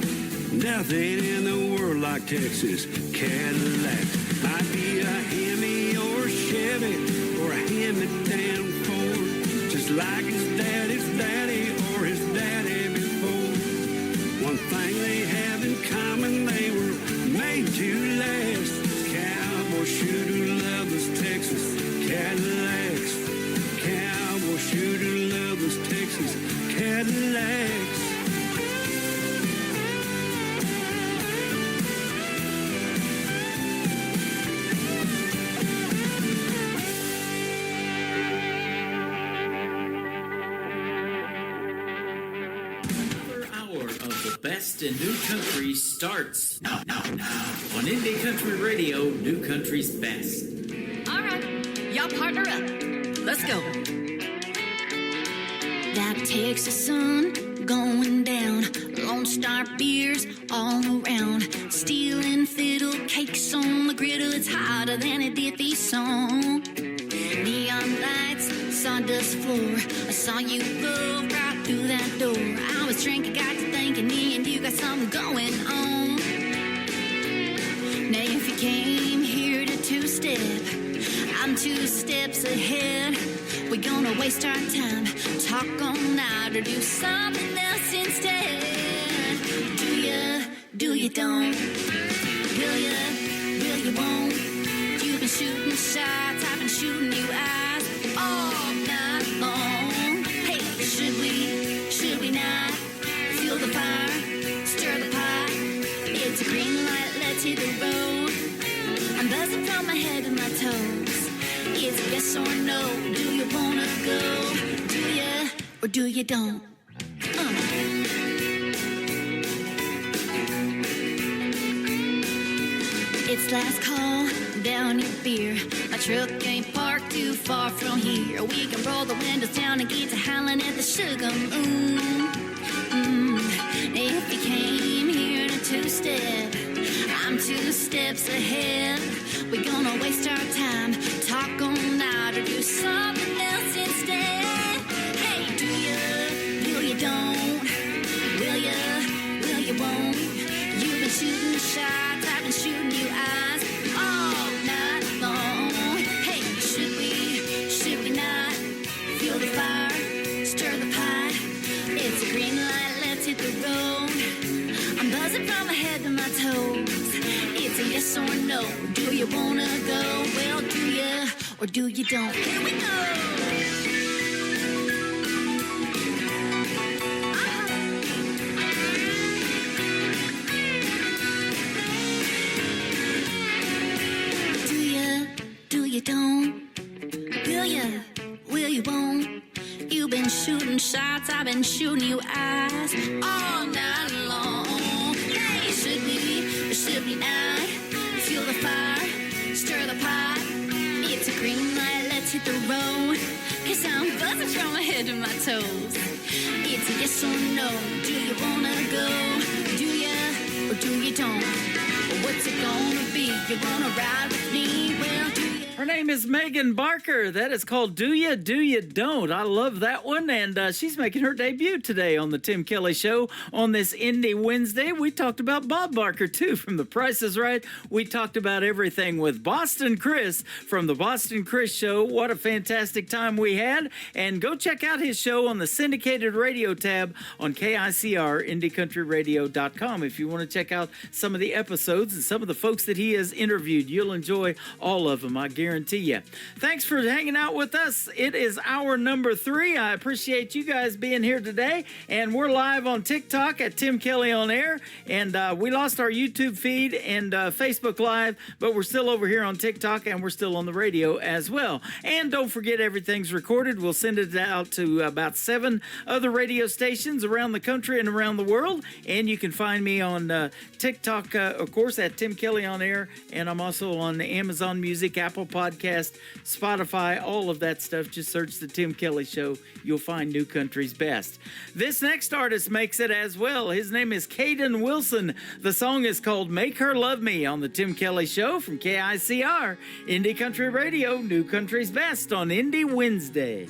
Nothing in the world like Texas Cadillac. Might be a Hemi or a Chevy or a hand-me-down Ford. Just like his daddy's daddy or his daddy before. One thing they have in common, they were made to last. Cowboys sure do love those Texas Cadillacs. Cowboys sure do love those Texas Cadillacs. Another hour of the best in new country starts now. On Indie Country Radio, New Country's Best. All right, y'all partner up. Let's go. That Texas sun going down, Lone Star beers all around, stealing fiddle cakes on the griddle. It's hotter than a Diffie song. Neon lights, sawdust floor. I saw you go right through that door. I was drinking, got to thinking, me and you got something going on. Now if you came here to two-step, I'm 2 steps ahead. We're gonna waste our time, talk all night, or do something else instead. Do you don't? Will you won't? You've been shooting shots, I've been shooting you eyes all night long. Hey, should we not fuel the fire, stir the pot? It's a green light, let's hit the road. I'm buzzing from my head to my toes. Is it yes or no? Do you wanna go? Do you or do you don't? It's last call, down your beer. My truck ain't parked too far from here. We can roll the windows down and get to howling at the sugar moon. If you came here in a two-step, I'm 2 steps ahead. We're gonna waste our time, talk all night, or do something else instead. Hey, do you don't? Will you won't? You've been shooting shots, I've been shooting you eyes all night long. Hey, should we not feel the fire, stir the pot? It's a green light, let's hit the road. I'm buzzing from my head to my toes. It's a yes or no. Do you wanna go? Well, do you or do you don't? Here we go. Do you don't? Will you won't? You've been shooting shots, I've been shooting you eyes all night long. Hey, should we not feel the fire, stir the pot? It's a green light, let's hit the road. 'Cause I'm buzzing from my head to my toes. It's a yes or no. Do you wanna go? Do you or do you don't? What's it gonna be? You wanna ride with me? Well, do you? Her name is Megan Barker. That is called Do Ya, Do Ya Don't. I love that one. And she's making her debut today on the Tim Kelly Show on this Indie Wednesday. We talked about Bob Barker, too, from The Price is Right. We talked about everything with Boston Chris from the Boston Chris Show. What a fantastic time we had. And go check out his show on the syndicated radio tab on KICR, IndieCountryRadio.com. If you want to check out some of the episodes and some of the folks that he has interviewed, you'll enjoy all of them, I guarantee you. Thanks for hanging out with us. It is hour number 3. I appreciate you guys being here today. And we're live on TikTok at Tim Kelly On Air. And we lost our YouTube feed and Facebook Live, but we're still over here on TikTok and we're still on the radio as well. And don't forget, everything's recorded. We'll send it out to about 7 other radio stations around the country and around the world. And you can find me on TikTok, of course, at Tim Kelly On Air. And I'm also on Amazon Music, Apple Podcast, Spotify, all of that stuff. Just search The Tim Kelly Show. You'll find New Country's Best. This next artist makes it as well. His name is Caden Wilson. The song is called Make Her Love Me on The Tim Kelly Show from KICR, Indie Country Radio, New Country's Best on Indie Wednesday.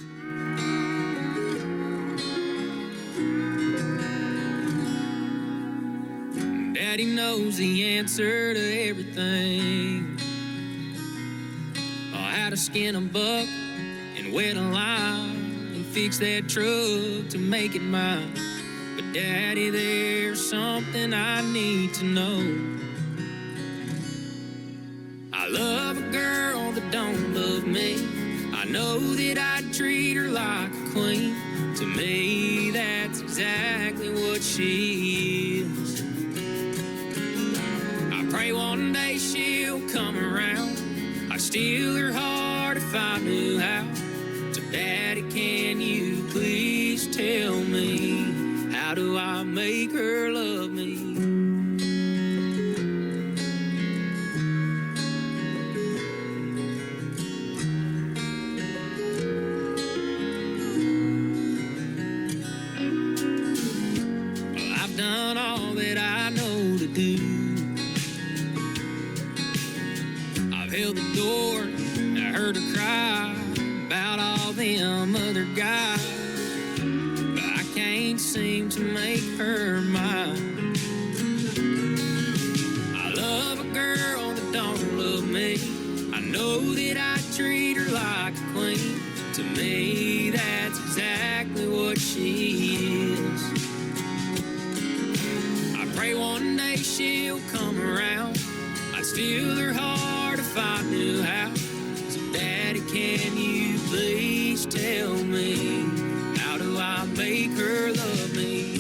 Daddy knows the answer to everything. How to skin a buck and wet a line and fix that truck to make it mine. But Daddy, there's something I need to know. I love a girl that don't love me. I know that I'd treat her like a queen. To me, that's exactly what she is. I pray one day she'll come around. I'd steal her heart if I knew how. So Daddy, can you please tell me, how do I make her love me? Well, I've done all that I know to do. Held the door, I heard her cry about all them other guys, but I can't seem to make her mine. I love a girl that don't love me. I know that I treat her like a queen. To me, that's exactly what she is. I pray one day she'll come around. I'd steal her heart if I knew how. So Daddy, can you please tell me, how do I make her love me?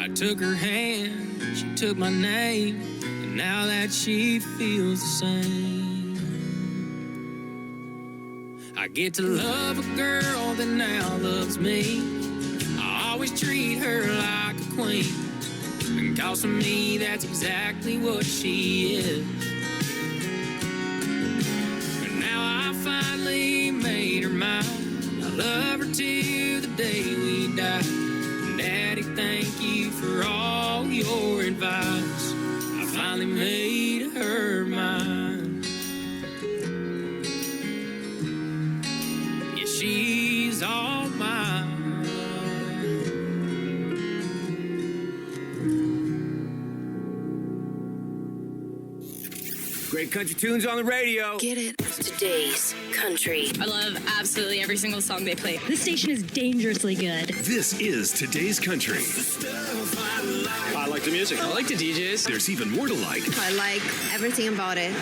I took her hand, she took my name, and now that she feels the same. I get to love a girl that now loves me. I always treat her like a queen. And cause to me, that's exactly what she is. And now I finally made her mine. I love her till the day we die. Daddy, thank you for all your advice. I finally made her mine. Yeah, she's all mine. Great country tunes on the radio. Get it? Today's country. I love absolutely every single song they play. This station is dangerously good. This is Today's Country. I like the music. I like the DJs. There's even more to like. I like everything about it.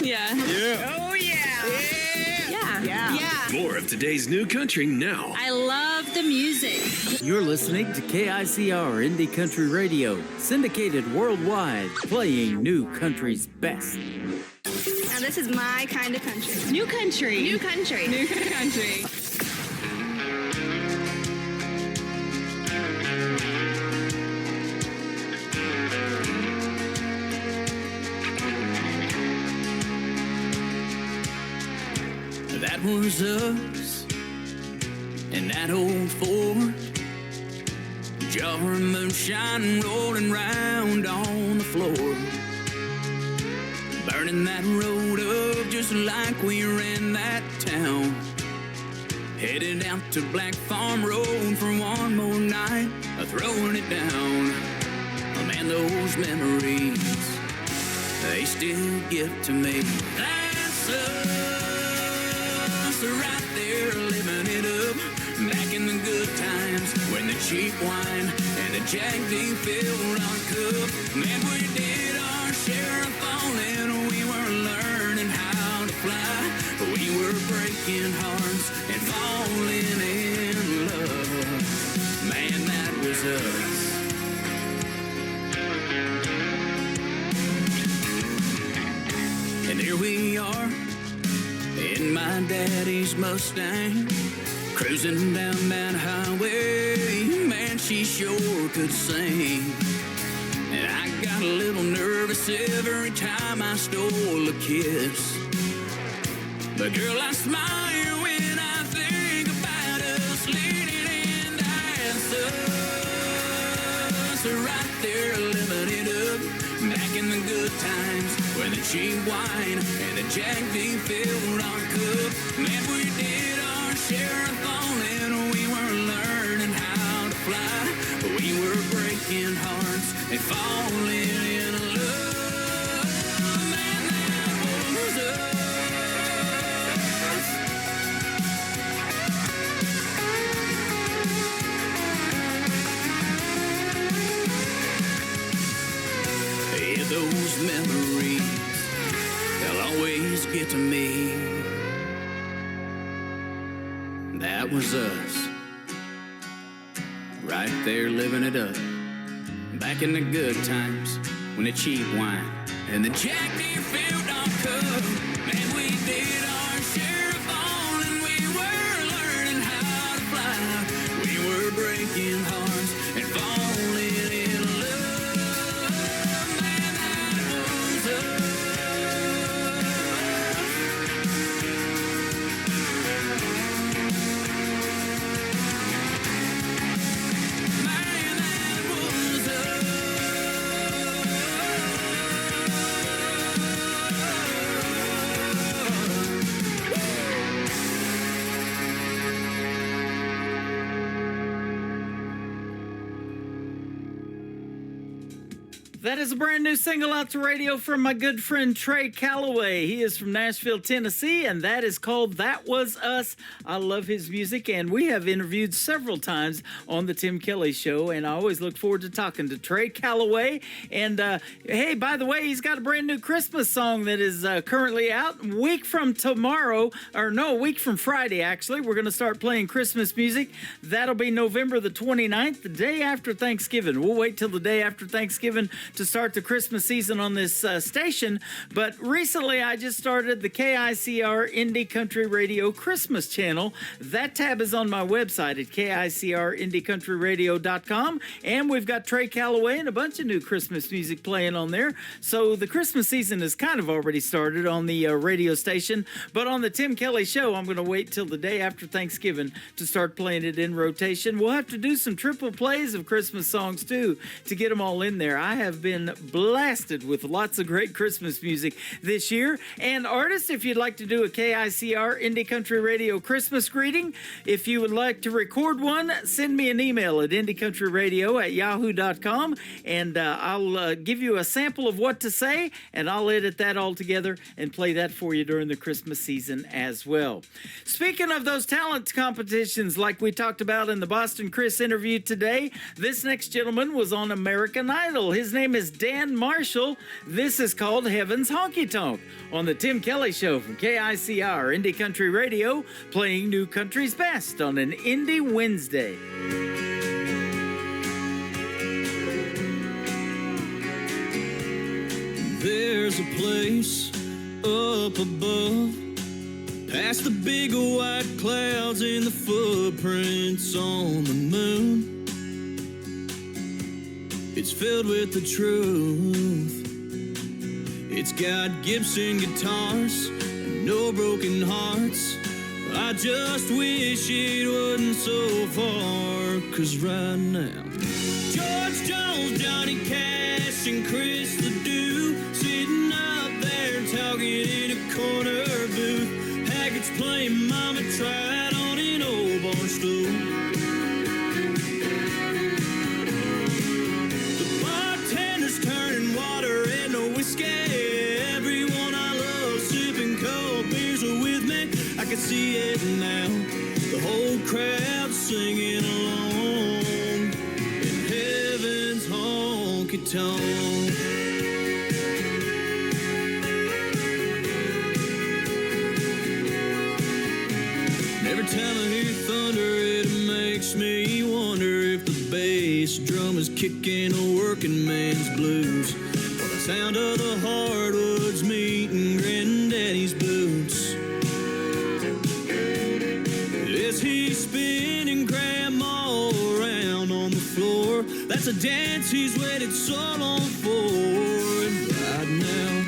Yeah. Yeah. Oh, yeah. Yeah. More of today's new country now. I love the music. You're listening to KICR Indie Country Radio, syndicated worldwide, playing new country's best. And this is my kind of country. New country. New country. New country. That was us in that old Ford, jar of moonshine rolling round on the floor, burning that road up just like we ran that town, headed out to Black Farm Road for one more night of throwing it down. Oh man, those memories, they still get to me. That's us. Right there living it up, back in the good times when the cheap wine and the Jack D filled our cup. Man, we did our share of falling. We were learning how to fly. We were breaking hearts and falling in love. Man, that was us. And here we are in my daddy's Mustang, cruising down that highway. Man, she sure could sing. And I got a little nervous every time I stole a kiss. But girl, I smile when I think about us leaning in. That's us, right there living it up, back in the good times when the cheap wine and the Jack D filled our cup. Man, we did our share of falling. We were learning how to fly. We were breaking hearts and falling in love. Man, that was us. Yeah, those memories, they'll always get to me. That was us, right there living it up, back in the good times when the cheap wine and the Jack D filled our cup. Man, we did our share of falling. We were learning how to fly. We were breaking hearts and falling in love. Man, that was us. That is a brand new single out to radio from my good friend Trey Calloway. He is from Nashville, Tennessee, and that is called That Was Us. I love his music, and we have interviewed several times on the Tim Kelly Show, and I always look forward to talking to Trey Calloway. And hey, by the way, he's got a brand new Christmas song that is currently out. A week from Friday, actually, we're going to start playing Christmas music. That'll be November the 29th, the day after Thanksgiving. We'll wait till the day after Thanksgiving to start the Christmas season on this station, but recently I just started the KICR Indie Country Radio Christmas channel. That tab is on my website at KICRIndieCountryRadio.com, and we've got Trey Calloway and a bunch of new Christmas music playing on there. So the Christmas season has kind of already started on the radio station, but on the Tim Kelly Show, I'm going to wait till the day after Thanksgiving to start playing it in rotation. We'll have to do some triple plays of Christmas songs too to get them all in there. I have been blasted with lots of great Christmas music this year. And artists, if you'd like to do a KICR Indie Country Radio Christmas greeting, if you would like to record one, send me an email at indiecountryradio@yahoo.com, and I'll give you a sample of what to say, and I'll edit that all together and play that for you during the Christmas season as well. Speaking of those talent competitions like we talked about in the Boston Chris interview today, this next gentleman was on American Idol. His name is Dan Marshall. This is called Heaven's Honky Tonk on the Tim Kelly Show from KICR Indie Country Radio, playing new country's best on an Indie Wednesday. There's a place up above, past the big white clouds and the footprints on the moon. It's filled with the truth. It's got Gibson guitars and no broken hearts. I just wish it wasn't so far, 'cause right now George Jones, Johnny Cash, and Chris Ledoux sitting up there talking in a corner booth. Haggards playing Mama Tried on an old barn stool. The bartender's turning water into whiskey. Everyone I love sipping cold beers are with me. I can see it now, the whole crowd singing along in heaven's honky tonk. Every time I hear thunder, it makes me wonder if the bass drum is kicking a working man's blues, or the sound of the hardwoods meeting granddaddy's boots. Is he spinning grandma around on the floor? That's a dance he's waited so long for. And right now,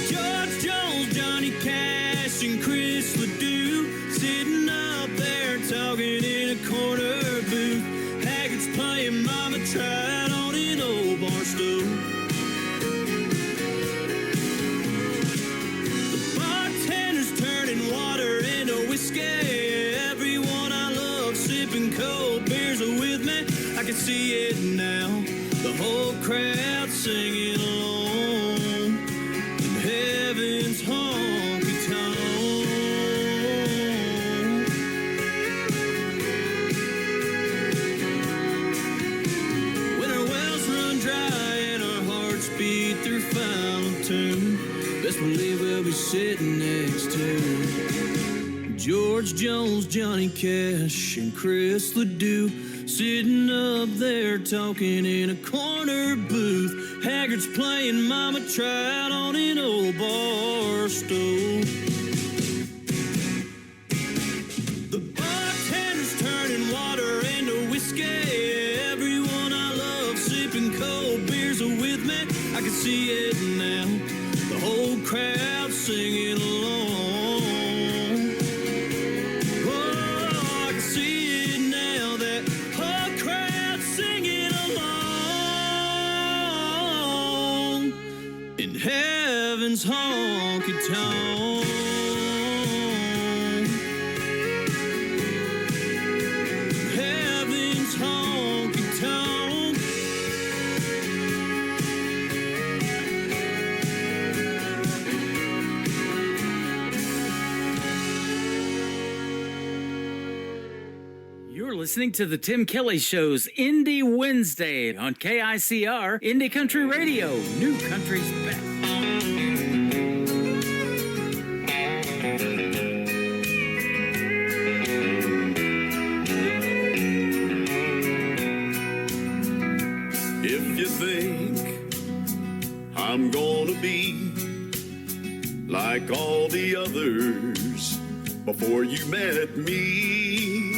George Jones, Johnny Cash, and Chris Ledoux sitting up there talking in a corner booth. Haggards playing Mama Tried on an old barn stool. The bartender's turning water into whiskey. Everyone I love sipping cold beers are with me. I can see it now, the whole crowd singing along in heaven's honky tonk. When our wells run dry and our hearts beat their final tune, best believe we'll be sitting next to George Jones, Johnny Cash, and Chris Ledoux sitting up there talking in a corner booth. Haggards playing Mama Tried on an old bar stool. The bartender's turning water into whiskey. Everyone I love sipping cold beers are with me. I can see it now, the whole crowd singing along. Oh, I can see it now, that whole crowd singing along in heaven's honky tonk. Heaven's honky tonk. You're listening to the Tim Kelly Show's Indie Wednesday on KICR Indie Country Radio, new country's best. If you think before you met me.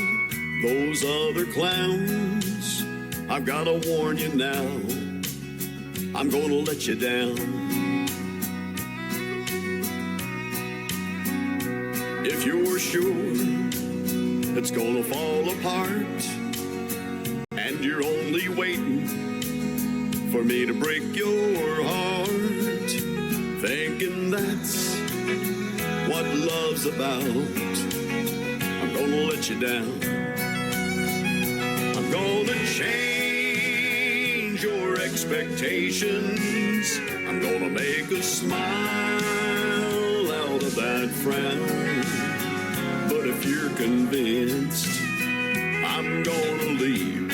Those other clowns, I've gotta warn you now, I'm gonna let you down. If you're sure it's gonna fall apart, and you're only waiting for me to break your heart, thinking that's what love's about, I'm gonna let you down. I'm gonna change your expectations. I'm gonna make a smile out of that frown. But if you're convinced I'm gonna leave,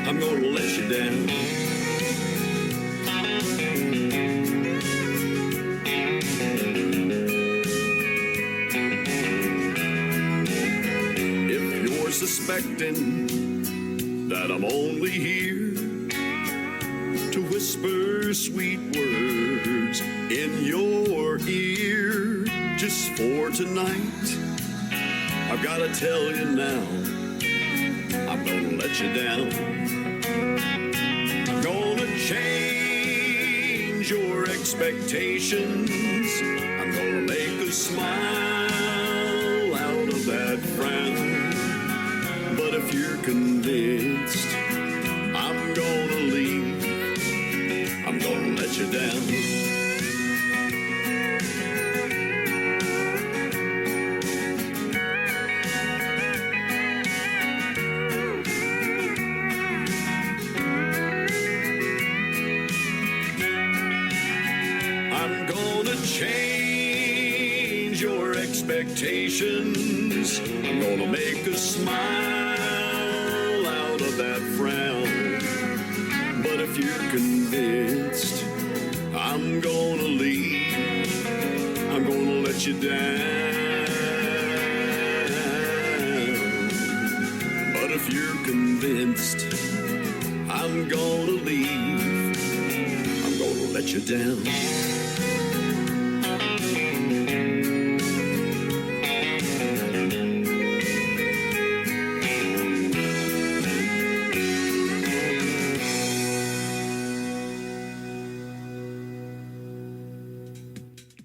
I'm gonna let you down. If you're suspecting that I'm only here to whisper sweet words in your ear just for tonight, I've got to tell you now, I'm gonna let you down. I'm gonna change your expectations. I'm gonna make a smile out of that frown. But if you're convinced I'm gonna leave, I'm gonna let you down. Change your expectations. I'm gonna make a smile out of that frown. But if you're convinced I'm gonna leave, I'm gonna let you down. But if you're convinced I'm gonna leave, I'm gonna let you down.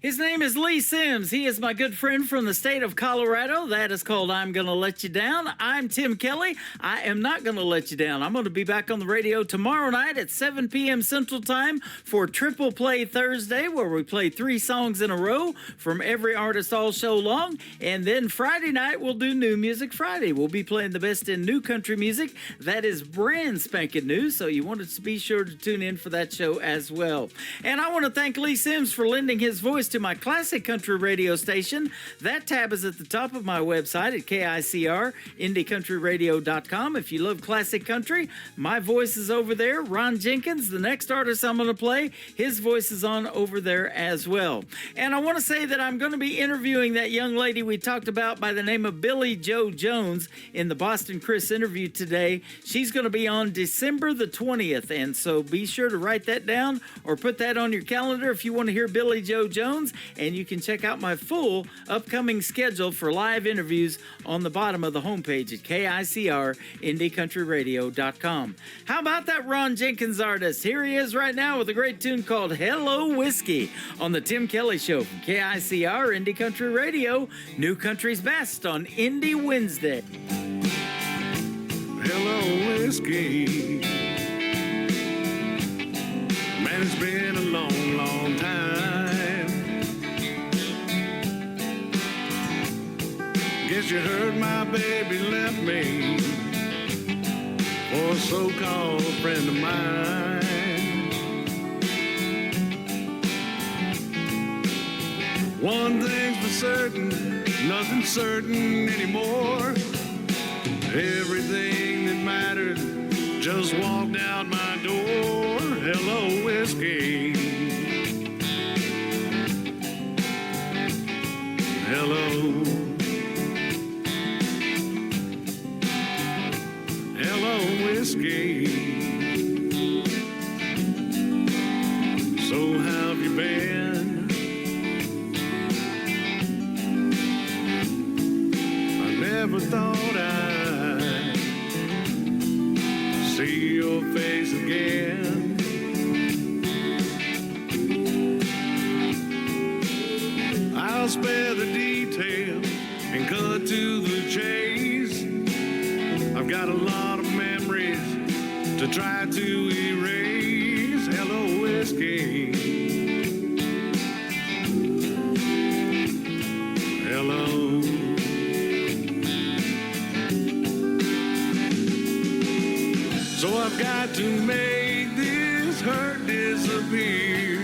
His name is Lee Sims. He is my good friend from the state of Colorado. That is called I'm Gonna Let You Down. I'm Tim Kelly. I am not gonna let you down. I'm gonna be back on the radio tomorrow night at 7 p.m. Central Time for Triple Play Thursday, where we play 3 songs in a row from every artist all show long. And then Friday night, we'll do New Music Friday. We'll be playing the best in new country music. That is brand spanking new, so you wanted to be sure to tune in for that show as well. And I want to thank Lee Sims for lending his voice to my classic country radio station. That tab is at the top of my website at KICR, IndieCountryRadio.com. If you love classic country, my voice is over there. Ron Jenkins, the next artist I'm going to play, his voice is on over there as well. And I want to say that I'm going to be interviewing that young lady we talked about by the name of Billy Joe Jones in the Boston Chris interview today. She's going to be on December the 20th, and so be sure to write that down or put that on your calendar if you want to hear Billy Joe Jones. And you can check out my full upcoming schedule for live interviews on the bottom of the homepage at KICR, IndieCountryRadio.com. How about that Ron Jenkins artist? Here he is right now with a great tune called Hello Whiskey on the Tim Kelly Show from KICR, Indie Country Radio, New Country's Best on Indie Wednesday. Hello Whiskey. Man, it's been a long, long time. Guess you heard my baby left me for a so-called friend of mine. One thing's for certain, nothing's certain anymore. Everything that mattered just walked out my door. Hello, whiskey. Hello. Hello, whiskey. So how have you been? never thought I'd see your face again. I'll spare the details and cut to the chase. I've got a lot of memories to try to erase. Hello, whiskey. Hello. So I've got to make this hurt disappear,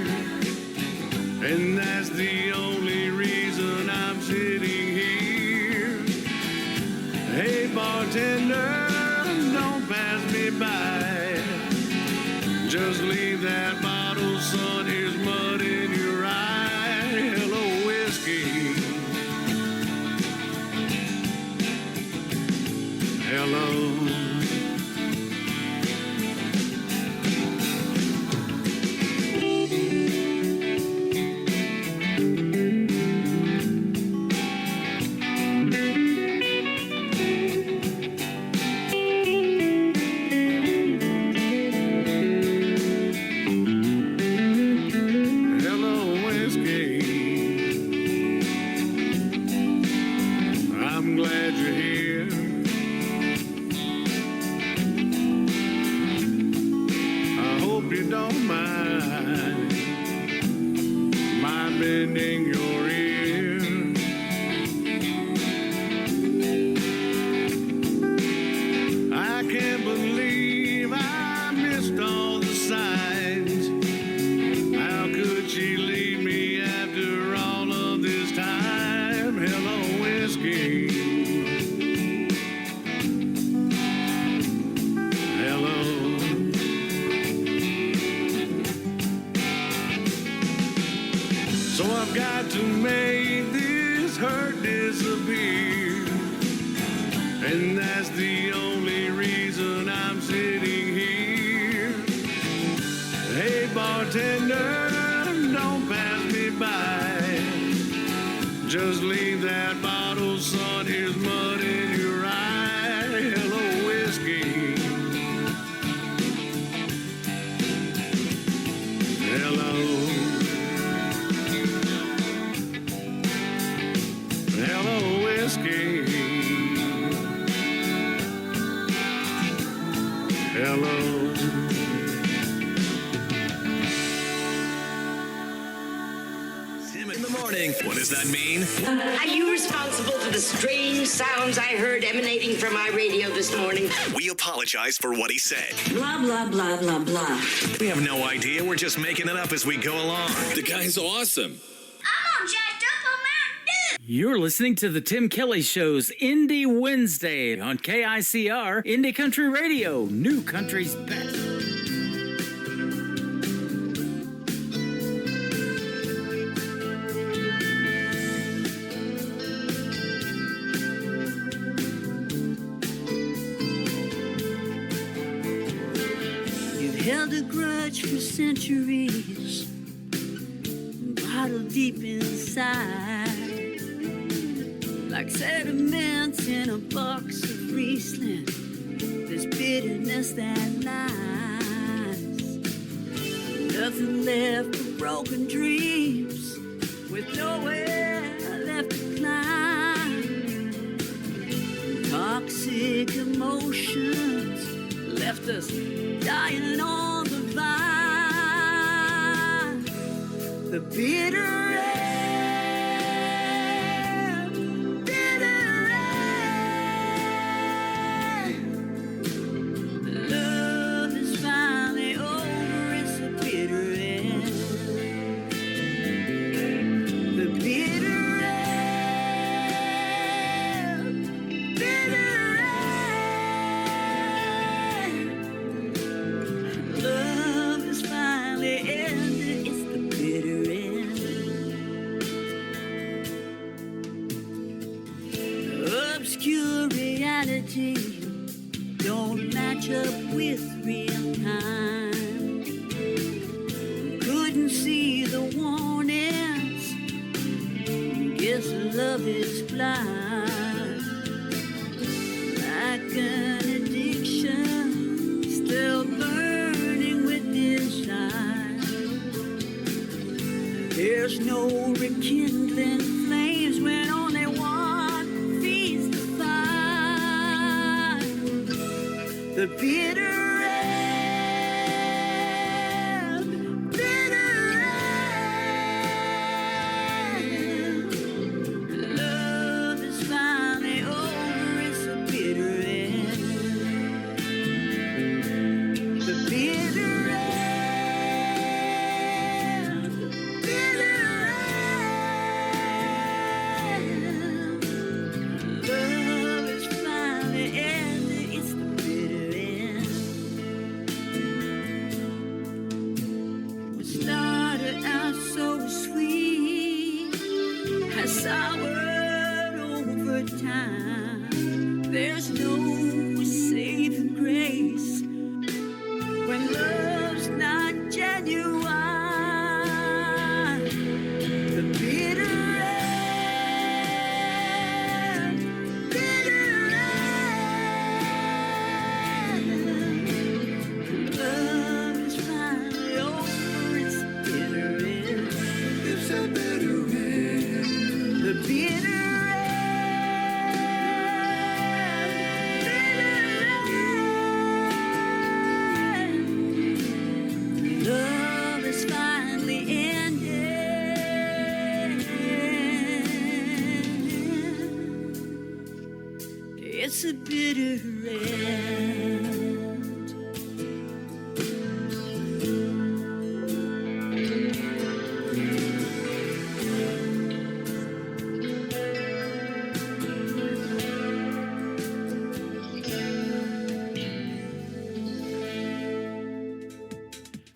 and that's the only reason I'm sitting here. Hey, bartender, don't pass me by. Just leave that bottle, son. Here's mud in your eye. Hello, whiskey. Hello. Bending your ear. I can't believe I missed all the signs. How could she leave me after all of this time? Hello, whiskey. Hello. So I've got to make this hurt disappear, and that's the only reason I'm sitting here. Hey, bartender, don't pass me by. Just leave that bottle, son. Here's mud in your eye. Hello, whiskey. Hello. Hello, whiskey. Hello. Tim in the morning. What does that mean? Are you responsible for the strange sounds I heard emanating from my radio this morning? We apologize for what he said. Blah, blah, blah, blah, blah. We have no idea. We're just making it up as we go along. The guy's awesome. You're listening to the Tim Kelly Show's Indie Wednesday on KICR Indie Country Radio, New Country's Best. You've held a grudge for centuries, bottled deep inside. Like sediments in a box of Riesling, there's bitterness that lies. Nothing left but broken dreams, with nowhere left to climb. Toxic emotions left us dying on the vine. The bitter end. Don't match up with real time. Couldn't see the warnings. Guess love is blind. an addiction, still burning with desire. There's no rekindling flames when only one feeds the fire. The bitter end, bitter end. Love is finally over, it's a bitter end. The bitter end, bitter end. Love is finally ended, it's the bitter end. What started out so sweet has soured over time. There's no saving grace when love's not genuine. The bitter end, bitter end. Love is finally over, it's a bitter end. It's a bitter end. The bitter end. Love is finally ended. It's a bitter end.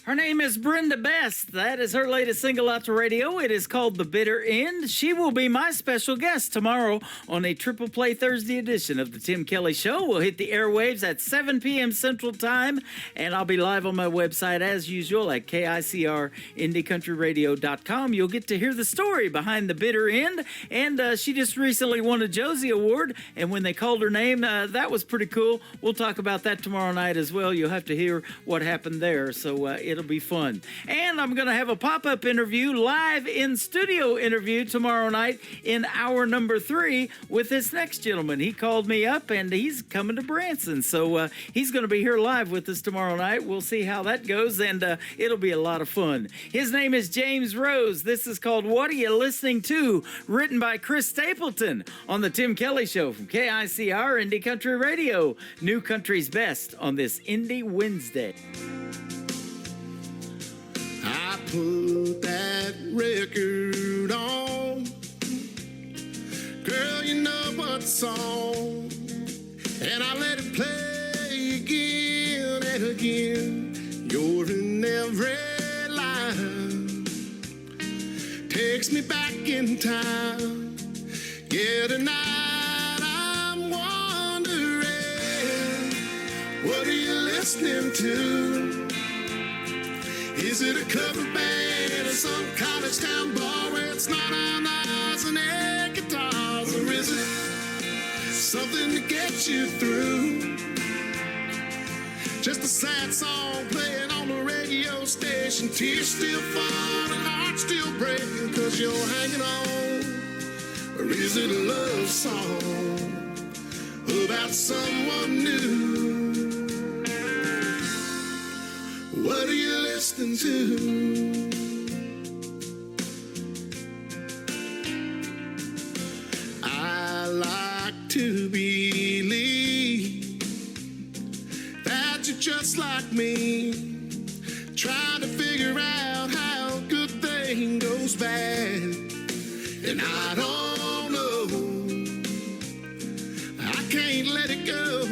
Her name is Brenda Best. That is her latest single out to radio. It is called The Bitter End. She will be my special guest tomorrow on a Triple Play Thursday edition of The Tim Kelly Show. We'll hit the airwaves at 7 p.m. Central Time, and I'll be live on my website as usual at KICRIndieCountryRadio.com. You'll get to hear the story behind The Bitter End, and she just recently won a Josie Award, and when they called her name, that was pretty cool. We'll talk about that tomorrow night as well. You'll have to hear what happened there, so it'll be fun. And I'm going to have a pop-up interview, live in studio interview tomorrow night in hour number 3 with this next gentleman. He called me up and he's coming to Branson. So he's going to be here live with us tomorrow night. We'll see how that goes, and it'll be a lot of fun. His name is James Rose. This is called What Are You Listening To? Written by Chris Stapleton on the Tim Kelly Show from KICR Indie Country Radio. New Country's Best on this Indie Wednesday. I put that record on. Girl, you know what song. And I let it play again and again. You're in every line. Takes me back in time. Yeah, tonight I'm wondering, what are you listening to? Is it a cover band or some college town bar where it's not on ours and air guitars? Or is it something to get you through? Just a sad song playing on the radio station. Tears still falling, hearts still breaking 'cause you're hanging on. Or is it a love song about someone new? What are you listening to? I like to believe that you're just like me, trying to figure out how a good thing goes bad. And I don't know, I can't let it go,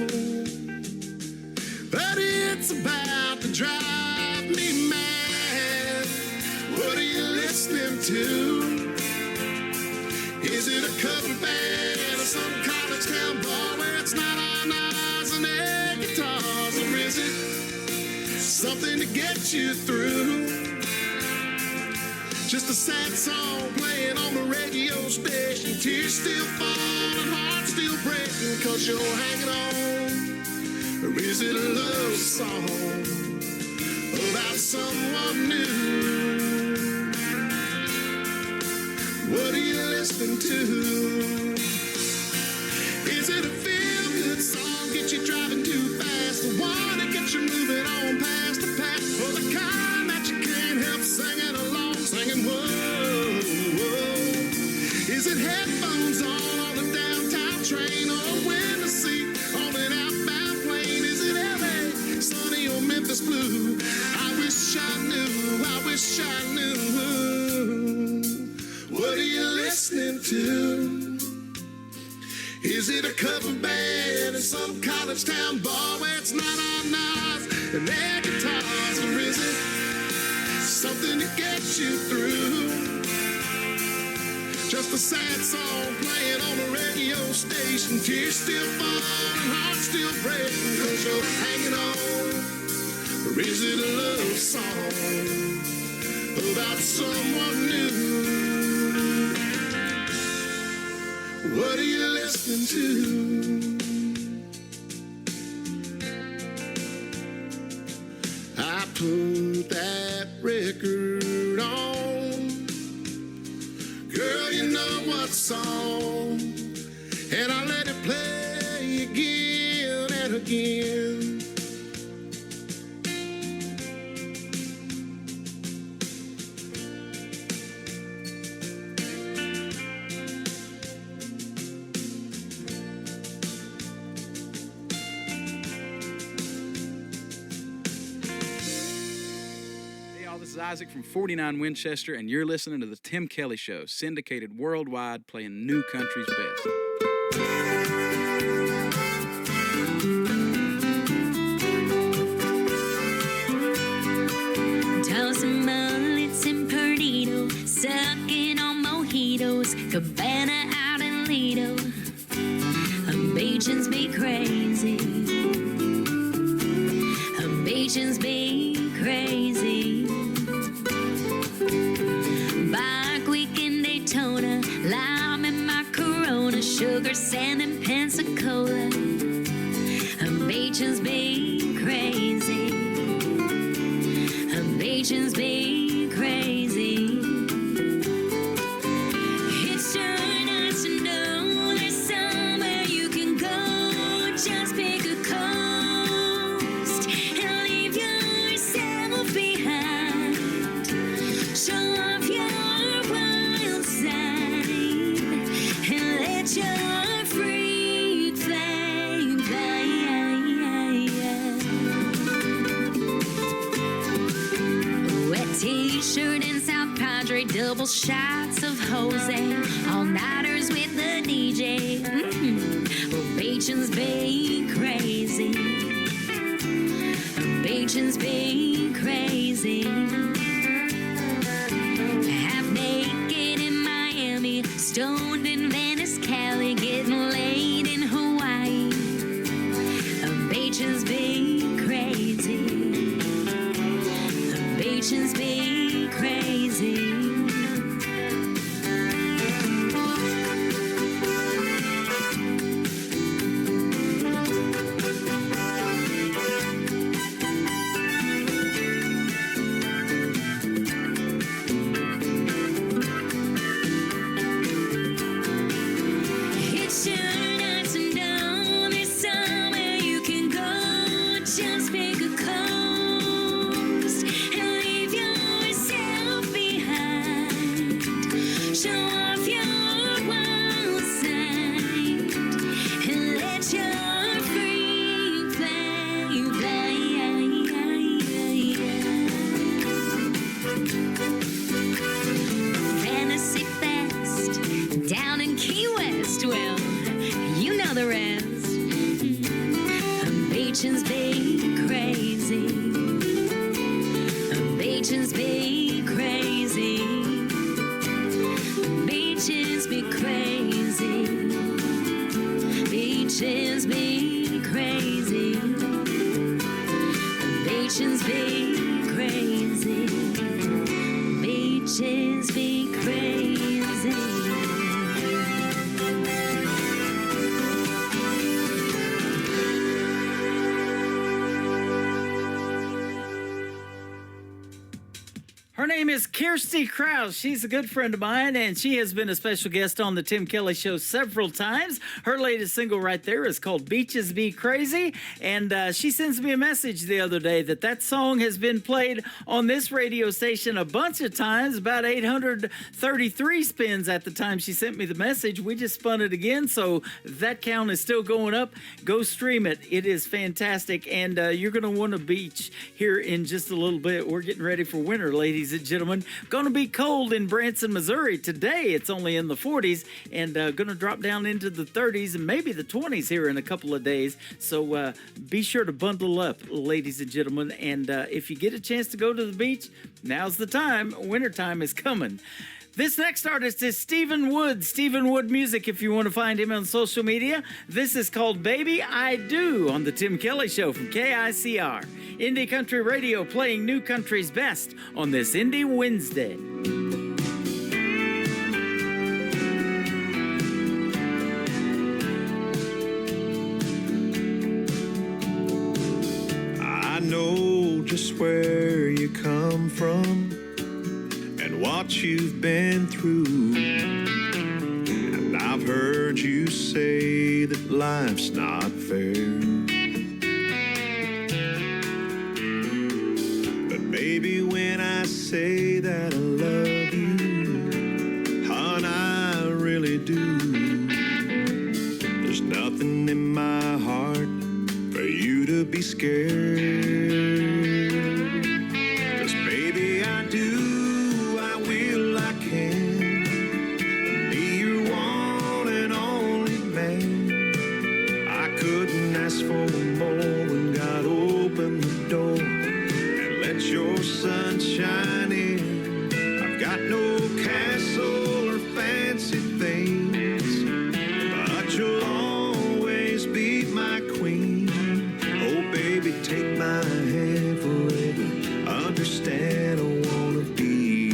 but it's about to drive me mad. What are you listening to? Is it a cover band or some college town bar where it's not on ours and air guitars? Or is it something to get you through? Just a sad song playing on the radio station. Tears still falling, hearts still breaking 'cause you're hanging on. Is it a love song about someone new? What are you listening to? Is it a feel-good song, get you driving too fast? The one that gets you moving on past the past? Or the kind that you can't help singing along, singing whoa, whoa? Is it headphones on the downtown train, or a window seat on an outbound plane? Is it LA, sunny or Memphis blue? I wish I knew, I wish I knew. What are you listening to? Is it a cover band in some college town bar where it's not on knives and their guitars? Or is it something to get you through? Just a sad song playing on the radio station. Tears still falling, hearts still breaking, cause you're hanging on. Or is it a love song about someone new? What are you listening to? I put that record on, girl, you know what song, and I let it play again and again. This is Isaac from 49 Winchester, and you're listening to The Tim Kelly Show, syndicated worldwide, playing new country's best. Tossing mullets and Perdido, sucking on mojitos, Cabana out in Lido. Beaches be crazy. Beaches be crazy. Bike week in Daytona, lime in my Corona, sugar, sand, and Pensacola. Beaches be crazy. Beaches be crazy. It's sure nice to know there's somewhere you can go. Just pick a coast and leave yourself behind. Show off your wild side and let your freak flame fly. Wet t-shirt and South Padre, double shots of Jose, all-nighters with the DJ. Well, Beaches be crazy. Beaches be crazy. Half naked in Miami, stoned in Venice, Cali, getting laid in Hawaii. Beaches be crazy. Beaches be crazy. It's sure nice to know there's somewhere you can go. Just pick a coast and leave yourself behind. Show off your wild side and let your freak flame fly. Fantasy Fest down in Key West. Well, you know the rest. Beaches be crazy. Beaches be crazy. Beaches be crazy. Beaches be crazy. Beaches be crazy. Beaches be crazy. Her name is Kirsty Krause. She's a good friend of mine, and she has been a special guest on the Tim Kelly Show several times. Her latest single right there is called Beaches Be Crazy, and she sends me a message the other day that song has been played on this radio station a bunch of times, about 833 spins at the time she sent me the message. We just spun it again, so that count is still going up. Go stream it. It is fantastic, and you're going to want a beach here in just a little bit. We're getting ready for winter, ladies and gentlemen. Going to be cold in Branson, Missouri. Today it's only in the 40s and going to drop down into the 30s and maybe the 20s here in a couple of days. So be sure to bundle up, ladies and gentlemen. And if you get a chance to go to the beach, now's the time. Wintertime is coming. This next artist is Stephen Wood. Stephen Wood Music, if you want to find him on social media. This is called Baby I Do on the Tim Kelly Show from KICR. Indie Country Radio, playing new country's best on this Indie Wednesday. I know just where you come from and what you've been through, and I've heard you say that life's not fair. But baby, when I say that I love you, hon, I really do. There's nothing in my heart for you to be scared. Sunshine in. I've got no castle or fancy things, but you'll always be my queen. Oh baby, take my hand forever. Understand I wanna be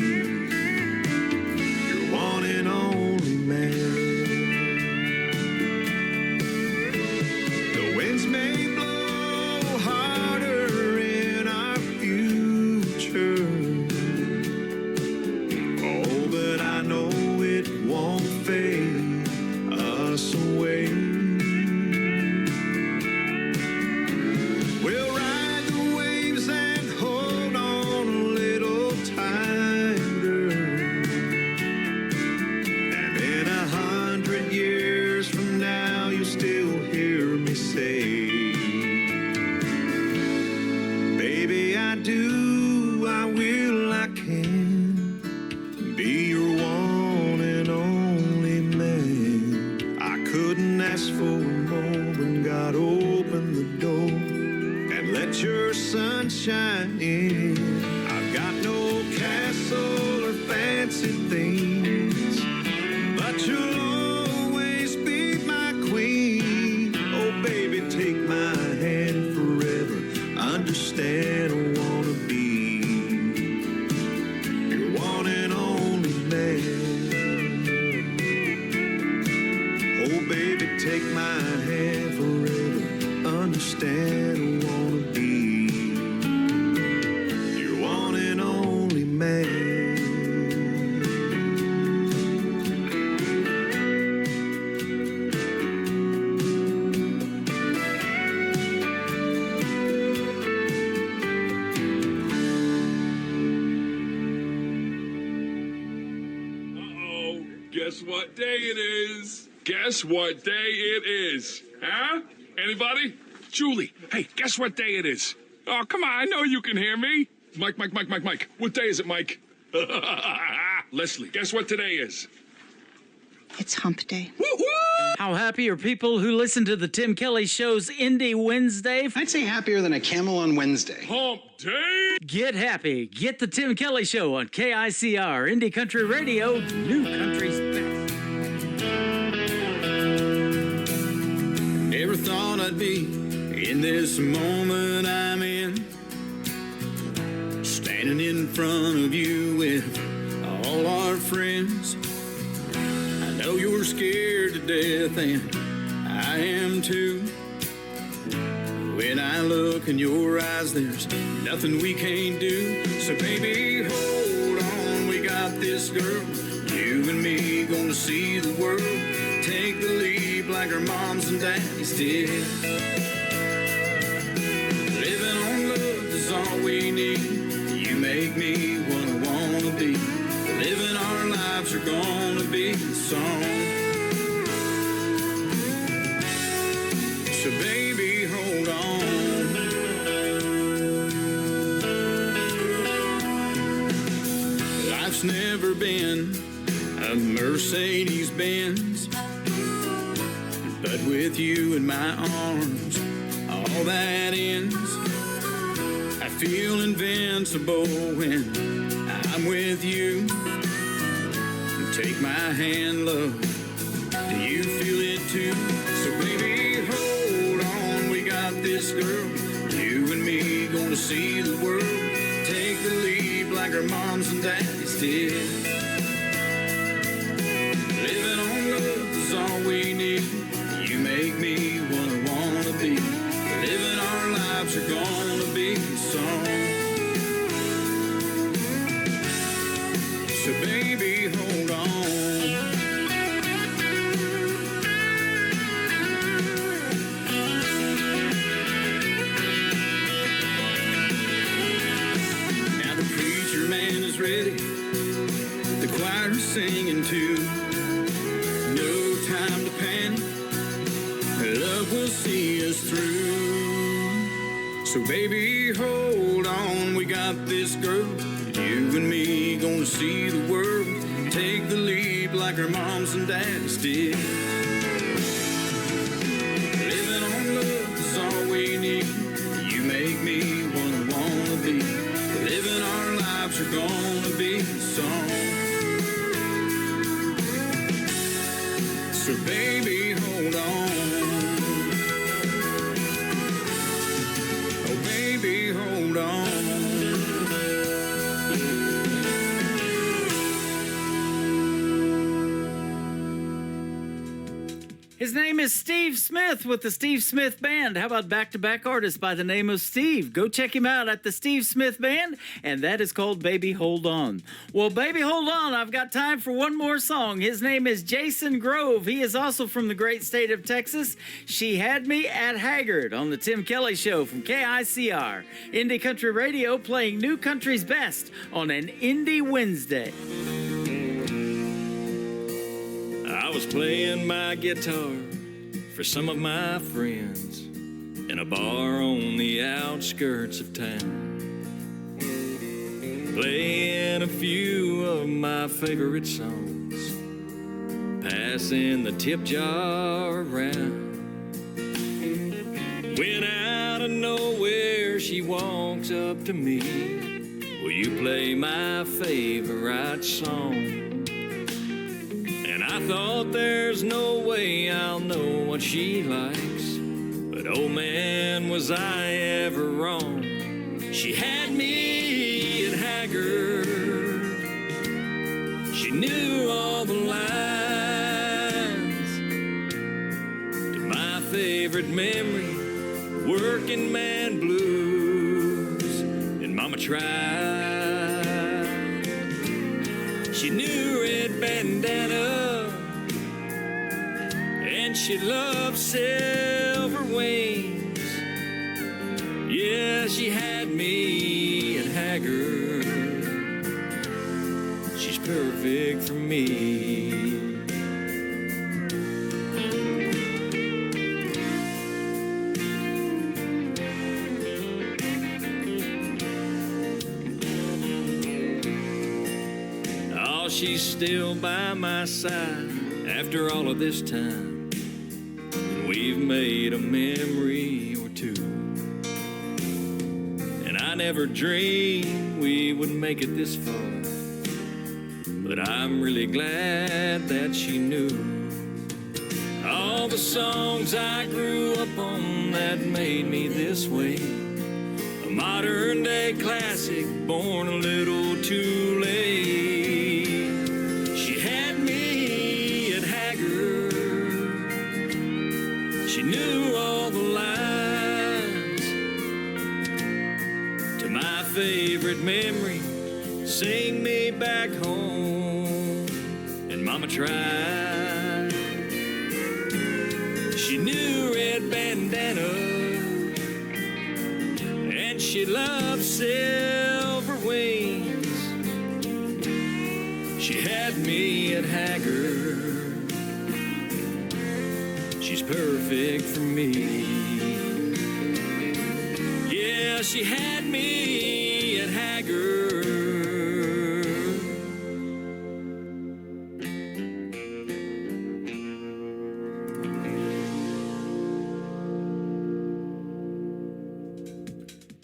your one and only man. The winds may blow harder in our future, oh, but I know it won't fade us away. We'll ride the waves and hold on a little tighter, and in 100 years from now you'll still hear me say, baby, I do, I will, I can be your one and only man. I couldn't ask for more when God opened the door and let your sunshine in. I've got no castle or fancy things, but you'll always be my queen. Oh baby, take my hand forever. Understand I wanna be your one and only man. Oh baby, take my hand forever. Understand I wanna be your one and only man. Guess what day it is? Guess what day it is? Huh? Anybody? Julie, hey, guess what day it is? Oh, come on, I know you can hear me. Mike. What day is it, Mike? Leslie, guess what today is? It's hump day. How happy are people who listen to the Tim Kelly Show's Indie Wednesday? I'd say happier than a camel on Wednesday. Hump day! Get happy. Get the Tim Kelly Show on KICR, Indie Country Radio, new country's best. Never thought I'd be in this moment I'm in, standing in front of you with all our friends. I know you're scared to death, and I am too. When I look in your eyes, there's nothing we can't do. So baby, hold this girl. You and me gonna see the world. Take the leap like our moms and daddies did. Living on love is all we need. You make me what I wanna be. Living our lives are gonna be a song. So baby, hold on. Life's never been a Mercedes-Benz, but with you in my arms, all that ends. I feel invincible when I'm with you. Take my hand, love. Do you feel it too? So baby, hold on. We got this girl. You and me gonna see the world. Take the leap like our moms and daddies did. Living on love is all we need. You make me what I wanna be. Living our lives are gonna be a song. So baby, hold on. Now the preacher man is ready. The choir's singing too. No time to panic. Love will see us through. So baby, hold on. We got this girl. You and me gonna see the world. Take the leap like our moms and daddies did. Living on love is all we need. You make me what I wanna be. Living our lives are gonna be a song. So baby, hold on. Oh baby, hold on. His name is Steve Smith with the Steve Smith Band. How about back-to-back artists by the name of Steve? Go check him out at the Steve Smith Band, and that is called Baby Hold On. Well, Baby Hold On, I've got time for one more song. His name is Jason Grove. He is also from the great state of Texas. She Had Me at Haggard on the Tim Kelly Show from KICR. Indie Country Radio playing New Country's Best on an Indie Wednesday. I was playing my guitar for some of my friends in a bar on the outskirts of town, playing a few of my favorite songs, passing the tip jar around. When out of nowhere she walks up to me, will you play my favorite song? And I thought there's no way I'll know what she likes, but oh man, was I ever wrong. She had me at Haggard. She knew all the lines to my favorite memory, Working Man Blues. And Mama tried. She knew Red Bandana, and she loved Silver Wings. Yeah, she had me at Haggard. She's perfect for me. Oh, she's still by my side after all of this time, and we've made a memory or two. And I never dreamed we would make it this far, but I'm really glad that she knew all the songs I grew up on that made me this way. A modern day classic, born a little too late. She had me at Haggard. She knew all the lines to my favorite memory, sing me back home. And Mama tried. She knew red bandana, and she loved silver wings. She had me at Haggard. She's perfect for me. Yeah, she had me at Haggard.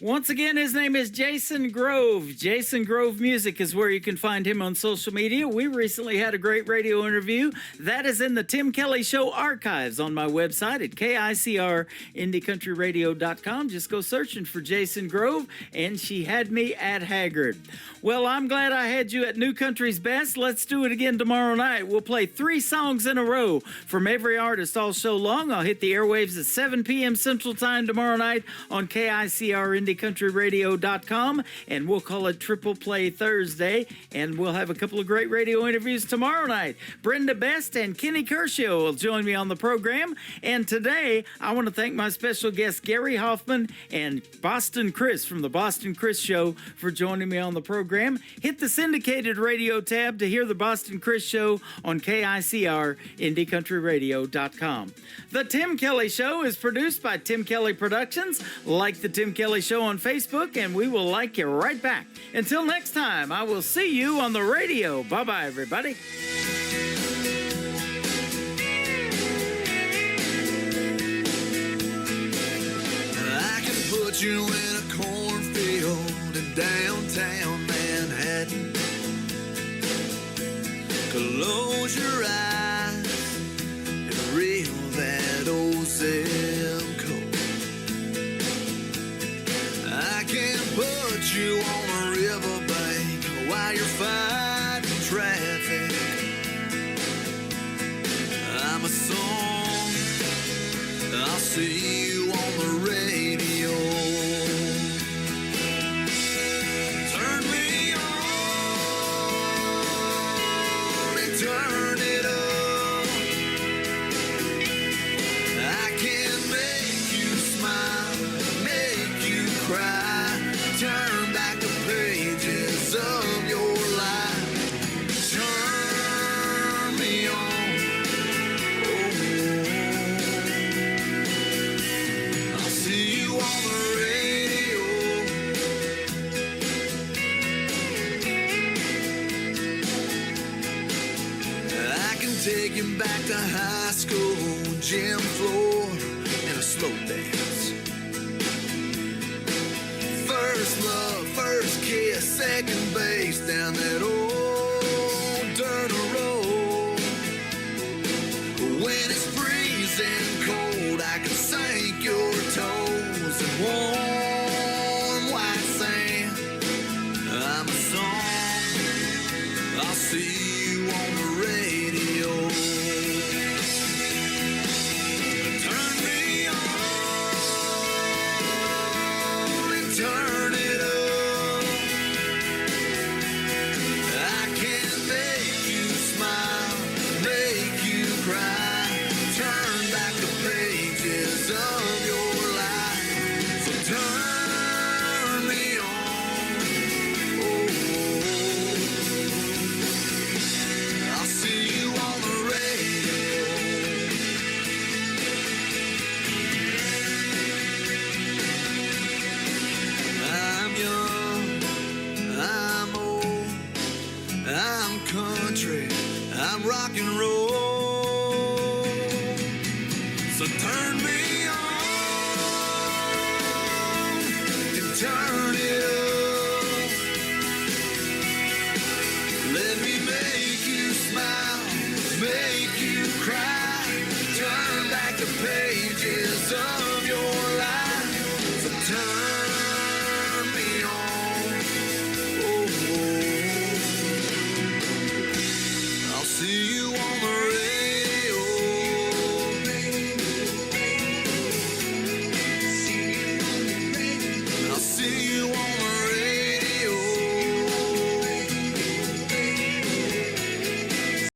Once again, his name is Jason Grove. Jason Grove Music is where you can find him on social media. We recently had a great radio interview. That is in the Tim Kelly Show archives on my website at KICRIndieCountryRadio.com. Just go searching for Jason Grove, and she had me at Haggard. Well, I'm glad I had you at New Country's Best. Let's do it again tomorrow night. We'll play 3 songs in a row from every artist all show long. I'll hit the airwaves at 7 p.m. Central Time tomorrow night on KICRIndieCountryRadio.com, and we'll call it Triple Play Thursday, and we'll have a couple of great radio interviews tomorrow night. Brenda Best and Kenny Kershaw will join me on the program, and today I want to thank my special guests Gary Hoffman and Boston Chris from the Boston Chris Show for joining me on the program. Hit the syndicated radio tab to hear the Boston Chris Show on KICRIndieCountryRadio.com. The Tim Kelly Show is produced by Tim Kelly Productions. Like the Tim Kelly Show on Facebook, and we will like you right back. Until next time, I will see you on the radio. Bye-bye, everybody. I can put you in a cornfield in downtown Manhattan. Close your eyes and reel that old zip code. I can put you on a riverbank while you're fighting traffic. I'm a song, I'll see you on the radio. Turn me on and turn it up. I can make you smile, make you cry, turn back the pages of your life. Turn me on. I'll see you on the radio. I can take you back to high school, gym floor, and a slow dance. First love, first kiss, second base down that old